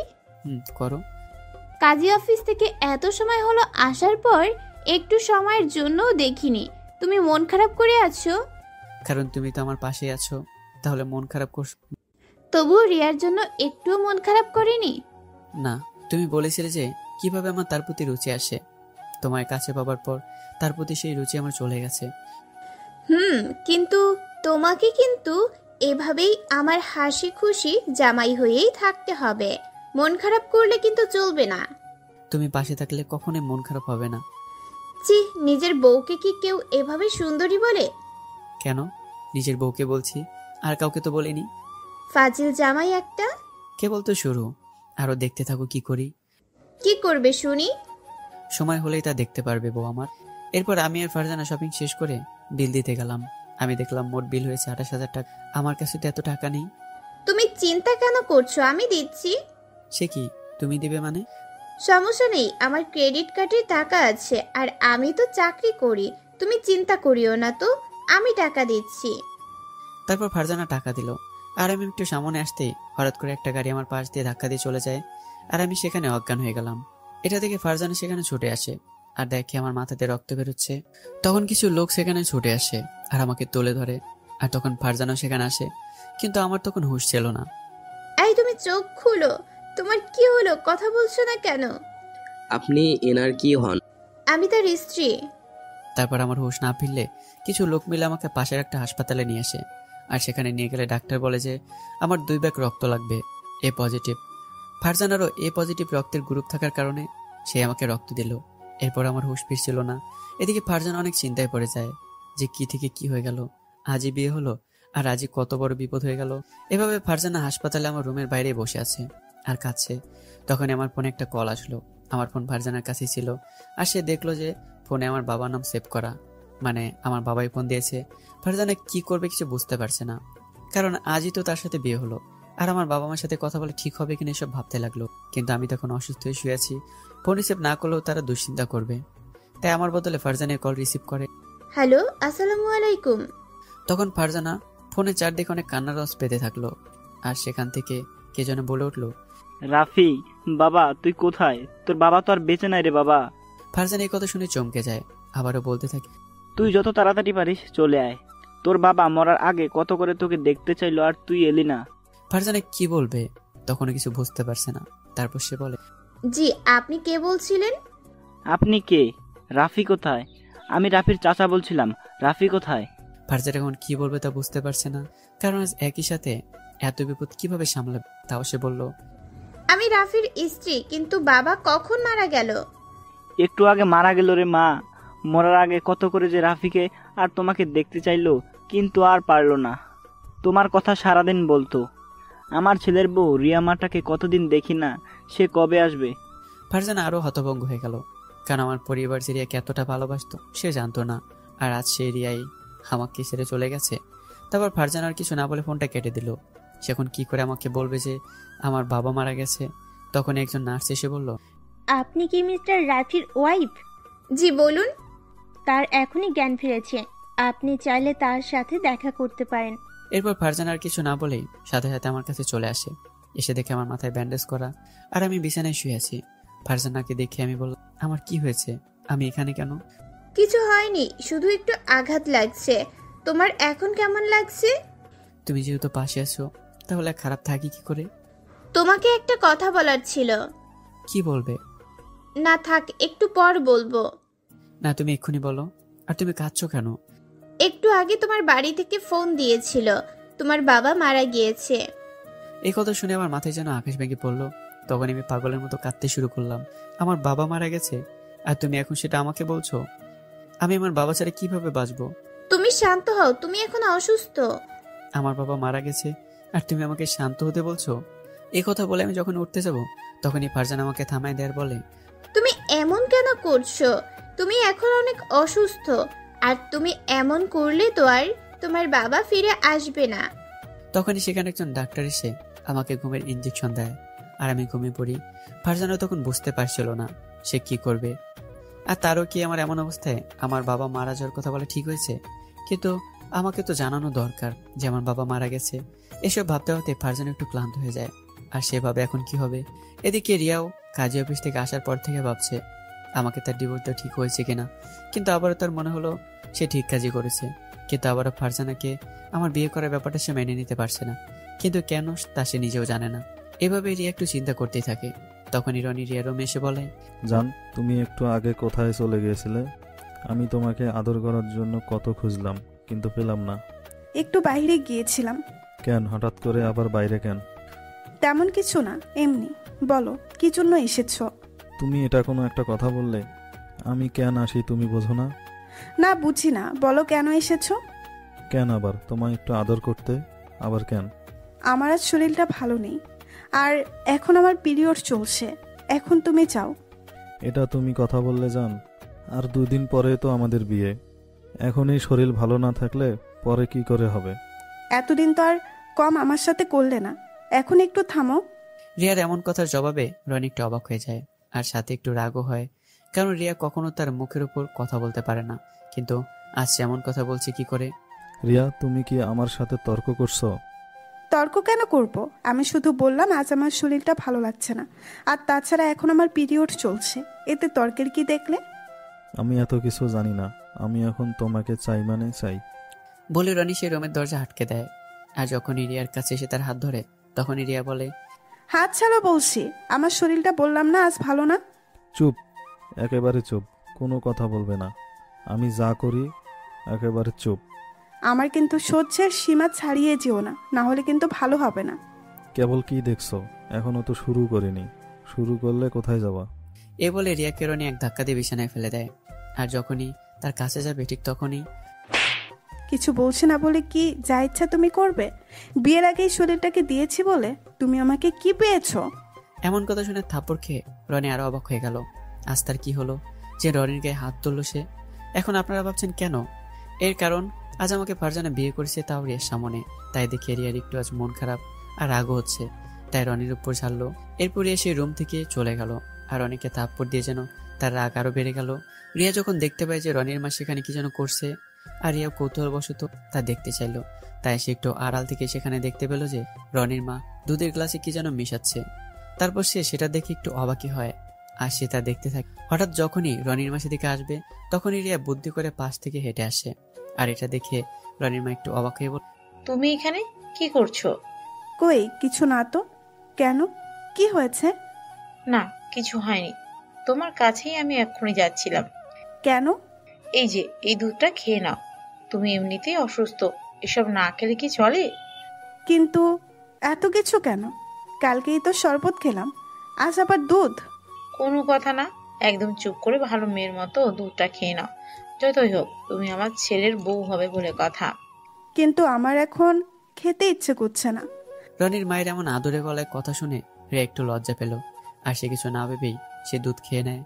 করো। কাজী অফিস থেকে এত সময় হলো আসার পর একটু সময়ের জন্যও দেখিনি, তুমি মন খারাপ করে আছো? কারণ তুমি তো আমার পাশেই আছো, তাহলে মন খারাপ করছো? তবুও রিয়ার জন্য একটুও মন খারাপ করিনি? না, তুমি বলেছিলে যে কিভাবে আমার তার প্রতি রুচি আসে। তোমার কাছে পাবার পর তার প্রতি সেই রুচি আমার চলে গেছে। কিন্তু তোমাকে কিন্তু এভাবেই আমার হাসি খুশি জামাই হয়েই থাকতে হবে, মন খারাপ করলে কিন্তু চলবে না। তুমি পাশে থাকলে কখনোই মন খারাপ হবে না। জি, নিজের বউকে কি কেউ এভাবে সুন্দরী বলে? কেন? নিজের বউকে বলছি, আর কাউকে তো বলিনি। ফাজিল জামাই একটা। কেবল তো শুরু, আরো দেখতে থাকো কি করি। কি করবে শুনি? সময় হলেই তা দেখতে পারবে বউ আমার। এরপর আমি আর ফারজানা শপিং শেষ করে বিল দিতে গেলাম। আমি দেখলাম মোট বিল হয়েছে 28,000 টাকা। আমার কাছে তো এত টাকা নেই। তুমি চিন্তা কেন করছো? আমি দিচ্ছি। সে কি, তুমি দিবে মানে? সমস্যা নেই, আমার ক্রেডিট কার্ডে টাকা আছে, আর আমি তো চাকরি করি, তুমি চিন্তা করিও না তো, আমি টাকা দিচ্ছি। তারপর ফারজানা টাকা দিল, আর আমি একটু সামনে আসতেই হঠাৎ করে একটা গাড়ি আমার পাশ দিয়ে ধাক্কা দিয়ে চলে যায়, আর আমি সেখানে অজ্ঞান হয়ে গেলাম। এটা দেখে ফারজানা সেখানে ছুটে আসে, আর দেখে আমার মাথাতে রক্ত বেরোচ্ছে। তখন কিছু লোক সেখানে ছুটে আসে আর আমাকে তুলে ধরে, আর তখন ফারজানাও সেখানে আসে, কিন্তু আমার তখন হুঁশ ছিল না। এই তুমি চোখ খুলো, তোমার কি হলো? কথা বলছো না কেন? আপনি এনার কি হন? আমি তার স্ত্রী। তারপর আমার হুঁশ না ফিরলে কিছু লোক মিলে আমাকে পাশের একটা হাসপাতালে নিয়ে আসে, আর সেখানে নিয়ে গেলে ডাক্তার বলে যে আমার 2 ব্যাগ রক্ত লাগবে, এ পজিটিভ। ফারজানারও এ পজিটিভ রক্তের গ্রুপ থাকার কারণে সে আমাকে রক্ত দিল। এরপর আমার হুঁশ ফিরছিল না। এদিকে ফারজানা অনেক চিন্তায় পড়ে যায় যে কি থেকে কি হয়ে গেল, আজই বিয়ে হলো আর আজই কত বড় বিপদ হয়ে গেল। এভাবে ফারজানা হাসপাতালে আমার রুমের বাইরে বসে আছে আর কাঁদছে। তখনই আমার ফোনে একটা কল আসলো। আমার ফোন ফারজানার কাছেই ছিল, আর সে দেখলো যে ফোনে আমার বাবার নাম সেভ করা, মানে আমার বাবাই ফোন দিয়েছে। ফারজানা কি করবে কিছু বুঝতে পারছে না, কারণ আজই তো তার সাথে বিয়ে হলো, আর আমার বাবা মার সাথে কথা বলে ঠিক হবে কিনা এসব ভাবতে লাগলো। কিন্তু আমি তখন অসুস্থ হয়ে শুয়ে আছি, ফোন রিসিভ না করলেও তারা দুশ্চিন্তা করবে, তাই আমার বদলে ফারজানের কল রিসিভ করে। হ্যালো, আসসালামু আলাইকুম। তখন ফারজানা ফোনে চারদিকে অনেক কান্নার রস পেতে থাকলো, আর সেখান থেকে কে যেন বলে উঠলো, রাফি বাবা তুই কোথায়? তোর বাবা তো আর বেঁচে নাই রে বাবা। ফারজানা এই কথা শুনে চমকে যায়, আবারও বলতে থাকে, তুই যত তাড়াতাড়ি পারিস চলে আয়, তোর বাবা মরার আগে কত করে তোকে দেখতে চাইলো আর তুই এলি না। ফারজানা কি বলবে তখনও কিছু বুঝতে পারছে না। তারপর সে বলে, জি, আপনি কে বলছিলেন? আপনি কে? রাফি কোথায়? আমি রাফির চাচা বলছিলাম, রাফি কোথায়? ফারজানা এখন কি বলবে তা বুঝতে পারছে না, কারণ আজ একই সাথে এত বিপদ কিভাবে সামলাবে। তাও সে বলল, আমি রাফির স্ত্রী, কিন্তু বাবা কখন মারা গেল? একটু আগে মারা গেল রে মা। মরার আগে কত করে যে রাফিকে আর তোমাকে দেখতে চাইলো, কিন্তু আর পারলো না। তোমার কথা সারাদিন বলতো। আমার ছেলের বউ রিয়া মাটাকে কতদিন দেখি না, সে কবে আসবে? ফারজানা আরো হতভঙ্গ হয়ে গেল, কারণ আমার পরিবার যে রিয়াকে এতটা ভালোবাসতো সে জানতো না, আর আজ সে রিয়াই আমাকে ছেড়ে চলে গেছে। তারপর ফারজানার কিছু না বলে ফোনটা কেটে দিল। সে এখন কি করে আমাকে বলবে যে আমার বাবা মারা গেছে। তখন একজন নার্স এসে বলল, আপনি কি মিস্টার রাফির ওয়াইফ? জি বলুন। তার এখনই জ্ঞান ফিরেছে, আপনি চাইলে তার সাথে দেখা করতে পারেন। এরপর ফারজানার কিছু না বলেই সাথে সাথে আমার কাছে চলে আসে। এসে দেখে আমার মাথায় ব্যান্ডেজ করা, আর আমি বিছানায় শুয়ে আছি। ফারজানাকে দেখে আমি বললাম, আমার কি হয়েছে, আমি এখানে কেন? কিছু হয়নি, শুধু একটু আঘাত লাগছে। তোমার এখন কেমন লাগছে? তুমি যেহেতু পাশে আছো, তাহলে খারাপ থাকি কি করে? তোমাকে একটা কথা বলার ছিল। কি বলবে? না থাক, একটু পর বলবো। না, তুমি এক্ষুনি বলো। আর তুমি কাঁদছো কেন? একটু আগে তোমার বাড়ি থেকে ফোন দিয়েছিল, তোমার বাবা মারা গিয়েছে। এই কথা শুনে আমার মাথায় যেন আকাশ ভেঙে পড়লো। তখন আমি পাগলের মতো কাঁদতে শুরু করলাম। আমার বাবা মারা গেছে, আর তুমি এখন সেটা আমাকে বলছো? আমি আমার বাবা ছাড়া কিভাবে বাঁচবো? তুমি তুমি শান্ত হও, তুমি এখন অসুস্থ। আমার বাবা মারা গেছে আর তুমি আমাকে শান্ত হতে বলছো? এই কথা বলে আমি যখন উঠতে যাব তখনই ফারজানা আমাকে থামায় দেয়ার বলে, তুমি এমন কেন করছো? তুমি এখন অনেক অসুস্থ, আর তুমি এমন করলে তো আর তোমার বাবা ফিরে আসবে না। তখনই সেখানে একজন ডাক্তার এসে আমাকে ঘুমের ইঞ্জেকশন দেয় আর আমি ঘুমিয়ে পড়ি। ফারজানা তখন বুঝতে পারছিল না সে কি করবে, আর তারও কি আমার এমন অবস্থায় আমার বাবা মারা যাওয়ার কথা বলে ঠিক হয়েছে। কিন্তু আমাকে তো জানানো দরকার যে আমার বাবা মারা গেছে। এসব ভাবতে ভাবতে ফারজানা একটু ক্লান্ত হয়ে যায় আর সেভাবে এখন কি হবে। এদিকে রিয়াও কাজী অফিস থেকে আসার পর থেকে ভাবছে আমাকে তার ডিভোর্সটা ঠিক হয়েছে কিনা, কিন্তু আবারও তার মনে হলো সে ঠিক কাজই করেছে। কিন্তু আবারও ফারজানাকে আমার বিয়ে করার ব্যাপারটা সে মেনে নিতে পারছে না, কিন্তু কেন তা সে নিজেও জানে না। এভাবে রিয়া একটু চিন্তা করতেই থাকে। তখনই রনি রিয়া রুমে এসে বলে, জান, তুমি একটু আগে কোথায় চলে গিয়েছিলে? আমি তোমাকে আদর করার জন্য কত খুঁজলাম কিন্তু পেলাম না। একটু বাইরে গিয়েছিলাম। কেন হঠাৎ করে আবার বাইরে কেন? তেমন কিছু না, এমনি। বলো কি জন্য এসেছো? তুমি এটা কোনো একটা কথা বললে। আমি কেন আসি তুমি বোঝো না? না, বুঝি না, বলো কেন এসেছো? কেন আবার তোমায় একটু আদর করতে? আবার কেন? আমার আজ শরীরটা ভালো নেই, আর এখন আমার পিরিয়ড চলছে। এখন তুমি চাও? এটা তুমি কথা বললে জান, আর 2 দিন পরে তো আমাদের বিয়ে। এখন এই শরীর ভালো না থাকলে পরে কি করে হবে? এতদিন তো আর কম আমার সাথে করলে না, এখন একটু থামো। রিয়ার এমন কথার জবাবে রনি একটু অবাক হয়ে যায় আর সাথে একটু রাগও হয়, কারণ রিয়া কখনো তার মুখের উপর কথা বলতে পারে না। কিন্তু আজ এমন কথা বলছে কি করে? রিয়া, তুমি কি আমার সাথে তর্ক করছো? তর্ক কেন করব? আমি শুধু বললাম আজ আমার শরীরটা ভালো লাগছে না, আর তাছাড়া এখন আমার পিরিয়ড চলছে, এতে তর্কের কি দেখলে? আমি এত কিছু জানি না, আমি এখন তোমাকে চাই মানে চাই। বলে রনি সেই রুমের দরজা আটকে দেয়। আর যখন রিয়ার কাছে এসে তার হাত ধরে তখনই রিয়া বলে, হাত ছাড়া বলছি, আমার শরীরটা বললাম না আজ ভালো না। চুপ, একেবারে চুপ, কোনো কথা বলবে না। আমি যা করি একেবারে চুপ। আমার কিন্তু সহ্যের সীমা ছাড়িয়ে যেও না, না হলে কিন্তু ভালো হবে না। কেবল কি দেখছো? এখনো তো শুরু করিনি, শুরু করলে কোথায় যাবা? এ বলে রিয়াকে রনি এক ধাক্কা দিয়ে বিছানায় ফেলে দেয়। আর যখনই তার কাছে যাবে ঠিক তখনই, কিছু বলছে না বলে কি যা ইচ্ছা তুমি করবে? বিয়ের আগেই শরীরটাকে দিয়েছি বলে তুমি আমাকে কি পেয়েছো? এমন কথা শুনে থাপ্পড় খেয়ে রনি আরো অবাক হয়ে গেল। আজ তার কি হলো যে রনির গায়ে হাত তুললো সে? এখন আপনারা ভাবছেন কেন? এর কারণ আজ আমাকে ফারজানা বিয়ে করেছে, তাও রিয়ার সামনে। তাই দেখে রিয়ার একটু আজ মন খারাপ আর রাগও হচ্ছে, তাই রনির উপর ছাড়লো। এরপর রিয়া সেই রুম থেকে চলে গেল আর রনিকে থাপ্পড় দিয়ে যেন তার রাগ আরো বেড়ে গেল। রিয়া যখন দেখতে পায় যে রনির মা সেখানে কি যেন করছে আর রিয়া কৌতূহলবশত তা দেখতে চাইলো, তাই সে একটু আড়াল থেকে সেখানে দেখতে পেল যে রনির মা দুধের গ্লাসে কি যেন মিশাচ্ছে। তারপর সে সেটা দেখে একটু অবাকই হয় আর সে তা দেখতে থাকে। হঠাৎ যখনই রনির মা সেদিকে আসবে তখনই রিয়া বুদ্ধি করে পাশ থেকে হেঁটে আসে। আর এটা দেখে রনির মা একটু অবাক হয়ে বলে, তুমি এখানে কি করছো? কই কিছু না তো। কেন, কি হয়েছে? না, কিছু হয়নি, তোমার কাছেই আমি এক্ষুনি যাচ্ছিলাম। কেন? এই যে এই দুধটা খেয়ে নাও, তুমি এমনিতেই অসুস্থ, এসব না খেলে কি চলে? কিন্তু এত কিছু কেন? কালকেই তো শরবত খেলাম, আজ আবার দুধ? কোনো কথা না, একদম চুপ করে ভালো মেয়ের মতো দুধটা খেয়ে নাও। যতই হোক তুমি আমার ছেলের বউ হবে বলে কথা। কিন্তু আমার এখন খেতে ইচ্ছে করছে না। রনির মায়ের এমন আদরে গলায় কথা শুনে রিয়া একটু লজ্জা পেল আর সে কিছু না ভেবেই সে দুধ খেয়ে নেয়।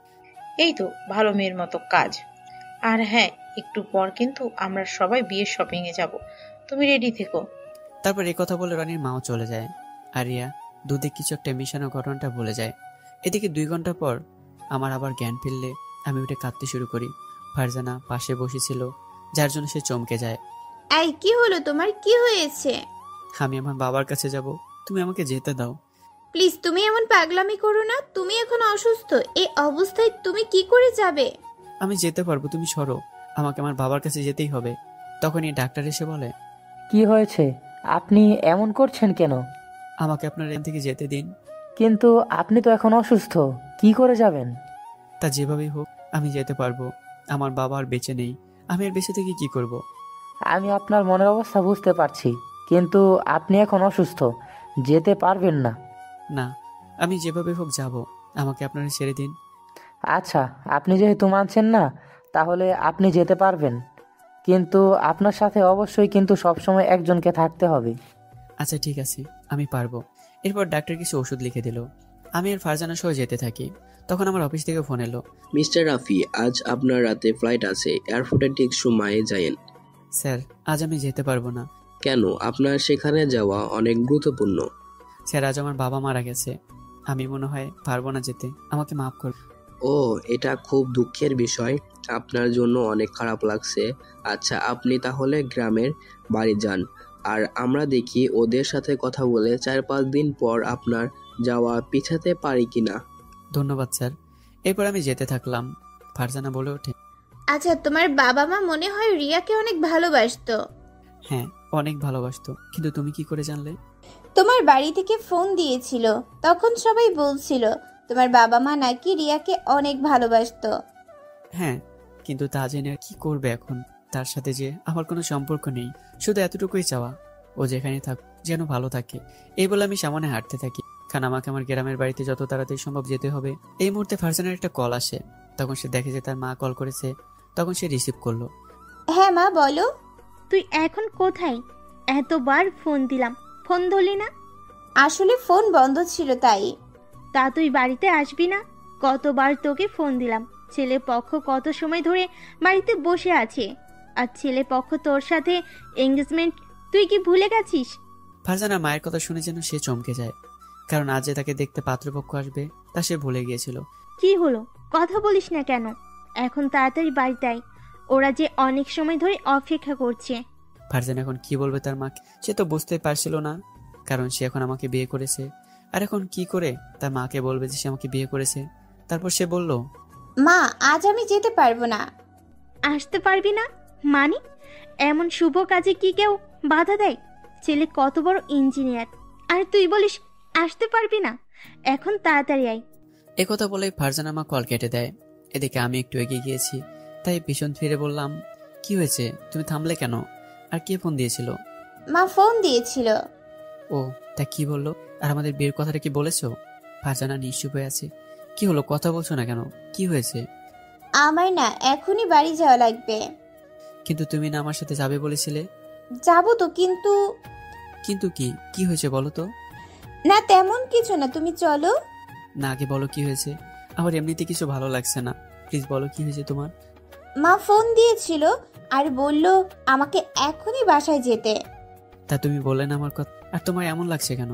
এই তো ভালো মেয়ের মতো কাজ। আর হ্যাঁ, একটু পর কিন্তু আমরা সবাই বিয়ের শপিং এ যাব, তুমি রেডি থেকো। তারপর এই কথা বলে রনির মাও চলে যায় আর রিয়া দুধে কিছু একটা মিশানো ঘটনাটা ভুলে যায়। এদিকে 2 ঘন্টা পর আমার আবার জ্ঞান ফিরলে আমি উঠে কাঁদতে শুরু করি। ফারজানা পাশে বসেছিল, যার জন্য সে চমকে যায়। এই কি হলো তোমার, কি হয়েছে? আমি আমার বাবার কাছে যাব, তুমি আমাকে যেতে দাও। প্লিজ তুমি এমন পাগলামি করো না, তুমি এখন অসুস্থ, এই অবস্থায় তুমি কি করে যাবে? আমি যেতে পারবো, তুমি সরো, আমাকে আমার বাবার কাছে যেতেই হবে। তখনই ডাক্তার এসে বলে, কি হয়েছে? আপনি এমন করছেন কেন? আমাকে আপনার এখান থেকে যেতে দিন। কিন্তু আপনি তো এখন অসুস্থ, কি করে যাবেন? তা যেভাবেই হোক আমি যেতে পারবো। আমার বাবা আর বেঁচে নেই, আমি আর বেঁচে থেকে কি করব? আমি আপনার মনের অবস্থা বুঝতে পারছি, কিন্তু আপনি এখন অসুস্থ, যেতে পারবেন না। না, আমি যেভাবে হোক যাব, আমাকে আপনারা ছেড়ে দিন। আচ্ছা, আপনি যেহেতু মানছেন না, তাহলে আপনি যেতে পারবেন। কিন্তু আপনার সাথে অবশ্যই কিন্তু সবসময় একজনকে থাকতে হবে। আচ্ছা ঠিক আছে, আমি পারবো। এরপর ডাক্তার কিছু ওষুধ লিখে দিল। আমি আর ফারজানা সহ যেতে থাকি। তখন আমার অফিস থেকে ফোন এলো। মিস্টার রাফি, আজ আপনার রাতে ফ্লাইট আছে, এয়ারপোর্টে ঠিক সময়ে যায়েন। স্যার, আজ আমি যেতে পারবো না। কেন? আপনার সেখানে যাওয়া অনেক গুরুত্বপূর্ণ। স্যার, আজ আমার বাবা মারা গেছে, আমি মনে হয় পারবো না যেতে, আমাকে মাফ করুন। ও, এটা খুব দুঃখের বিষয়, আপনার জন্য অনেক খারাপ লাগছে। আচ্ছা, আপনি তাহলে গ্রামের বাড়ি যান, আর আমরা দেখি ওদের সাথে কথা বলে 4-5 দিন পর আপনার যাওয়া পিছাতে পারি কিনা। ধন্যবাদ স্যার। এরপর আমি যেতে থাকলাম। ফারজানা বলে ওঠে, আচ্ছা, তোমার বাবা মা মনে হয় রিয়াকে অনেক ভালোবাসতো। হ্যাঁ, অনেক ভালোবাসতো, কিন্তু তুমি কি করে জানলে? তোমার বাড়ি থেকে ফোন দিয়েছিল, তখন সবাই বলছিল তোমার বাবা মা নাকি রিয়াকে অনেক ভালোবাসতো। হ্যাঁ, কিন্তু তা জেনে আর কি করবে এখন? তার সাথে যে আমার কোনো সম্পর্ক নেই, শুধু এতটুকুই চাওয়া, ও যেখানে থাক যেন ভালো থাকে। এই বলে আমি সামনে হাঁটতে থাকি, কারণ আমাকে আমার গ্রামের বাড়িতে যত তাড়াতাড়ি সম্ভব যেতে হবে। এই মুহূর্তে ফারজানার একটা কল আসে। তখন সে দেখে যে তার মা কল করেছে। তখন সে রিসিভ করলো। হ্যাঁ মা, বলো। তুই এখন কোথায়? এতবার ফোন দিলাম, ফোন ধরলি না। আসলে ফোন বন্ধ ছিল তাই। তা তুই বাড়িতে আসবি না? কতবার তোকে ফোন দিলাম। ছেলে পক্ষ কত সময় ধরে বাড়িতে বসে আছে, আর ছেলে পক্ষ তোর সাথে এঙ্গেজমেন্ট, তুই কি ভুলে গেছিস? ফারজানার মায়ের কথা শুনে যেন সে চমকে যায়, কারণ আজ যে তাকে দেখতে পাত্রপক্ষ আসবে তা সে ভুলে গিয়েছিল। কি হলো, কথা বলিস না কেন? এখন তাড়াতাড়ি বাড়িতে আয়, ওরা যে অনেক সময় ধরে অপেক্ষা করছে। ফারজানা এখন কি বলবে তার মাকে? সে তো বুঝতে পারছিল না, কারণ সে এখন আমাকে বিয়ে করেছে। আর এখন কি করে তার মাকে বলবে যে সে আমাকে বিয়ে করেছে? তারপর সে বলল, মা, আজ আমি যেতে পারবো না। আসতে পারবি না মানে? এমন শুভ কাজে কি কেউ বাধা দেয়? ছেলে কত বড় ইঞ্জিনিয়ার, আর তুই বলিস আসতে পারবি না? এখন তাড়াতাড়ি আয়। একথা বলে ফারজানা মা কল কেটে দেয়। এদিকে আমি একটু এগিয়ে গিয়েছি, তাই পিছন ফিরে বললাম, কি হয়েছে, তুমি থামলে কেন? আর কে ফোন দিয়েছিল? মা ফোন দিয়েছিল। ও, তা কি বললো? আর আমাদের বিয়ের কথাটা কি বলেছো? ফারজানা নিশ্চুপ হয়ে আছে। কি হলো, কথা বলছো না কেন? কি হয়েছে? আমার না এখনই বাড়ি যাওয়া লাগবে। কিন্তু তুমি না আমার সাথে যাবে বলেছিলে? যাবো তো, কিন্তু কিন্তু কি? কি হয়েছে বলো তো? না, তেমন কিছু না, তুমি চলো না, আগে বলো কি হয়েছে। আমার এমনিতে কিছু ভালো লাগছে না, প্লিজ বলো কি হয়েছে তোমার। মা ফোন দিয়েছিল আর বলল আমাকে এখনই বাসায় যেতে। তা তুমি বললে না আমার কথা, আর তোমার এমন লাগছে কেন?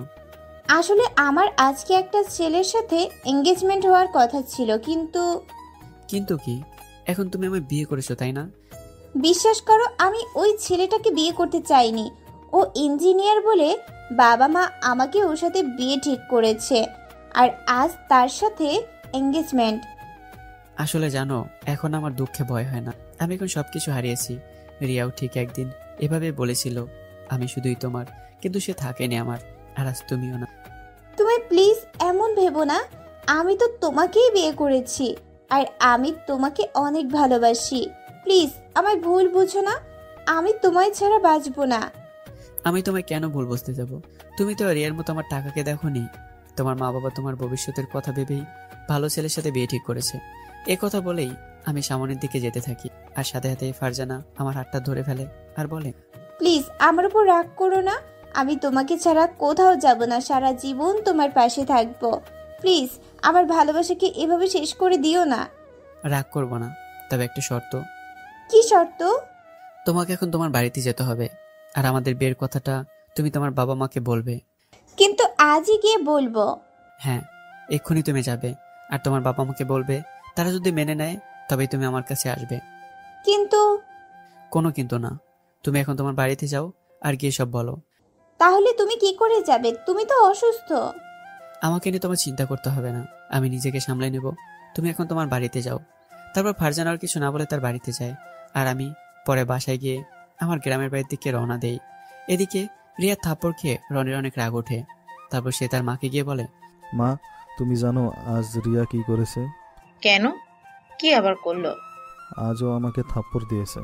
আসলে আমার আজকে একটা ছেলের সাথে এঙ্গেজমেন্ট হওয়ার কথা ছিল, কিন্তু কিন্তু কি? এখন তুমি আমায় বিয়ে করেছো তাই না? বিশ্বাস করো, আমি ওই ছেলেটাকে বিয়ে করতে চাইনি। ও ইঞ্জিনিয়ার বলে বাবা মা আমাকে ওর সাথে বিয়ে ঠিক করেছে, আর আজ তার সাথে এঙ্গেজমেন্ট। আসলে জানো, এখন আমার দুঃখে ভয় হয় না। আমি এখন সবকিছু হারিয়েছি। রিয়াও ঠিক একদিন এভাবে বলেছিল আমি শুধুই তোমার, কিন্তু সে থাকেনি আমার, আর আজ তুমিও না। তুমি প্লিজ এমন ভেবো না, আমি তো তোমাকেই বিয়ে করেছি, আর আমি তোমাকে অনেক ভালোবাসি। প্লিজ আমায় ভুল বুঝো না, আমি তোমায় ছাড়া বাঁচবো না। আমি তোমায় কেন ভুল বুঝতে যাব? তুমি তো রিয়ার মতো আমার টাকাকে দেখোনি। তোমার মা বাবা তোমার ভবিষ্যতের কথা ভেবেই ভালো ছেলের সাথে বিয়ে ঠিক করেছে। এ কথা বলেই আমি সামনের দিকে যেতে থাকি, আর সাথে সাথে ফারজানা আমার হাতটা ধরে ফেলে আর বলে, প্লিজ আমার উপর রাগ করো না, আমি তোমাকে ছাড়া কোথাও যাব না, সারা জীবন তোমার পাশে থাকবো। প্লিজ আমার ভালোবাসাকে এভাবে শেষ করে দিও না। রাগ করবো না, তবে একটা শর্ত। কি শর্ত? তোমাকে এখন তোমার বাড়িতে যেতে হবে, আর আমাদের বিয়ের কথাটা তুমি তোমার বাবা মাকে বলবে। কিন্তু আজই গিয়ে বলবো? হ্যাঁ, এক্ষুনি তুমি যাবে আর তোমার বাবা মাকে বলবে। তারা যদি মেনে নেয় তবেই তুমি আমার কাছে আসবে। কিন্তু? কোনো কিন্তু না, তুমি এখন তোমার বাড়িতে যাও আর গিয়ে সব বলো। তাহলে তুমি কি করে যাবে? তুমি তো অসুস্থ। আমাকে নিয়ে তোমার চিন্তা করতে হবে না, আমি নিজেকে সামলে নেব। তুমি এখন তোমার বাড়িতে যাও। তারপর ফারজানা আর কিছু না বলে তার বাড়িতে যায়, আর আমি পরে বাসায় গিয়ে আমার গ্রামের বাড়ির দিকে রওনা দেই। এদিকে রিয়া থাপ্পড় খেয়ে রনির অনেক রাগ ওঠে। তারপর সে তার মাকে গিয়ে বলে, মা, তুমি জানো আজ রিয়া কি করেছে? কেন, কি আবার করলো? আজও আমাকে থাপ্পড় দিয়েছে।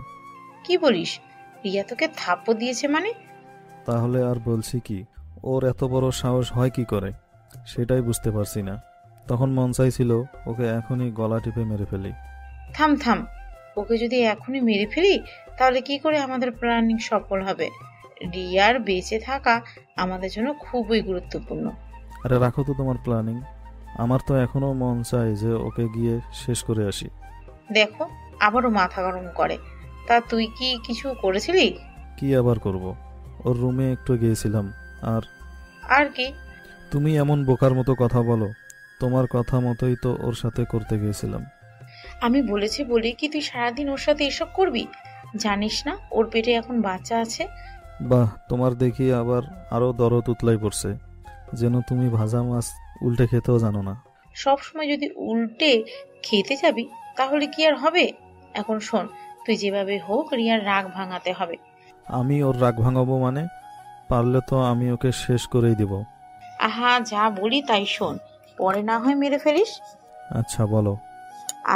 কি বলিস? রিয়া তোকে থাপ্পড় দিয়েছে মানে? তাহলে আর বলছি কি, ওর এত বড় সাহস হয় কি করে সেটাই বুঝতে পারছি না। তখন মন চাইছিল ওকে এখনই গলা টিপে মেরে ফেলি। থাম থাম, ওকে যদি এখনই মেরে ফেলি তাহলে কি করে আমাদের প্ল্যানিং সফল হবে? রিয়ার বেঁচে থাকা আমাদের জন্য খুবই গুরুত্বপূর্ণ। আরে রাখো তো তোমার প্ল্যানিং, আমার তো এখনো মন চায় যে ওকে গিয়ে শেষ করে আসি। দেখো আবারও মাথা গরম করে। তা তুই কি কিছু করেছিলি? কি আবার করব, ওর রুমে একটু গিয়েছিলাম। আর কি? তুমি এমন বোকার মতো কথা বলো, তোমার কথা মতোই তো ওর সাথে করতে গিয়েছিলাম। আমি বলেছি বলি কি তুই সারাদিন ওর সাথে এসব করবি? জানিস না ওর পেটে এখন বাচ্চা আছে? বাহ, তোমার দেখি আবার আরো দরদ উতলাই পড়ছে, যেন তুমি ভাজা মাছ উল্টে খেতেও জানো না। সব সময় যদি উল্টে খেতে যাবি তাহলে কি আর হবে? এখন শোন, তুই যেভাবে হোক রিয়ার রাগ ভাঙাতে হবে। আমি ওর রাগ ভাঙাবো মানে? পারলে তো আমি ওকে শেষ করেই দিব। আহা, যা বলি তাই শোন, পরে না হয় মেরে ফেলিস। আচ্ছা বলো।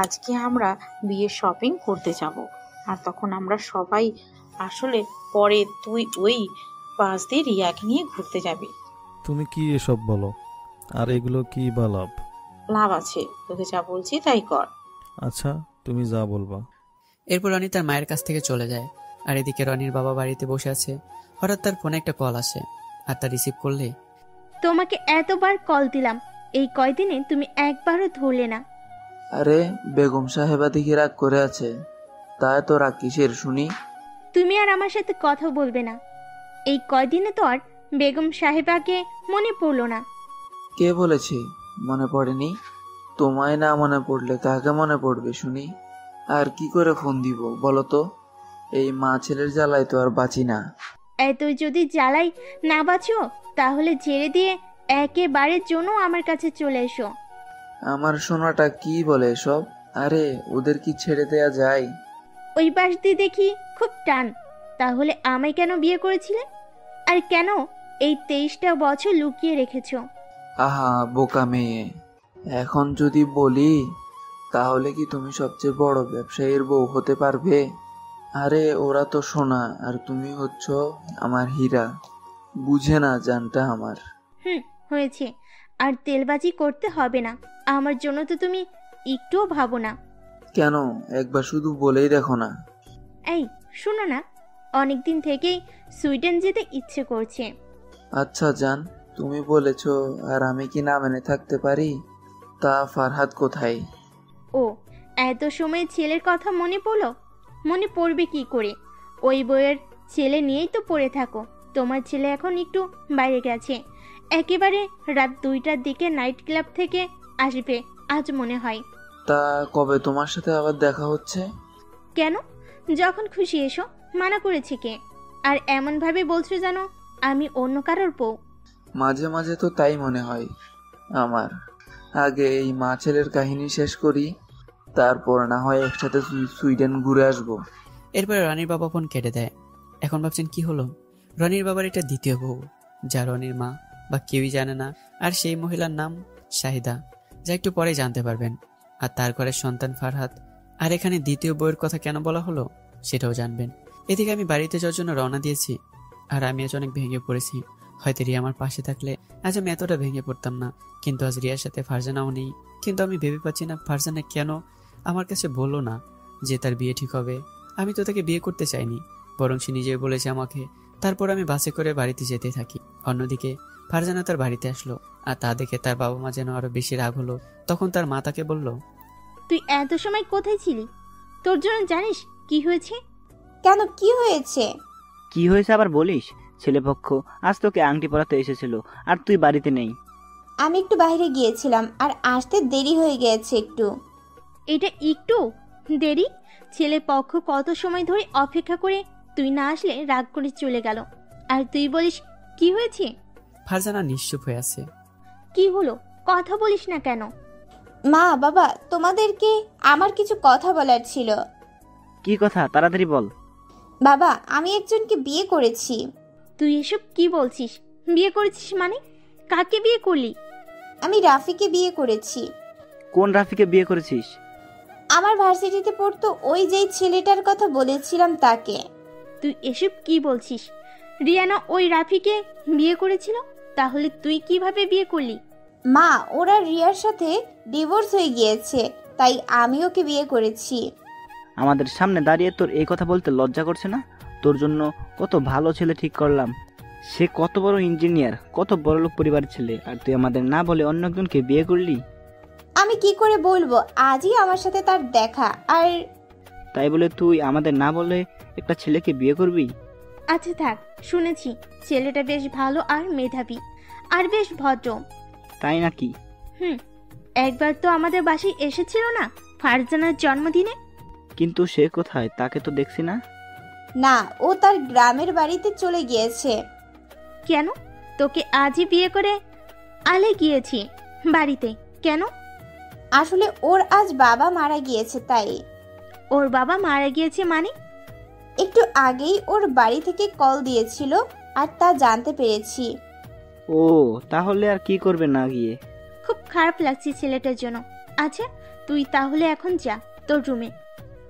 আজকে আমরা বিয়ের শপিং করতে যাব, আর তখন আমরা সবাই আসলে পরে তুই ওই পাশ দিয়ে রিয়াকে নিয়ে ঘুরতে যাবি। তুমি কি এসব বলো? আর এগুলো কি বা লাভ? লাভ আছে, তোকে যা বলছি তাই কর। আচ্ছা তুমি যা বলবা। এরপর রনি তার মায়ের কাছ থেকে চলে যায়, আর এদিকে রনির বাবা বাড়িতে বসে আছে। হঠাৎ তার ফোনে একটা কল আসে, আর তা রিসিভ করলে, তোমাকে এতবার কল দিলাম, এই কয়দিনে তুমি একবারও ধরলে না। আরে বেগম সাহেবা দেখি রাগ করে আছে, তা তো রাগ কিসের শুনি? তুমি আর আমার সাথে কথা বলবে না। এই কয়দিনে তো আর বেগম সাহেবাকে মনে পড়লো না। কে বলেছে মনে পড়েনি? তোমায় না মনে পড়লে কাকে মনে পড়বে শুনি? আর কি করে ফোন দিব বলো তো? এই মা ছেলের জ্বালায় তো আর বাঁচি না। এত যদি জ্বালাই না বাঁচো তাহলে ছেড়ে দিয়ে একেবারের জন্য আমার কাছে চলে এসো। আমার সোনাটা কি বলে সব? আরে ওদের কি ছেড়ে দেয়া যায়? ওই পাশ দিয়ে দেখি খুব টান, তাহলে আমায় কেন বিয়ে করেছিলে? আর কেন এই 23টা বছর লুকিয়ে রেখেছো? আহা বোকা মেয়ে, এখন যদি বলি তাহলে কি তুমি সবচেয়ে বড় ব্যবসায়ীর বউ হতে পারবে? আরে ওরা তো সোনা, আর তুমি হচ্ছ আমার হীরা। বুঝে না জানটা আমার। হয়েছে, আর তেলবাজি করতে হবে না। আমার জন্য তো তুমি একটুও ভাবো না। কেন, একবার শুধু বলেই দেখো না। এই শোনো না, অনেকদিন থেকেই সুইডেন যেতে ইচ্ছে করছে। আচ্ছা জান, তুমি বলেছো আর আমি কি না মেনে থাকতে পারি? তা ফারহাদ কোথায়? ও, এত সময় ছেলের কথা মনে পড়লো? মনে পড়বে কি করে? ওই বইয়ের ছেলে নিয়েই তো পড়ে থাকো। তোমার ছেলে এখন একটু বাইরে গেছে, একেবারে রাত 2টার দিকে নাইট ক্লাব থেকে আসবে আজ মনে হয়। তা কবে তোমার সাথে আবার দেখা হচ্ছে? কেন, যখন খুশি এসো, মানা করেছে কে? আর এমন ভাবে বলছো যেন আমি অন্য কারোর বউ। মাঝে মাঝে তো তাই মনে হয় আমার। আগে এই মা ছেলের কাহিনী শেষ করি, তারপর না হয় একসাথে সুইডেন ঘুরে আসবো। এরপরে রনির বাবা ফোন কেটে দেয়। এখন ভাবছেন কি হলো? রনির বাবার এটা দ্বিতীয় বউ, যা রনির মা বা কেউই জানে না। আর সেই মহিলার নাম শাহিদা, যা একটু পরে জানতে পারবেন। আর তার ঘরের সন্তান ফারহাদ। আর এখানে দ্বিতীয় বউয়ের কথা কেন বলা হলো সেটাও জানবেন। এদিকে আমি বাড়িতে যাওয়ার জন্য রওনা দিয়েছি, আর আমি আজ অনেক ভেঙে পড়েছি। হয়তো রিয়া আমার পাশে থাকলে আজ আমি এতটা ভেঙে পড়তাম না, কিন্তু আজ রিয়ার সাথে ফারজানাও নেই। কিন্তু আমি ভেবে পাচ্ছি না ফারজানা কেন আমার কাছে বললো না যে তার বিয়ে ঠিক হবে। আমি তো তাকে বিয়ে করতে চাইনি, বরং সে নিজেই বলেছে আমাকে। তারপর আমি বাসে করে বাড়িতে যেতে থাকি। অন্যদিকে ফারজানা তার বাড়িতে আসলো, আর তা দেখে তার বাবা মা যেন আরো বেশি রাগ হলো। তখন তার মা তাকে বলল, তুই এত সময় কোথায় ছিলি? তোর জন্য জানিস কি হয়েছে? কেন, কি হয়েছে? কি হয়েছে আবার বলিস? ছেলেপক্ষ আজ তোকে আংটি পরাতে এসেছিল, আর তুই বাড়িতে নেই। আমি একটু বাইরে গিয়েছিলাম, আর আসতে দেরি হয়ে গেছে একটু। এটা একটু দেরি? ছেলে পক্ষ কত সময় ধরে অপেক্ষা করে তুই না আসলে রাগ করে চলে গেল, আর তুই বলিস কি হয়েছে? ফারজানা নিশ্চুপ হয়ে আছে। কি হলো, কথা বলিস না কেন? মা, বাবা, তোমাদেরকে আমার কিছু কথা বলার ছিল। কি কথা, তাড়াতাড়ি বল। বাবা, আমি একজনকে বিয়ে করেছি। তুই এসব কি বলছিস? বিয়ে করেছিস মানে? কাকে বিয়ে করলি? আমি রাফিকে বিয়ে করেছি। কোন রাফিকে বিয়ে করেছিস? আমার ভার্সিটিতে পড়তো ওই যেই ছেলেটার কথা বলেছিলাম তাকে। তুই এসব কি বলছিস? রিয়ানা ওই রাফিকে বিয়ে করেছিল, তাহলে তুই কিভাবে বিয়ে করলি? মা, ওরা রিয়ার সাথে ডিভোর্স হয়ে গিয়েছে, তাই আমি ওকে বিয়ে করেছি। আমাদের সামনে দাঁড়িয়ে তোর এই কথা বলতে লজ্জা করছে না? তোর জন্য কত ভালো ছেলে ঠিক করলাম, সে কত বড় ইঞ্জিনিয়ার, কত বড় লোক পরিবারের ছেলে, আর তুই আমাদের না বলে অন্য একজনকে বিয়ে করলি। আমি কি করে বলবো, আজই আমার সাথে তার দেখা। আর তাই বলে তুই আমাদের না বলে একটা ছেলেকে বিয়ে করবি? আচ্ছা থাক, শুনেছি ছেলেটা বেশ ভালো আর মেধাবী আর বেশ ভদ্র। তাই নাকি? একবার তো আমাদের বাসায় এসেছিল না ফারজানার জন্মদিনে? কিন্তু সে কোথায়? তাকে তো দেখছি না। না, ও তার গ্রামের বাড়িতে চলে গিয়েছে। কেন? তোকে আজই বিয়ে করে আলে গিয়েছি বাড়িতে, কেন? আসলে ওর আজ বাবা মারা গিয়েছে তাই। ওর বাবা মারা গিয়েছে মানে? একটু আগেই ওর বাড়ি থেকে কল দিয়েছিল আর তা জানতে পেরেছি। ও, তাহলে আর কি করবে না গিয়ে? খুব খারাপ লাগছে ছেলেটার জন্য। আচ্ছা তুই তাহলে এখন যা তোর রুমে,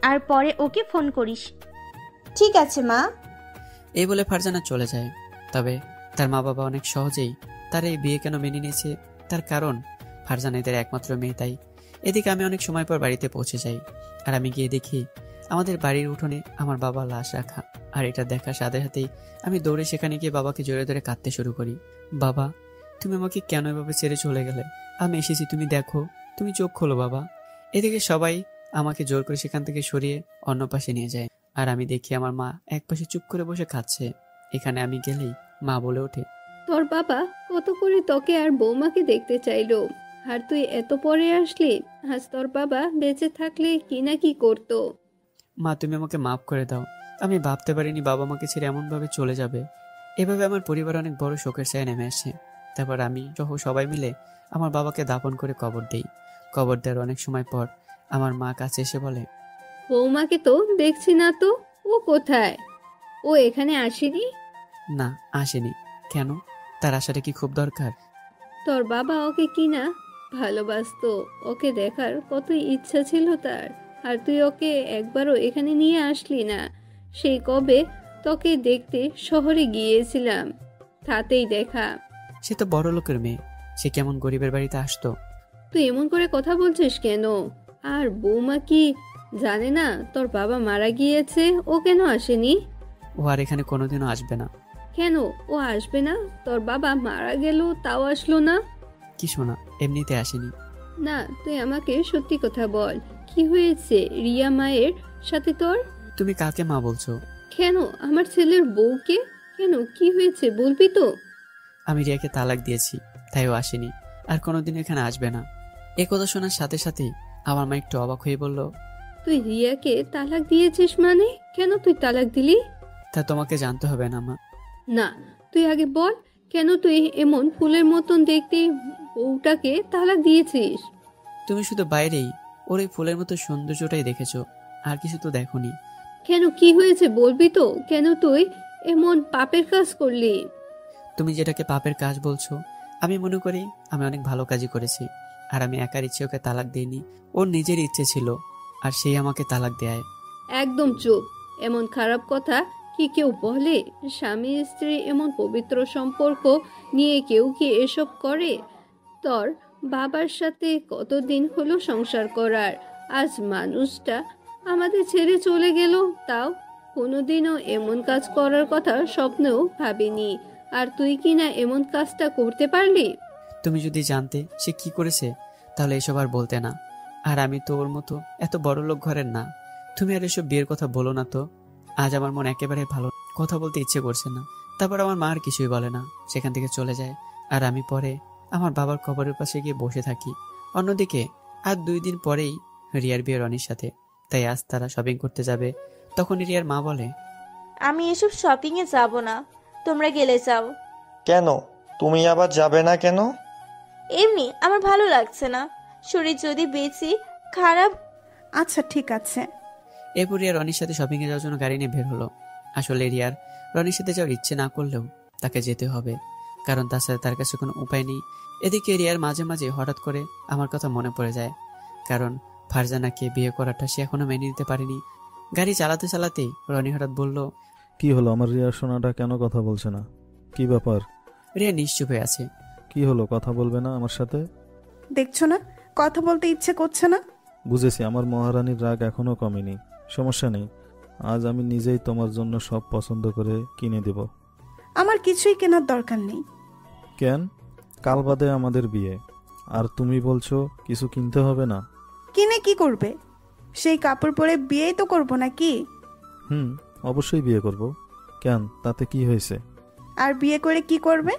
আর পরে ওকে ফোন করিস। ঠিক আছে মা। এই বলে ফারজানা চলে যায়। তবে তার মা বাবা অনেক সহজেই তার এই বিয়ে কেন মেনে নিয়েছে, তার কারণ ফারজানা এদের একমাত্র মেয়ে, তাই। এদিকে আমি অনেক সময় পর বাড়িতে পৌঁছে যাই, আর আমি গিয়ে দেখি আমাদের বাড়ির উঠোনে আমার বাবা লাশ রাখা। আর এটা দেখার সাথে সাথেই আমি দৌড়ে সেখানে গিয়ে বাবাকে জোরে ধরে কাঁদতে শুরু করি। বাবা, তুমি আমাকে কেন এভাবে ছেড়ে চলে গেলে? আমি এসেছি, তুমি দেখো, তুমি চোখ খোলো বাবা। এদিকে সবাই আমাকে জোর করে সেখান থেকে সরিয়ে অন্য পাশে নিয়ে যায়, আর আমি দেখি আমার মা এক পাশে চুপ করে বসে খাচ্ছে। এখানে আমি গেলেই মা বলে ওঠে, তোর বাবা কত করে তোকে আর বৌমাকে দেখতে চাইলো, আর তুই এত পরে আসলি। আজ তোর বাবা বেঁচে থাকলে কি না কি করতো। মা তুমি আমাকে মাফ করে দাও, আমি ভাবতে পারিনি বাবা মাকে ছেড়ে এমনভাবে চলে যাবে। এভাবে আমার পরিবার অনেক বড় শোকের ছায়া নেমে আসে। তারপর আমি সহ সবাই মিলে আমার বাবাকে দাফন করে কবর দেই। কবর দেওয়ার অনেক সময় পর আমার মা কাছে এসে বলে, বৌমাকে তো দেখছি না তো, ও কোথায়? ও এখানে আসেনি? না আসেনি। কেন, তার আসাটা কি খুব দরকার? তোর বাবা ওকে কিনা ভালোবাসতো, ওকে দেখার কত ইচ্ছা ছিল তার, আর তুই ওকে একবারও এখানে নিয়ে আসলি না। সেই কবে তোকে দেখতে শহরে গিয়েছিলাম, তাতেই দেখা। সে তো বড় লোকের মেয়ে, সে কেমন গরিবের বাড়িতে আসতো? তুই এমন করে কথা বলছিস কেন? আর বৌমা কি জানে না তোর বাবা মারা গিয়েছে? ও কেন আসেনি? ও আর এখানে কোনোদিনও আসবে না। কেন ও আসবে না? তোর বাবা মারা গেল তাও আসলো না? কিছু না, এমনিতে আসেনি। না, তুই আমাকে সত্যি কথা বল, কি হয়েছে রিয়া মায়ের সাথে তোর? তুমি কাকে মা বলছো? কেন, আমার ছেলের বউকে। কেন, কি হয়েছে বলবি তো? আমি রিয়াকে তালাক দিয়েছি, তাই ও আসেনি, আর কোনোদিন এখানে আসবে না। এ কথা শোনার সাথে সাথেই আমার মা একটু অবাক হয়ে বলল, তুই রিয়াকে তালাক দিয়েছিস মানে? কেন তুই তালাক দিলি? তা তোমাকে জানতে হবে না মা। না, তুই আগে বল, কেন তুই এমন ফুলের মতন দেখতে বউটাকে তালাক দিয়েছিস? তুমি শুধু বাইরেই ওর এই ফুলের মতো সৌন্দর্যটাই দেখেছো, আর কিছু তো দেখোনি। কেন, কি হয়েছে বলবি তো? কেন তুই এমন পাপের কাজ করলি? তুমি যেটাকে পাপের কাজ বলছো, আমি মনে করি আমি অনেক ভালো কাজই করেছি। আর আমি একার ইচ্ছে ওকে তালাক দিইনি, ওর নিজের ইচ্ছে ছিল, আর সেই আমাকে তালাক দেয়। একদম চুপ। এমন খারাপ কথা কি কেউ বলে? স্বামী স্ত্রী এমন পবিত্র সম্পর্ক নিয়ে কেউ কি এসব করে? তোর বাবার সাথে কতদিন হলো সংসার করার, আজ মানুষটা আমাদের ছেড়ে চলে গেল, তাও কোনোদিনও এমন কাজ করার কথা স্বপ্নেও ভাবিনি। আর তুই কি না এমন কাজটা করতে পারলি? তুমি যদি জানতে সে কি করেছে, তাহলে এসব আর বলতে না। আর আমি তো ওর মতো এত বড় লোক ঘরের না। তুমি আর এসব বিয়ের কথা বলো না তো। আজ আমার মন একেবারে ভালো, কথা বলতে ইচ্ছে করছে না। তারপর আমার মা আর কিছুই বলে না, সেখান থেকে চলে যায়। আর আমি পরে আমার বাবার কবরের পাশে গিয়ে বসে থাকি। অন্যদিকে আর 2 দিন পরেই রিয়ার বিয়ে রনির সাথে, তাই আজ তারা শপিং করতে যাবে। তখন রিয়ার মা বলে, আমি এসব শপিং এ যাব না, তোমরা গেলে যাও। কেন, তুমি আবার যাবে না কেন? এমনি আমার ভালো লাগছে না, শরীর যদি বেশি খারাপ। আচ্ছা ঠিক আছে। এরপর রিয়া রনির সাথে শপিং এ যাওয়ার জন্য গাড়ি নিয়ে বের হলো। আসলে রিয়ার রনির সাথে যাওয়ার ইচ্ছে না করলেও তাকে যেতে হবে, কারণ তার সাথে তার কাছে কোনো উপায় নেই। এদিকে রিয়ার মাঝে মাঝে হঠাৎ করে আমার কথা মনে পড়ে যায়, কারণ ফারজানাকে বিয়ে করাটা সে এখনো মেনে নিতে পারেনি। গাড়ি চালাতে চালাতেই রনি হঠাৎ বলল, কি হলো, আমার রিয়া সোনাটা কেন কথা বলছে না? কি ব্যাপার? রিয়া নিশ্চুপ হয়ে আছে। কি হলো, কথা বলবে না আমার সাথে? দেখছো না কথা বলতে ইচ্ছে করছে না? বুঝেছি, আমার মহারানীর রাগ এখনো কমেনি। সমস্যা নেই, আজ আমি নিজেই তোমার জন্য সব পছন্দ করে কিনে দেব। আমার কিছুই কেনার দরকার নেই। কেন? কাল বাদে আমাদের বিয়ে, আর তুমি বলছো কিছু কিনতে হবে না। কিনে কি করবে? সেই কাপড় পরে বিয়েই তো করবো নাকি? অবশ্যই বিয়ে করব। কেন, তাতে কি হয়েছে? আর বিয়ে করে কি করবে?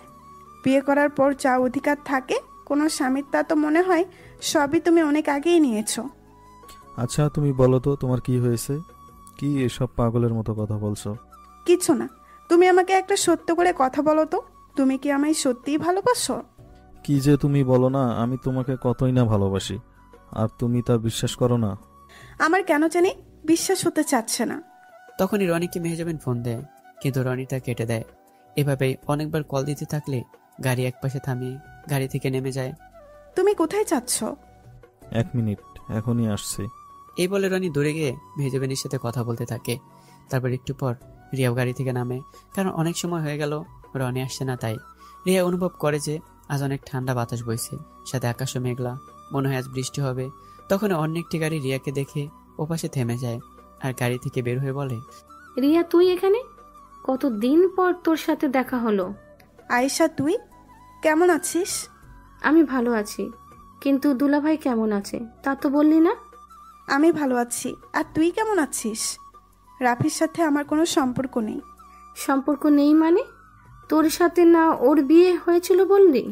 বিয়ে করার পর যা অধিকার থাকে কোনো স্বামীর, তা তো মনে হয় সবই তুমি অনেক আগেই নিয়েছো। আচ্ছা তুমি বলো তো তোমার কি হয়েছে? কি এসব পাগলের মতো কথা বলছো? কিছু না, তুমি আমাকে একটা সত্য করে কথা বলো তো, তুমি কি আমায় সত্যিই ভালোবাসো? কি যে তুমি বলো না, আমি তোমাকে কতই না ভালোবাসি, আর তুমি তা বিশ্বাস করো না। আমার কেন জানি বিশ্বাস হতে চাচ্ছে না। তখনই রনিকে মেহজাবিন ফোন দেয়, কিন্তু রনি তা কেটে দেয়। এভাবেই অনেকবার কল দিতে থাকলে গাড়ি একপাশে থামিয়ে গাড়ি থেকে নেমে যায়। তুমি কোথায় যাচ্ছ? 1 মিনিট, এখনই আসছি। এই বলে রনি দূরে গিয়ে মেহজাবিনের সাথে কথা বলতে থাকে। তারপর একটু পর রিয়াও গাড়ি থেকে নামে, কারণ অনেক সময় হয়ে গেল রনি আসছে না। তাই রিয়া অনুভব করে যে আজ অনেক ঠান্ডা বাতাস বইছে, সাথে আকাশও মেঘলা, মনে হয় আজ বৃষ্টি হবে। তখন অন্য একটি গাড়ি রিয়াকে দেখে ওপাশে থেমে যায় আর গাড়ি থেকে বের হয়ে বলে, রিয়া তুই এখানে? কতদিন পর তোর সাথে দেখা হলো। আয়েশা তুই কেমন আছিস? আমি ভালো আছি, কিন্তু দুলাভাই কেমন আছে তা তো বললি না। আমি ভালো আছি, আর তুই কেমন আছিস? রাফির সাথে আমার কোনো সম্পর্ক নেই। সম্পর্ক নেই মানে? তোর সাথে না ওর বিয়ে হয়েছিল বললি?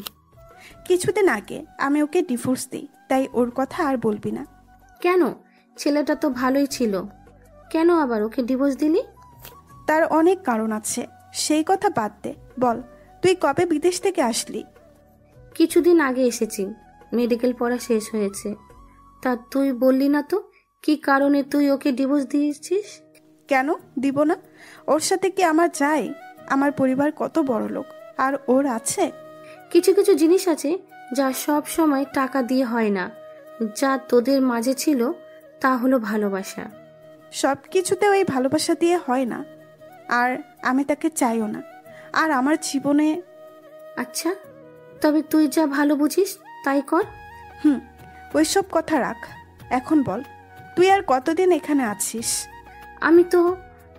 কিছুদিন আগে আমি ওকে ডিভোর্স দিই, তাই ওর কথা আর বলবি না। কেন? ছেলেটা তো ভালোই ছিল, কেন আবার ওকে ডিভোর্স দিলি? তার অনেক কারণ আছে, সেই কথা বাদ দে। বল, তুই কবে বিদেশ থেকে আসলি? কিছুদিন আগে এসেছি, মেডিকেল পড়া শেষ হয়েছে। তা তুই বললি না তো কি কারণে তুই ওকে ডিভোর্স দিয়েছিস? কেন দিব না? ওর সাথে কি আমার যায়? আমার পরিবার কত বড় লোক, আর ওর আছে। কিছু কিছু জিনিস আছে যা সব সময় টাকা দিয়ে হয় না। যা তোদের মাঝে ছিল তা হলো ভালোবাসা। সব কিছুতে ওই ভালোবাসা দিয়ে হয় না, আর আমি তাকে চাইও না আর আমার জীবনে। আচ্ছা, তবে তুই যা ভালো বুঝিস তাই কর। ওইসব কথা রাখ, এখন বল তুই আর কতদিন এখানে আছিস? আমি তো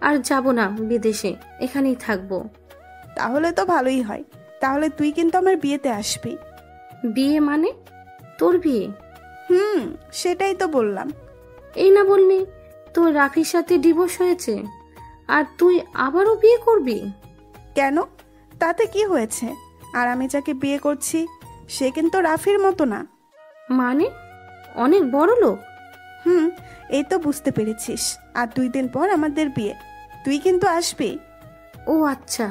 আর যাব না বিদেশে, এখানেই থাকবো। তাহলে তো ভালোই হয়, তাহলে তুই কিন্তু আমার বিয়েতে আসবি। বিয়ে মানে? তোর বিয়ে? সেটাই তো বললাম। এই না বললি তোর রাফির সাথে ডিভোর্স হয়েছে, আর তুই আবারও বিয়ে করবি? কেন, তাতে কি হয়েছে? আর আমি যাকে বিয়ে করছি সে কিন্তু রাফির মতো না। মানে অনেক বড় লোক? এই তো বুঝতে পেরেছিস। আর 2 দিন পর আমাদের বিয়ে, তুই কিন্তু আসবি। ও আচ্ছা,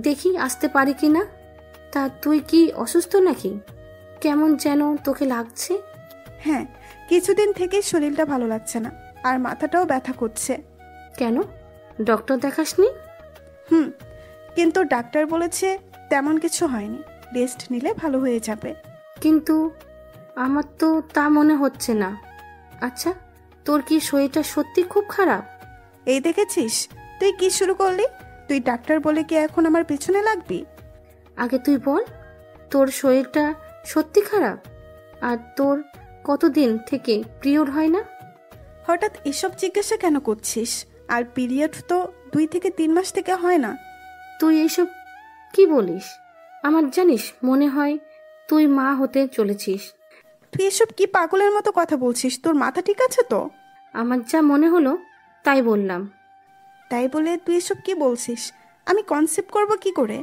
দেখি আসতে পারি কি না। তা তুই কি অসুস্থ নাকি? কেমন যেন তোকে লাগছে। হ্যাঁ, কিছুদিন থেকে শরীরটা ভালো লাগছে না, আর মাথাটাও ব্যথা করছে। কেন, ডক্টর দেখাসনি? কিন্তু ডাক্তার বলেছে তেমন কিছু হয়নি, রেস্ট নিলে ভালো হয়ে যাবে। কিন্তু আমার তো তা মনে হচ্ছে না। আচ্ছা, তোর কি শরীরটা সত্যি খুব খারাপ? এই দেখেছিস তুই কি শুরু করলি? তুই ডাক্তার বলে কি এখন আমার পেছনে লাগবি? আগে তুই বল, তোর শরীরটা সত্যি খারাপ? আর তোর কতদিন থেকে পিরিয়ড হয় না? হঠাৎ এসব জিজ্ঞাসা কেন করছিস? আর পিরিয়ড তো 2 থেকে 3 মাস থেকে হয় না। তুই এইসব কি বলিস? আমার জানিস মনে হয় তুই মা হতে চলেছিস। তুই এসব কি পাগলের মতো কথা বলছিস? তোর মাথা ঠিক আছে তো? আমার যা মনে হলো তাই বললাম। তাই বলে তুই এসব কি বলছিস? আমি কনসেপ্ট করব কি করে?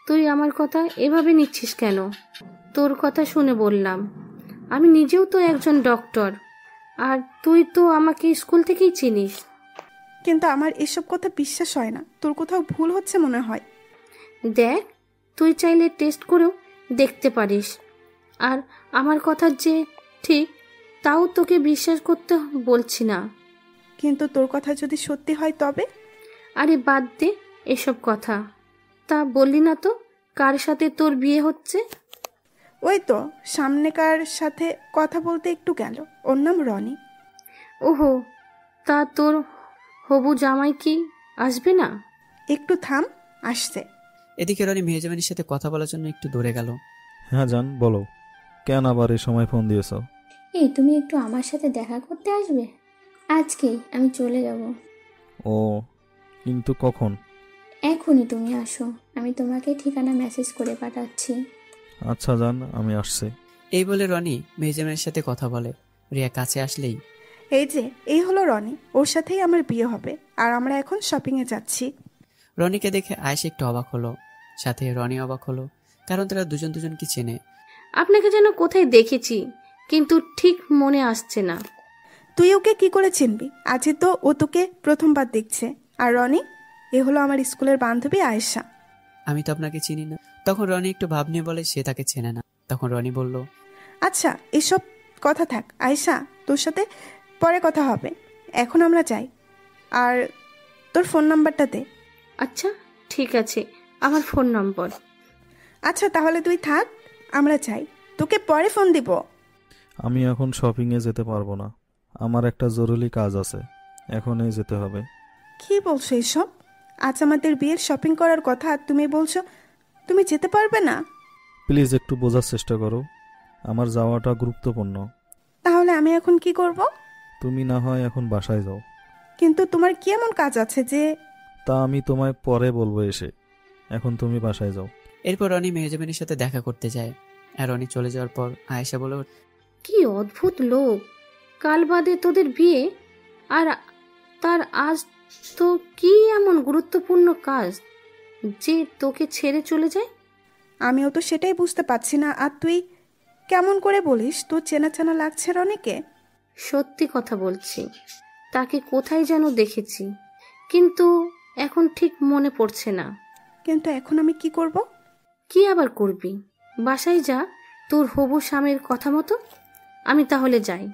তুই আমার কথা এভাবে নিচ্ছিস কেন? তোর কথা শুনে বললাম। আমি নিজেও তো একজন ডক্টর, আর তুই তো আমাকে স্কুল থেকেই চিনিস। কিন্তু আমার এসব কথা বিশ্বাস হয় না, তোর কোথাও ভুল হচ্ছে মনে হয়। দেখ, তুই চাইলে টেস্ট করেও দেখতে পারিস। আর আমার কথা যে ঠিক তাও তোকে বিশ্বাস করতে বলছি না। কিন্তু তোর কথা যদি সত্যি হয় তবে? আরে বাদ দে এসব কথা। তা বললি না তো কার সাথে তোর বিয়ে হচ্ছে? ওই তো সামনেকার সাথে কথা বলতে একটু গেল, ওর নাম রনি। ওহো, তা তোর হবু জামাই কি আসবে না? একটু থাম, আসছে। এদিকে রনি মেহজাবিনের সাথে কথা বলার জন্য একটু দূরে গেল। হ্যাঁ জান, বলো কেন আবার এই সময় ফোন দিয়েছো? এই তুমি একটু আমার সাথে দেখা করতে আসবে? আজকেই আমি চলে যাব। ও, কিন্তু কখন? এখনই তুমি আসো, আমি তোমাকে ঠিকানা মেসেজ করে পাঠাচ্ছি। আচ্ছা যান, আমি আসছি। এই বলে রনি মেহজাবিনের সাথে কথা বলে। রিয়া কাছে আসলেই, এই যে এই হলো রনি, ওর সাথেই আমার বিয়ে হবে আর আমরা এখন শপিংয়ে যাচ্ছি। রনিকে দেখে আয়েশা একটু অবাক হলো, সাথে রনি অবাক হলো, কারণ তারা দুজন দুজনকে চেনে। আপনাকে যেন কোথায় দেখেছি, কিন্তু ঠিক মনে আসছে না। তুই ওকে কি করে চিনবি? আজই তো ও তোকে প্রথমবার দেখছে। আর রনি, এ হলো আমার স্কুলের বান্ধবী আয়েশা। আমি তো আপনাকে চিনি না। তখন রনি একটু ভাব নিয়ে বলে সে তাকে চেনে না। তখন রনি বলল, আচ্ছা এসব কথা থাক আয়েশা, তোর সাথে পরে কথা হবে, এখন আমরা যাই। আর তোর ফোন নাম্বারটা দে। আচ্ছা ঠিক আছে, আমার ফোন নম্বর। আচ্ছা তাহলে তুই থাক, আমরা যাই, তোকে পরে ফোন দিব। আমি এখন শপিংয়ে যেতে পারবো না, আমার একটা জরুরি কাজ আছে, এখনই যেতে হবে। কি বলছো এসব? আজ আমাদের বিয়ের শপিং করার কথা আর তুমি বলছো তুমি যেতে পারবে না? প্লিজ একটু বোঝার চেষ্টা করো, আমার যাওয়াটা গুরুত্বপূর্ণ। তাহলে আমি এখন কি করব? তুমি না হয় এখন বাসায় যাও। কিন্তু তোমার কি এমন কাজ আছে যে? তা আমি তোমায় পরে বলবো এসে, এখন তুমি বাসায় যাও। এরপর রনি মেহজাবিনের সাথে দেখা করতে যায়। আর রনি চলে যাওয়ার পর আয়েশা বলে, কি অদ্ভুত লোক, কাল বাদে তোদের বিয়ে, আর তার আজ তো কি এমন গুরুত্বপূর্ণ কাজ যে তোকে ছেড়ে চলে যায়? আমিও তো সেটাই বুঝতে পারছি না। আর তুই কেমন করে বলিস তোর চেনা চেনা লাগছে রনিকে? সত্যি কথা বলছি, তাকে কোথায় যেন দেখেছি, কিন্তু এখন ঠিক মনে পড়ছে না। কিন্তু এখন আমি কি করব? কি আবার করবি? বাসায় যা, তোর হবু স্বামীর কথা মতো। আমি তাহলে যাই।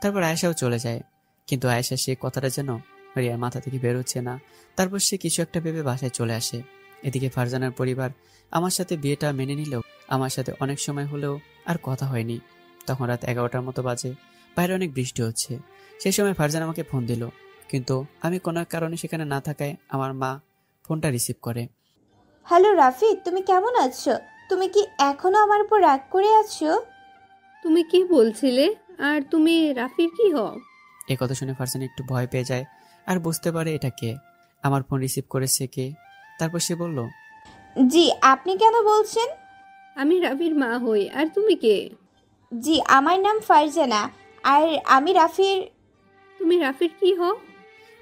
তারপর আয়েশাও চলে যায়। কিন্তু আয়েশা সে কথাটা যেন রিয়ার মাথা থেকে বেরোচ্ছে না। তারপর সে কিছু একটা ভেবে বাসায় চলে আসে। এদিকে ফারজানার পরিবার আমার সাথে বিয়েটা মেনে নিলেও আমার সাথে অনেক সময় হলেও আর কথা হয়নি। তখন রাত 11টার মতো বাজে, বাইরে অনেক বৃষ্টি হচ্ছে। সেই সময় ফারজানা আমাকে ফোন দিল, কিন্তু আমি কোনো কারণে সেখানে না থাকায় আমার মা ফোনটা রিসিভ করে। হ্যালো রাফি, তুমি কেমন আছো? তুমি কি এখনো আমার উপর রাগ করে আছো? তুমি কি বলছিলে? আর তুমি রাফির কি হও? এই কথা শুনে ফারজানা একটু ভয় পেয়ে যায় আর বুঝতে পারে এটা কে, আমার ফোন রিসিভ করেছে কে। তারপর সে বলল, জি, আপনি কেন বলছেন? আমি রাফির মা হই। আর তুমি কে? জি, আমার নাম ফারজানা, আর আমি রাফির। তুমি রাফির কি হও?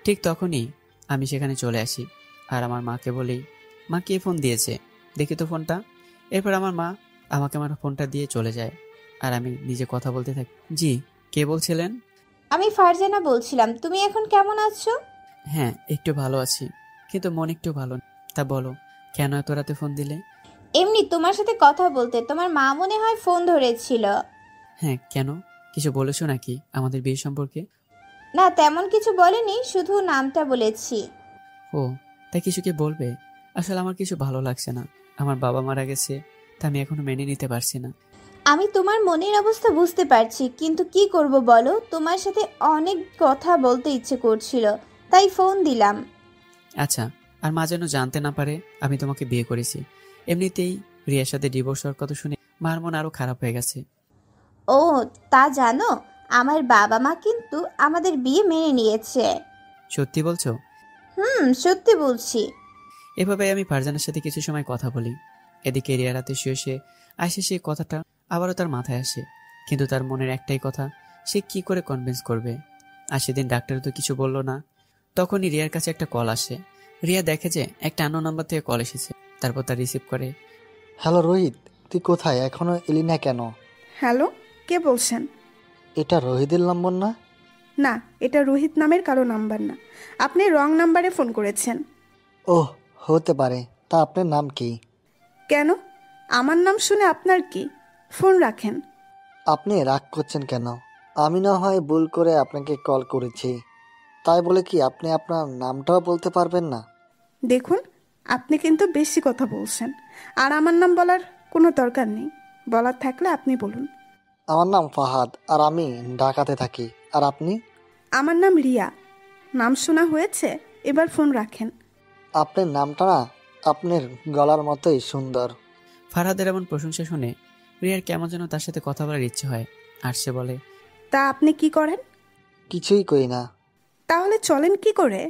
ঠিক তখনই আমি সেখানে চলে আসি আর আমার মাকে বলি, মা কে ফোন দিয়েছে, দেখি তো ফোনটা। এরপর আমার মা আমাকে আমার ফোনটা দিয়ে চলে যায় আর আমি নিজে কথা বলতে থাকি। জি, কে বলছিলেন? আমি ফারজানা বলছিলাম। তুমি এখন কেমন আছো? হ্যাঁ, একটু ভালো আছি, কিন্তু মন একটু ভালো না। তা বলো, কেন এত রাতে ফোন দিলে? এমনি তোমার সাথে কথা বলতে। তোমার মা মনে হয় ফোন ধরেছিল। হ্যাঁ, কেন? কিছু বলেছো নাকি আমাদের বিয়ে সম্পর্কে? না, তেমন কিছু বলেনি, শুধু নামটা বলেছি। ও, তাই কিছু কি বলবে? আসলে আমার কিছু ভালো লাগছে না। আমার বাবা মারা গেছে, তা আমি এখনো মেনে নিতে পারছি না। আমি তোমার মনের অবস্থা বুঝতে পারছি, কিন্তু কি করব বলো, তোমার সাথে অনেক কথা বলতে ইচ্ছে করছিল, তাই ফোন দিলাম। আচ্ছা, আর মা যেন জানতে না পারে আমি তোমাকে বিয়ে করেছি। এমনিতেই রিয়ার সাথে ডিভোর্স হওয়ার কথা শুনে মার মন আরো খারাপ হয়ে গেছে। ও, তা জানো, আমার বাবা মা কিন্তু আমাদের বিয়ে মেনে নিয়েছে। সত্যি বলছো? সত্যি বলছি। এভাবে আমি ফারজানের সাথে কিছু সময় কথা বলি। এদিকে রিয়া রাতে শুয়ে সে আসে, সেই কথাটা আবারও তার মাথায় আসে, কিন্তু তার মনের একটাই কথা, সে কি করে কনভিন্স করবে। আর সেদিন ডাক্তার তো কিছু বলল না। তখনই রিয়ার কাছে একটা কল আসে। রিয়া দেখে যে একটা আননোন নাম্বার থেকে কল এসেছে। তারপর তার রিসিভ করে। হ্যালো রোহিত, তুই কোথায়? এখনো এলি না কেন? হ্যালো, কে বলছেন? এটা রোহিতের নম্বর না? না, এটা রোহিত নামের কারো নাম্বার না, আপনি রং নাম্বারে ফোন করেছেন। ওহ, হতে পারে। তা আপনার নাম কি? কেন, আমার নাম শুনে আপনার কি? ফোন রাখেন। আপনি রাগ করছেন কেন? আমি না হয় ভুল করে আপনাকে কল করেছি, তাই বলে কি আপনি আপনার নামটাও বলতে পারবেন না? দেখুন, আপনি কিন্তু বেশি কথা বলছেন, আর আমার নাম বলার কোনো দরকার নেই। বলার থাকলে আপনি বলুন। আমার নাম ফাহাদ, আর আমি ঢাকাতে থাকি। আর আপনি? আমার নাম রিয়া। নাম শোনা হয়েছে, এবার ফোন রাখেন। আপনার নামটা না আপনার গলার মতোই সুন্দর। ফারহাদের এমন প্রশংসা শুনে রিয়ার কেমন যেন তার সাথে কথা বলার ইচ্ছে হয়। আর সে বলে, তা আপনি কি করেন? কিছুই করি না। তাহলে চলেন কি করে?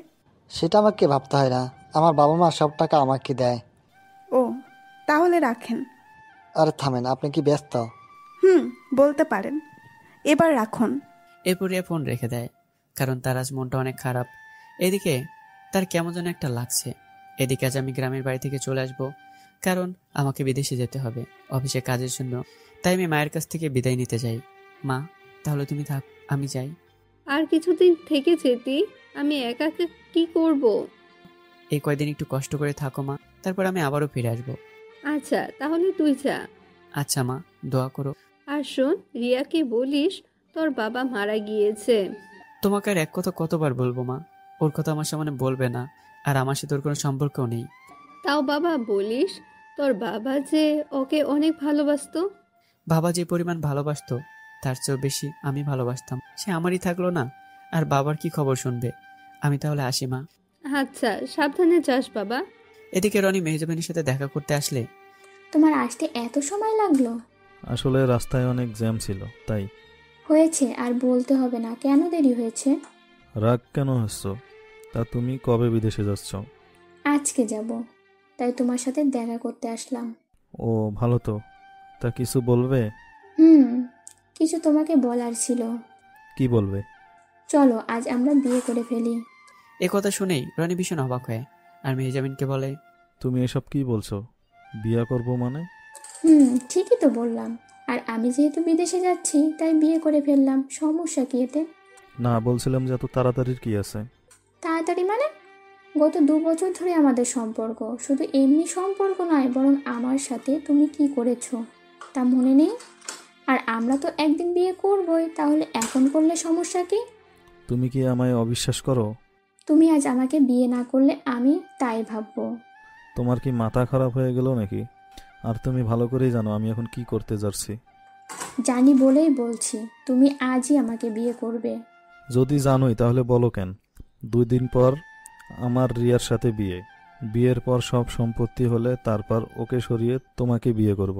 সেটা আমাকে ভাবতে হয় না, আমার বাবা মা সব টাকা আমাকে দেয়। ও, তাহলে রাখেন। আরে থামেন, আপনি কি ব্যস্ত? বলতে পারেন, এবার রাখুন। এরপর রিয়া ফোন রেখে দেয়, কারণ তার আজ মনটা অনেক খারাপ। এদিকে তার কেমন যেন একটা লাগছে। এদিকে আজ আমি গ্রামের বাড়ি থেকে চলে আসব, কারণ আমাকে বিদেশে যেতে হবে অফিসে কাজের জন্য। তাই আমি মায়ের কাছ থেকে বিদায় নিতে যাই। মা, তাহলে তুমি থাক, আমি যাই। আর কিছুদিন থেকে যেতি, আমি একা একা কি করব? এই কয়দিন একটু কষ্ট করে থাকো মা, তারপর আমি আবারও ফিরে আসবো। আচ্ছা, তাহলে তুই যা। আচ্ছা মা, দোয়া করো। আর শোন, রিয়াকে বলিস তোর বাবা মারা গিয়েছে। তোমাকে আর এক কথা কতবার বলবো মা? ওর কথা আমার সামনে বলবে না, আর আমার সাথে ওর কোনো সম্পর্কও নেই। তাও বাবা বলিস, তোর বাবা যে ওকে অনেক ভালোবাসতো। বাবা যে পরিমাণ ভালোবাসতো তার চেয়েও বেশি আমি ভালোবাসতাম। সে আমারই থাকলো না, আর বাবার কি খবর শুনবে? আমি তাহলে আসি মা। আচ্ছা, সাবধানে যাস বাবা। এদিকে রনি মেহজাবিনের সাথে দেখা করতে আসলে। তোমার আসতে এত সময় লাগলো? আসলে রাস্তায় অনেক জ্যাম ছিল, তাই। হয়েছে, আর বলতে হবে না। কেন দেরি হয়েছে? রাগ কেন হচ্ছ? তা তুমি কবে বিদেশে যাচ্ছ? আজকে যাব, তাই তোমার সাথে দেখা করতে আসলাম। ও ভালো তো। তা কিছু বলবে? কিছু তোমাকে বলার ছিল। কি বলবে? চলো আজ আমরা বিয়ে করে ফেলি। এ কথা শুনেই রনি ভীষণ অবাক হয়, আর মেহজাবিনকে বলে, তুমি এসব কি বলছো? বিয়ে করব মানে? ঠিকই তো বললাম। আর আমি যেহেতু বিদেশে যাচ্ছি তাই বিয়ে করে ফেললাম, সমস্যা কি এতে? না, বলছিলাম যে এত তাড়াতাড়ির কি আছে? তাড়াতাড়ি মানে? গত 2 বছর ধরে আমাদের সম্পর্ক, শুধু এমনি সম্পর্ক নয়, বরং আমার সাথে তুমি কি করেছো তা মনে নেই? আর আমরা তো একদিন বিয়ে করবই, তাহলে এখন করলে সমস্যা কি? তুমি কি আমায় অবিশ্বাস করো? তুমি আজ আমাকে বিয়ে না করলে আমি তাই ভাববো। তোমার কি মাথা খারাপ হয়ে গেল নাকি? আর তুমি ভালো করেই জানো আমি এখন কি করতে যাচ্ছি। জানি বলেই বলছি, তুমি আজই আমাকে বিয়ে করবে। যদি জানোই তাহলে বলো কেন? 2 দিন পর আমার রিয়ার সাথে বিয়ে। বিয়ের পর সব সম্পত্তি হলে তারপর ওকে সরিয়ে তোমাকে বিয়ে করব।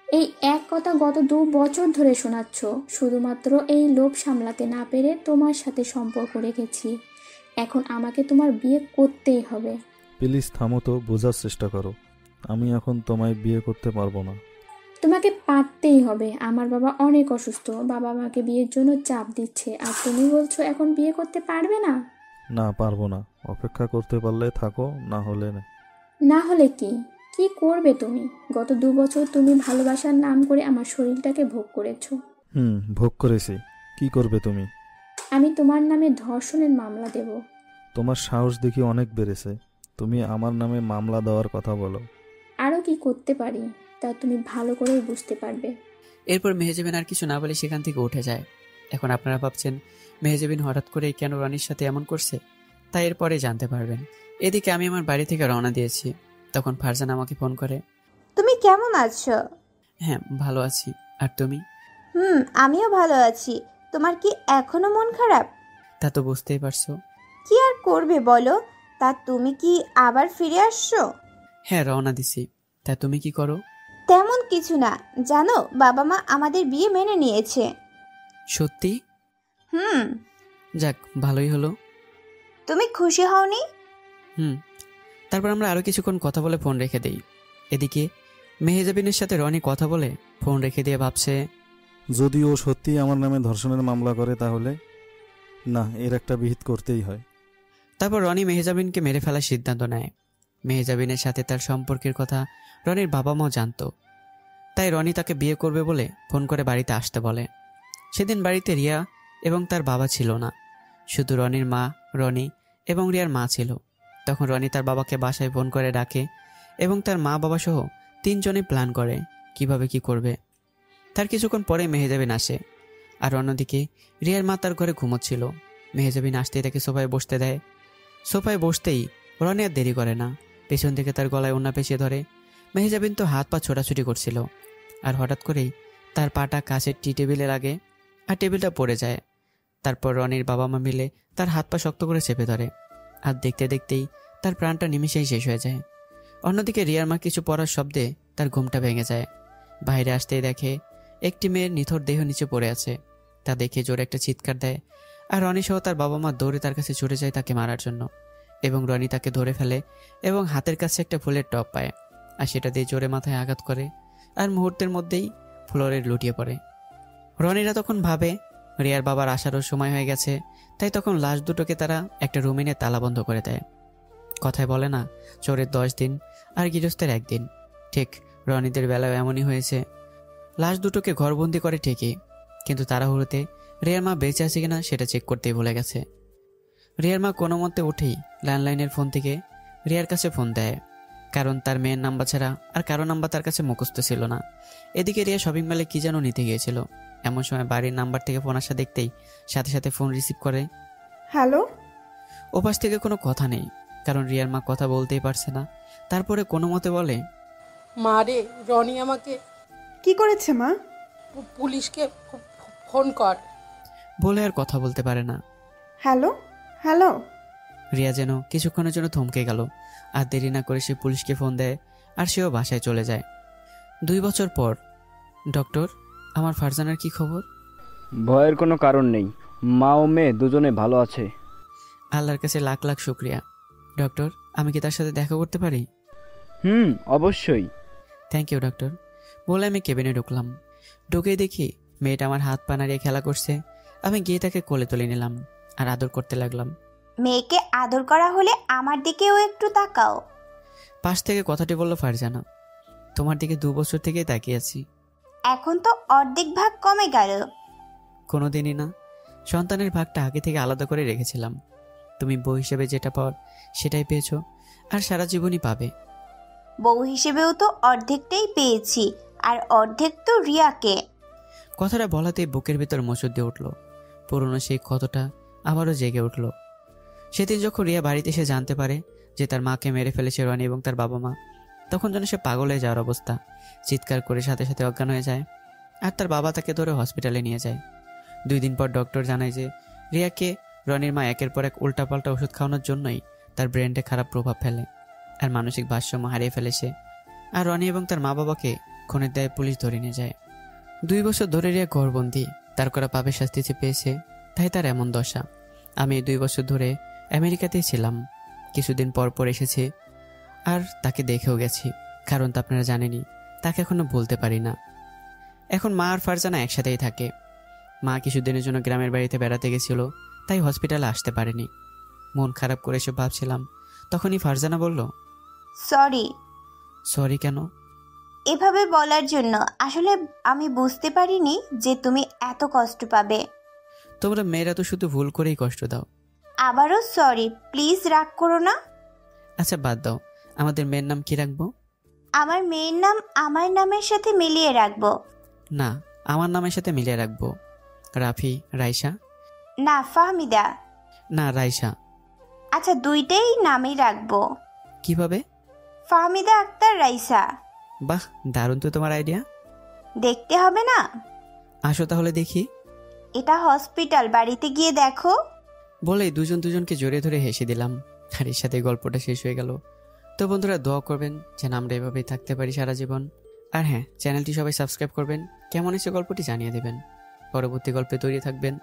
এই এক কথা গত 2 বছর ধরে শোনাচ্ছ। শুধুমাত্র এই লোভ সামলাতে না পেরে তোমার সাথে সম্পর্ক রেখেছি। এখন আমাকে তোমার বিয়ে করতেই হবে। প্লিজ থামো তো, বোঝার চেষ্টা করো। আমি এখন তোমায় বিয়ে করতে পারবো না। তোমাকে পারতেই হবে। আমার বাবা অনেক অসুস্থ, বাবা আমাকে বিয়ের জন্য চাপ দিচ্ছে, আর তুমি বলছো এখন বিয়ে করতে পারবে না? না, পারবো না। অপেক্ষা করতে পারলে থাকো, না হলে না। না হলে কি? কি করবে তুমি? গত 2 বছর তুমি ভালোবাসার নাম করে আমার শরীরটাকে ভোগ করেছো। ভোগ করেছি। কি করবে তুমি? আমি তোমার নামে ধর্ষণের মামলা দেব। তোমার সাহস দেখি অনেক বেড়েছে। তুমি আমার নামে মামলা দেওয়ার কথা বলো। আরও কি করতে পারি তা তুমি ভালো করেই বুঝতে পারবে। এরপর মেহজাবিন আর কিছু না বলে সেখান থেকে উঠে যায়। এখন আপনারা ভাবছেন মেহজাবিন হঠাৎ করে কেন রনির সাথে এমন করছে, তাই এরপরে জানতে পারবেন। এদিকে আমি আমার বাড়ি থেকে রওনা দিয়েছি, তখন ফারজান আমাকে ফোন করে। তুমি কেমন আছো? হ্যাঁ, ভালো আছি। আর তুমি? আমিও ভালো আছি। তোমার কি এখনো মন খারাপ? তা তো বুঝতেই পারছো। কি আর করবে বলো? তা তুমি কি আবার ফিরে আসছো? হ্যাঁ, রওনা দিছি। তা তুমি কি করো? তেমন কিছু না, জানো বাবা মা আমাদের বিয়ে মেনে নিয়েছে। সত্যি? যাক, ভালোই হলো। তুমি খুশি হওনি? তারপর আমরা আরো কিছুক্ষণ কথা বলে ফোন রেখে দেই। এদিকে মেহজাবিনের সাথে রনি কথা বলে ফোন রেখে দিয়ে ভাবছে, যদি ও সত্যি আমার নামে ধর্ষণের মামলা করে তাহলে না, এর একটা বিহিত করতেই হয়। তারপর রনি মেহজাবিনকে মেরে ফেলার সিদ্ধান্ত নেয়। মেহজাবিনের সাথে তার সম্পর্কের কথা রনির বাবা মাও জানতো, তাই রনি তাকে বিয়ে করবে বলে ফোন করে বাড়িতে আসতে বলে। সেদিন বাড়িতে রিয়া এবং তার বাবা ছিল না, শুধু রনির মা, রনি এবং রিয়ার মা ছিল। তখন রনি তার বাবাকে বাসায় ফোন করে ডাকে এবং তার মা বাবা সহ 3 জনে প্ল্যান করে কিভাবে কি করবে। তার কিছুক্ষণ পরে মেহজাবিন আসে, আর অন্যদিকে রিয়ার মা তার ঘরে ঘুমোচ্ছিল। মেহজাবিন আসতেই তাকে সোফায় বসতে দেয়। সোফায় বসতেই রনি আর দেরি করে না, পেছন থেকে তার গলায় ওড়না পেঁচিয়ে ধরে। মেহজাবিন তো হাত পা ছোটাছুটি করছিল, আর হঠাৎ করেই তার পাটা কাছের টি টেবিলে লাগে আর টেবিলটা পড়ে যায়। তারপর রনির বাবা মা মিলে তার হাত পা শক্ত করে চেপে ধরে, আর দেখতে দেখতেই তার প্রাণটা নিমেষেই শেষ হয়ে যায়। অন্যদিকে রিয়ার মা কিছু পড়ার শব্দে তার ঘুমটা ভেঙে যায়। বাইরে আসতেই দেখে একটি মেয়ের নিথর দেহ নিচে পড়ে আছে। তা দেখে জোরে একটা চিৎকার দেয়, আর রনি সহ তার বাবা মা দৌড়ে তার কাছে ছুটে যায় তাকে মারার জন্য, এবং রনি তাকে ধরে ফেলে এবং হাতের কাছে একটা ফুলের টপ পায় আর সেটা দিয়ে জোরে মাথায় আঘাত করে আর মুহূর্তের মধ্যেই ফ্লোরে লুটিয়ে পড়ে। রনিরা তখন ভাবে রিয়ার বাবার আসারও সময় হয়ে গেছে, তাই তখন লাশ দুটোকে তারা একটা রুমে নিয়ে তালাবন্ধ করে দেয়। কথায় বলে না, চোরের 10 দিন আর গৃহস্থের 1 দিন। ঠিক রনিদের বেলায় এমনই হয়েছে। লাশ দুটোকে ঘরবন্দি করে ঠিকই, কিন্তু তাড়াহুড়োতে রিয়ার মা বেঁচে আছে কিনা সেটা চেক করতেই ভুলে গেছে। রিয়ার মা কোনো মতে উঠেই ল্যান্ডলাইনের ফোন থেকে রিয়ার কাছে ফোন দেয়, কারণ তার মেয়ের নাম্বার ছাড়া আর কারো নাম্বার তার কাছে মুখস্থ ছিল না। এদিকে রিয়া শপিং মলে কি যেন নিতে গিয়েছিল, এমন সময় বাড়ির নাম্বার থেকে ফোন আসা দেখতেই সাথে সাথে ফোন রিসিভ করে। হ্যালো। ওপাশ থেকে কোনো কথা নেই, কারণ রিয়ার মা কথা বলতেই পারছে না। তারপরে কোনো মতে বলে, মা রে, রনি আমাকে কি করেছে মা? পুলিশকে ফোন কর। বলে আর কথা বলতে পারে না। Hello hello. রিয়া যেন কিছুক্ষণের জন্য থমকে গেল, আর দেরি না করে সে পুলিশকে ফোন দেয় আর সেও বাসায় চলে যায়। 2 বছর পর। ডক্টর, আমার ফারজানার কি খবর? ভয়ের কোনো কারণ নেই, মা ও মেয়ে দুজনে ভালো আছে। আল্লাহর কাছে লাখ লাখ শুক্রিয়া। ডক্টর, আমি কি তার সাথে দেখা করতে পারি? অবশ্যই। Thank you doctor. বলে আমি কেবিনে ঢুকলাম। ঢুকেই দেখি মেয়েটা আমার হাত পা নাড়িয়ে খেলা করছে। আমি গিয়ে তাকে কোলে তুলে নিলাম আর আদর করতে লাগলাম। মেয়েকে আদর করা হলে আমার দিকেও একটু তাকাও। পাশ থেকে কথাটি বলল ফারজানা। তোমার দিকে 2 বছর থেকেই তাকিয়ে আছি। এখন তো অর্ধেক ভাগ কমে গেল। কোনোদিনই না, সন্তানের ভাগটা আগে থেকে আলাদা করে রেখেছিলাম। তুমি বউ হিসেবে যেটা পাওয়ার সেটাই পেয়েছো, আর সারা জীবনই পাবে। বউ হিসেবেও তো অর্ধেকটাই পেয়েছি, আর অর্ধেক তো রিয়াকে। কথাটা বলাতেই বুকের ভেতর মোচড় দিয়ে উঠল। পুরনো সেই ক্ষতটা আবারও জেগে উঠল। সেদিন যখন রিয়া বাড়িতে এসে জানতে পারে যে তার মাকে মেরে ফেলেছে রনি এবং তার বাবা মা, তখন যেন সে পাগল হয়ে যাওয়ার অবস্থা। চিৎকার করে সাথে সাথে অজ্ঞান হয়ে যায়, আর তার বাবা তাকে ধরে হসপিটালে নিয়ে যায়। 2 দিন পর ডক্টর জানায় যে রিয়াকে রনির মা একের পর এক উল্টাপাল্টা ওষুধ খাওয়ানোর জন্যই তার ব্রেনটে খারাপ প্রভাব ফেলে আর মানসিক ভারসাম্য হারিয়ে ফেলে সে। আর রনি এবং তার মা বাবাকে খুনের দায়ে পুলিশ ধরে নিয়ে যায়। 2 বছর ধরে রিয়া ঘরবন্দি, তার করা পাপের শাস্তি যে পেয়েছে, তাই তার এমন দশা। আমি 2 বছর ধরে আমেরিকাতেই ছিলাম। কিছুদিন পর পর এসেছি, আর তাকে দেখেও গেছি, কারণ তা আপনারা জানেনই, তাকে এখনো বলতে পারি না। এখন মা আর ফারজানা একসাথেই থাকে। মা কিছুদিনের জন্য গ্রামের বাড়িতে বেড়াতে গেছিল, তাই হসপিটালে আসতে পারেনি। মন খারাপ করে এসব ভাবছিলাম, তখনই ফারজানা বলল, সরি। সরি কেন? এভাবে বলার জন্য। আসলে আমি বুঝতে পারিনি যে তুমি এত কষ্ট পাবে। তোমরা মেয়েরা তো শুধু ভুল করেই কষ্ট দাও। আবারও সরি, প্লিজ রাগ করো না। আচ্ছা বাদ দাও, আমাদের মেয়ের নাম কি রাখবো? আমার মেয়ের নাম আমার নামের সাথে মিলিয়ে রাখবো। না, আমার নামের সাথে মিলিয়ে রাখবো। রাফি, রাইসা? না, ফাহমিদা। না, রাইসা। আচ্ছা, দুইটাই নামই রাখবো। কিভাবে? ফাহমিদা আক্তার রাইসা। বাহ, দারুণ তো তোমার আইডিয়া। দেখতে হবে না? আসো তাহলে দেখি। এটা হসপিটাল, বাড়িতে গিয়ে দেখো। বলেই দুজনকে জড়িয়ে ধরে হেসে দিলাম, আর এর সাথে গল্পটা শেষ হয়ে গেল। তো বন্ধুরা, দোয়া করবেন যেন আমরা এভাবেই থাকতে পারি সারা জীবন। আর হ্যাঁ, চ্যানেলটি সবাই সাবস্ক্রাইব করবেন। কেমন এসে গল্পটি জানিয়ে দেবেন। পরবর্তী গল্পে তৈরি থাকবেন।